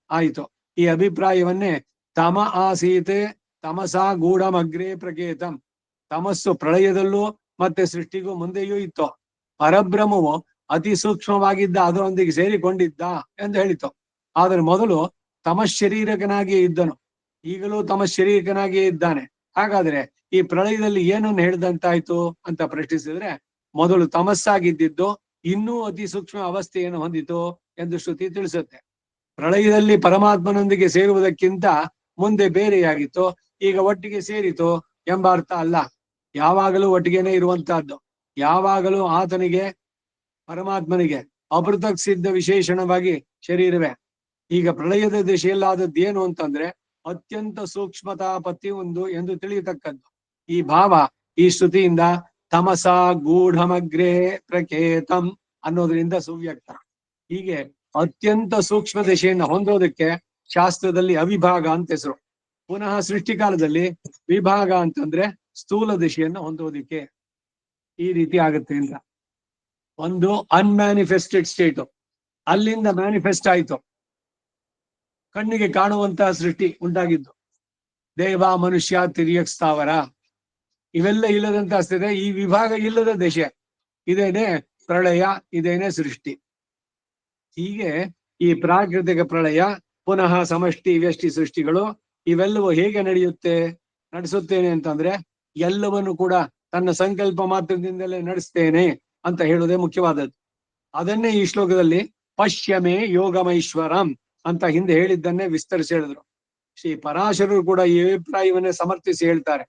ಆಯಿತು. ಈ ಅಭಿಪ್ರಾಯವನ್ನೇ ತಮ ಆಸೀತೆ ತಮಸಾ ಗೂಢಮಗ್ರೇ ಪ್ರಕೇತಂ, ತಮಸ್ಸು ಪ್ರಳಯದಲ್ಲೂ ಮತ್ತೆ ಸೃಷ್ಟಿಗೂ ಮುಂದೆಯೂ ಇತ್ತು. ಪರಬ್ರಹ್ಮವು ಅತಿ ಸೂಕ್ಷ್ಮವಾಗಿದ್ದ ಅದರೊಂದಿಗೆ ಸೇರಿಕೊಂಡಿದ್ದ ಎಂದು ಹೇಳಿತು. ಆದರೆ ಮೊದಲು ತಮಶರೀರಕನಾಗಿಯೇ ಇದ್ದನು, ಈಗಲೂ ತಮಶರೀರಕನಾಗಿಯೇ ಇದ್ದಾನೆ. ಹಾಗಾದ್ರೆ ಈ ಪ್ರಳಯದಲ್ಲಿ ಏನನ್ನು ಹೇಳಿದಂತಾಯ್ತು ಅಂತ ಪ್ರಶ್ನಿಸಿದ್ರೆ, ಮೊದಲು ತಮಸ್ಸಾಗಿದ್ದು ಇನ್ನೂ ಅತಿ ಸೂಕ್ಷ್ಮ ಅವಸ್ಥೆಯನ್ನು ಹೊಂದಿತು ಎಂದು ಶ್ರುತಿ ತಿಳಿಸುತ್ತೆ. ಪ್ರಳಯದಲ್ಲಿ ಪರಮಾತ್ಮನೊಂದಿಗೆ ಸೇರುವುದಕ್ಕಿಂತ ಮುಂದೆ ಬೇರೆಯಾಗಿತ್ತು, ಈಗ ಒಟ್ಟಿಗೆ ಸೇರಿತು ಎಂಬ ಅರ್ಥ ಅಲ್ಲ. ಯಾವಾಗಲೂ ಒಟ್ಟಿಗೆನೇ ಇರುವಂತಹದ್ದು, ಯಾವಾಗಲೂ ಆತನಿಗೆ ಪರಮಾತ್ಮನಿಗೆ ಅಪೃಥಕ್ ಸಿದ್ಧ ವಿಶೇಷಣವಾಗಿ ಶರೀರವೇ. ಈಗ ಪ್ರಳಯದ ದಿಶೆಯಲ್ಲಾದದ್ದು ಏನು ಅಂತಂದ್ರೆ ಅತ್ಯಂತ ಸೂಕ್ಷ್ಮತಾ ಪತಿ ಒಂದು ಎಂದು ತಿಳಿಯತಕ್ಕದ್ದು. ಈ ಭಾವ ಈ ಶ್ರುತಿಯಿಂದ ತಮಸ ಗೂಢಮಗ್ರೇ ಪ್ರಕೇತಂ ಅನ್ನೋದ್ರಿಂದ ಸುವ್ಯಕ್ತ. ಹೀಗೆ ಅತ್ಯಂತ ಸೂಕ್ಷ್ಮ ದಿಶೆಯನ್ನು ಹೊಂದೋದಕ್ಕೆ ಶಾಸ್ತ್ರದಲ್ಲಿ ಅವಿಭಾಗ ಅಂತ ಹೆಸರು. ಪುನಃ ಸೃಷ್ಟಿಕಾಲದಲ್ಲಿ ವಿಭಾಗ ಅಂತಂದ್ರೆ ಸ್ಥೂಲ ದಿಶೆಯನ್ನು ಹೊಂದೋದಿಕ್ಕೆ. ಈ ರೀತಿ ಆಗುತ್ತೆ ಅಂತ. ಒಂದು ಅನ್ಮ್ಯಾನಿಫೆಸ್ಟೆಡ್ ಸ್ಟೇಟ್, ಅಲ್ಲಿಂದ ಮ್ಯಾನಿಫೆಸ್ಟ್ ಆಯ್ತು, ಕಣ್ಣಿಗೆ ಕಾಣುವಂತಹ ಸೃಷ್ಟಿ ಉಂಟಾಗಿದ್ದು. ದೇವ, ಮನುಷ್ಯ, ತಿರ್ಯಕ್ ಸ್ಥಾವರ ಇವೆಲ್ಲ ಇಲ್ಲದಂತ ಸ್ಥಿತಿ, ಈ ವಿಭಾಗ ಇಲ್ಲದ ದೇಶ, ಇದೇನೆ ಪ್ರಳಯ, ಇದೇನೆ ಸೃಷ್ಟಿ. ಹೀಗೆ ಈ ಪ್ರಾಕೃತಿಕ ಪ್ರಳಯ, ಪುನಃ ಸಮಷ್ಟಿ ವ್ಯಷ್ಟಿ ಸೃಷ್ಟಿಗಳು ಇವೆಲ್ಲವೂ ಹೇಗೆ ನಡೆಸುತ್ತೇನೆ ಅಂತಂದ್ರೆ ಎಲ್ಲವನ್ನು ಕೂಡ ತನ್ನ ಸಂಕಲ್ಪ ಮಾತ್ರದಿಂದಲೇ ನಡೆಸ್ತೇನೆ ಅಂತ ಹೇಳುವುದೇ ಮುಖ್ಯವಾದದ್ದು. ಅದನ್ನೇ ಈ ಶ್ಲೋಕದಲ್ಲಿ ಪಶ್ಯಮೇ ಯೋಗಮೈಶ್ವರಂ ಅಂತ ಹಿಂದೆ ಹೇಳಿದ್ದನ್ನೇ ವಿಸ್ತರಿಸಿ ಹೇಳಿದ್ರು. ಶ್ರೀ ಪರಾಶರರು ಕೂಡ ಈ ಅಭಿಪ್ರಾಯವನ್ನೇ ಸಮರ್ಥಿಸಿ ಹೇಳ್ತಾರೆ.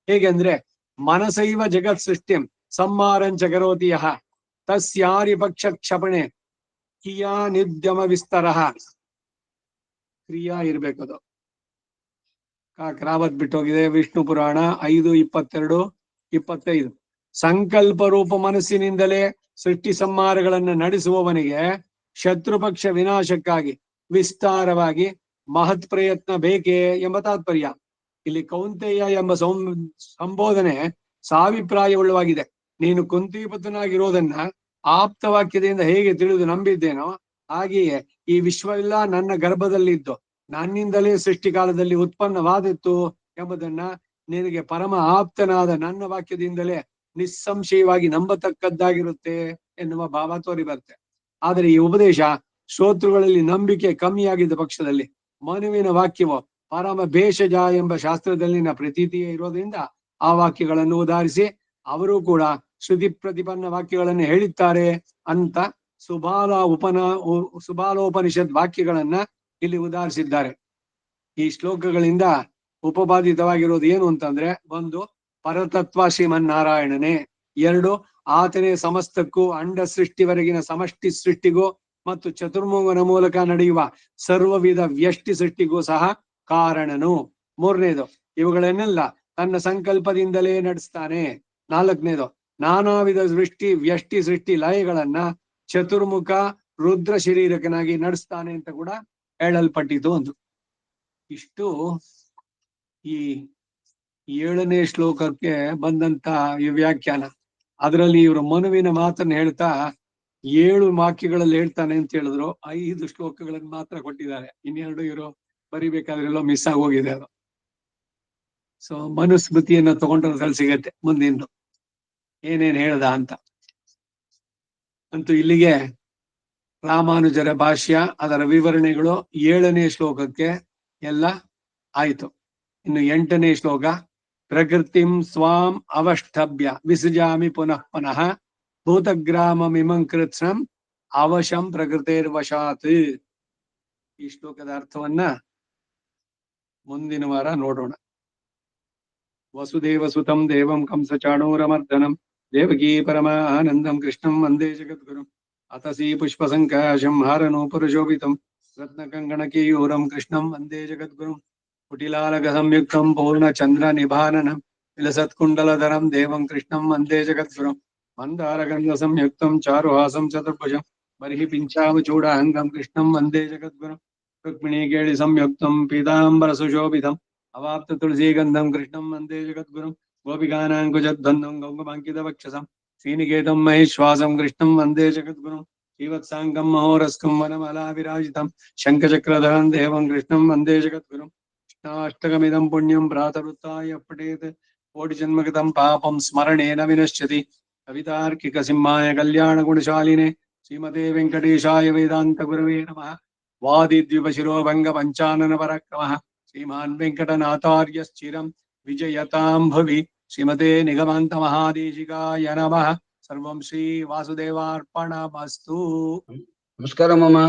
ಹೇಗೆಂದ್ರೆ ಮನಸೈವ ಜಗತ್ ಸೃಷ್ಟಿಂ ಸಂಹಾರಂಚ ಕರೋತಿ ಯಃ ತಸ್ಯಾರಿ ಪಕ್ಷ ಕ್ಷಪಣೆ ಕಿಯಾ ನಿದ್ಯಮ ವಿಸ್ತರಃ. ಕ್ರಿಯಾ ಇರ್ಬೇಕದು, ಕ್ರಾವತ್ ಬಿಟ್ಟೋಗಿದೆ. ವಿಷ್ಣು ಪುರಾಣ 5:22-25. ಸಂಕಲ್ಪ ರೂಪ ಮನಸ್ಸಿನಿಂದಲೇ ಸೃಷ್ಟಿ ಸಂಹಾರಗಳನ್ನು ನಡೆಸುವವನಿಗೆ ಶತ್ರುಪಕ್ಷ ವಿನಾಶಕ್ಕಾಗಿ ವಿಸ್ತಾರವಾಗಿ ಮಹತ್ ಪ್ರಯತ್ನ ಬೇಕೇ ಎಂಬ ತಾತ್ಪರ್ಯ. ಇಲ್ಲಿ ಕೌಂತೆಯ ಎಂಬ ಸಂಬೋಧನೆ ಸಾಭಿಪ್ರಾಯವುಳ್ಳವಾಗಿದೆ. ನೀನು ಕುಂತಿಪುತ್ರನಾಗಿರೋದನ್ನ ಆಪ್ತವಾಕ್ಯದಿಂದ ಹೇಗೆ ತಿಳಿದು ನಂಬಿದ್ದೇನೋ ಹಾಗೆಯೇ ಈ ವಿಶ್ವವೆಲ್ಲ ನನ್ನ ಗರ್ಭದಲ್ಲಿದ್ದು ನನ್ನಿಂದಲೇ ಸೃಷ್ಟಿ ಕಾಲದಲ್ಲಿ ಉತ್ಪನ್ನವಾದಿತ್ತು ಎಂಬುದನ್ನ ನಿನಗೆ ಪರಮ ಆಪ್ತನಾದ ನನ್ನ ವಾಕ್ಯದಿಂದಲೇ ನಿಸ್ಸಂಶಯವಾಗಿ ನಂಬತಕ್ಕದ್ದಾಗಿರುತ್ತೆ ಎನ್ನುವ ಭಾವ ತೋರಿ ಬರುತ್ತೆ. ಆದರೆ ಈ ಉಪದೇಶ ಶ್ರೋತೃಗಳಲ್ಲಿ ನಂಬಿಕೆ ಕಮ್ಮಿಯಾಗಿದ್ದ ಪಕ್ಷದಲ್ಲಿ ಮನುವಿನ ವಾಕ್ಯವು ಪರಮ ಭೇಷಜ ಎಂಬ ಶಾಸ್ತ್ರದಲ್ಲಿನ ಪ್ರತೀತಿಯೇ ಇರೋದ್ರಿಂದ ಆ ವಾಕ್ಯಗಳನ್ನು ಉದಾಹರಿಸಿ ಅವರು ಕೂಡ ಶ್ರುತಿ ಪ್ರತಿಪನ್ನ ವಾಕ್ಯಗಳನ್ನು ಹೇಳಿದ್ದಾರೆ ಅಂತ ಸುಬಾಲೋಪನಿಷತ್ ವಾಕ್ಯಗಳನ್ನ ಇಲ್ಲಿ ಉದಾಹರಿಸಿದ್ದಾರೆ. ಈ ಶ್ಲೋಕಗಳಿಂದ ಉಪಪಾದಿತವಾಗಿರೋದು ಏನು ಅಂತಂದ್ರೆ, ಒಂದು ಪರತತ್ವ ಶ್ರೀಮನ್ನಾರಾಯಣನೇ, ಎರಡು ಆತನೇ ಸಮಸ್ತಕ್ಕೂ ಅಂಡ ಸೃಷ್ಟಿವರೆಗಿನ ಸಮಷ್ಟಿ ಸೃಷ್ಟಿಗೂ ಮತ್ತು ಚತುರ್ಮುಖನ ಮೂಲಕ ನಡೆಯುವ ಸರ್ವವಿಧ ವ್ಯಷ್ಟಿ ಸೃಷ್ಟಿಗೂ ಸಹ ಕಾರಣನು. ಮೂರನೇದು, ಇವುಗಳನ್ನೆಲ್ಲ ತನ್ನ ಸಂಕಲ್ಪದಿಂದಲೇ ನಡೆಸ್ತಾನೆ. ನಾಲ್ಕನೇದು, ನಾನಾ ವಿಧ ವ್ಯಷ್ಟಿ ಸೃಷ್ಟಿ ಲಯಗಳನ್ನ ಚತುರ್ಮುಖ ರುದ್ರ ಶರೀರಕನಾಗಿ ನಡೆಸ್ತಾನೆ ಅಂತ ಕೂಡ ಹೇಳಲ್ಪಟ್ಟಿತು ಒಂದು. ಇಷ್ಟು ಈ 7ನೇ ಶ್ಲೋಕಕ್ಕೆ ಬಂದಂತ ಈ ವ್ಯಾಖ್ಯಾನ. ಅದರಲ್ಲಿ ಇವರು ಮನುವಿನ ಮಾತನ್ನು ಹೇಳ್ತಾ 7 ವಾಕ್ಯಗಳಲ್ಲಿ ಹೇಳ್ತಾನೆ ಅಂತ ಹೇಳಿದ್ರು. 5 ಶ್ಲೋಕಗಳನ್ನು ಮಾತ್ರ ಕೊಟ್ಟಿದ್ದಾರೆ. ಇನ್ನೆರಡು ಇವರು ಬರಿಬೇಕಾದ್ರೆಲ್ಲೋ ಮಿಸ್ ಆಗಿ ಹೋಗಿದೆ ಅದು. ಸೊ ಮನುಸ್ಮೃತಿಯನ್ನ ತಗೊಂಡ್ರಲ್ಲಿ ಸಿಗತ್ತೆ ಮುಂದಿಂದು ಏನೇನ್ ಹೇಳ್ದ ಅಂತ. ಅಂತೂ ಇಲ್ಲಿಗೆ ರಾಮಾನುಜರ ಭಾಷ್ಯ, ಅದರ ವಿವರಣೆಗಳು 7ನೇ ಶ್ಲೋಕಕ್ಕೆ ಎಲ್ಲ ಆಯ್ತು. ಇನ್ನು 8ನೇ ಶ್ಲೋಕ, ಪ್ರಕೃತಿಂ ಸ್ವಾಂ ಅವಷ್ಟಭ್ಯ ವಿಸೃಜಾಮಿ ಪುನಃ ಪುನಃ ಭೂತಗ್ರಾಮಮಿಮಂ ಕೃತ್ಸ್ನಂ ಅವಶಂ ಪ್ರಕೃತಿರ್ವಶಾತ್. ಈ ಶ್ಲೋಕದ ಅರ್ಥವನ್ನ ಮುಂದಿನ ವಾರ ನೋಡೋಣ. ವಸುದೇವ ಸುತಂ ದೇವಂ ಕಂಸ ಚಾಣೂರಮರ್ದನಂ ದೇವಕೀ ಪರಮಾನಂದಂ ಕೃಷ್ಣಂ ವಂದೇ ಜಗದ್ಗುರುಂ ಅತಸಿ ಪುಷ್ಪ ಸಂಕಾಶಂ ಹಾರನೂಪುರಶೋಭಿತಂ ರತ್ನಕಂಗಣಕೀಯೂರಂ ಕೃಷ್ಣಂ ವಂದೇ ಜಗದ್ಗುರುಂ ಕುಟಿಲಾಲಕ ಸಂಯುಕ್ತಂ ಪೂರ್ಣ ಚಂದ್ರ ನಿಭಾನನಂ ವಿಲಸತ್ಕುಂಡಲಧರಂ ದೇವಂ ಕೃಷ್ಣಂ ವಂದೇ ಜಗದ್ಗುರುಂ ಮಂದಾರಗಂಧ ಸಂಯುಕ್ತಂ ಚಾರುಹಾಸಂ ಚತುರ್ಭುಜಂ ಬರ್ಹಿ ಪಿಂಚಾವಚೂಡಾಂಗಂ ಕೃಷ್ಣಂ ವಂದೇ ಜಗದ್ಗುರುಂ ರುಕ್ಮಿಣೀ ಕೇಳಿ ಸಂಯುಕ್ತಂ ಪೀತಾಂಬರ ಸುಶೋಭಿತಂ ಅವಾಪ್ತ ತುಳಸಿ ಗಂಧಂ ಕೃಷ್ಣಂ ವಂದೇ ಜಗದ್ಗುರುಂ ಗೋಪಿಕಾನಾಂಕುಜದ್ವಂದಂ ಗೌಂಗಮಾಂಕಿತ ವಕ್ಷಸಂ ಶ್ರೀನಿಕೇತಂ ಮಹೇಶ್ವಾಸಂ ಕೃಷ್ಣಂ ವಂದೇ ಜಗದ್ಗುರುಂ ಶ್ರೀವತ್ಸಾಂಗಂ ಮಹೋರಸ್ಕಂ ವನಮಾಲಾ ವಿರಾಜಿತಂ ಶಂಖಚಕ್ರಧರಂ ದೇವಂ ಕೃಷ್ಣಂ ವಂದೇ ಜಗದ್ಗುರುಂ ಕೃಷ್ಣಾಷ್ಟಕಮಿದಂ ಪುಣ್ಯಂ ಭ್ರಾತೃತ್ತಾಯ ಪಠೇತ್ ಕೋಟಿ ಜನ್ಮಗತಂ ಪಾಪಂ ಸ್ಮರಣೇನ ವಿನಶ್ಯತಿ. ಕವಿತಾರ್ಕಿಕ ಸಿಂಹಾಯ ಕಲ್ಯಾಣ ಗುಣಶಾಲಿನೆ ಶ್ರೀಮತೆ ವೆಂಕಟೇಶಾಯ ವೇದಾಂತ ಗುರವೇ ನಮಃ. ವಾದಿದ್ವಿಪ ಶಿರೋಭಂಗ ಪಂಚಾನನ ಪರಾಕ್ರಮಃ ಶ್ರೀಮಾನ್ ವೆಂಕಟನಾಥಾರ್ಯಶ್ಚಿರಂ ವಿಜಯತಾಂ ಭವಿ. ಶ್ರೀಮತೆ ನಿಗಮಾಂತ ಮಹಾದೇಶಿಕಾಯ ನಮಃ. ಸರ್ವಂ ಶ್ರೀ ವಾಸುದೇವಾರ್ಪಣಮಸ್ತು.
ನಮಸ್ಕಾರ ಮಾಮ.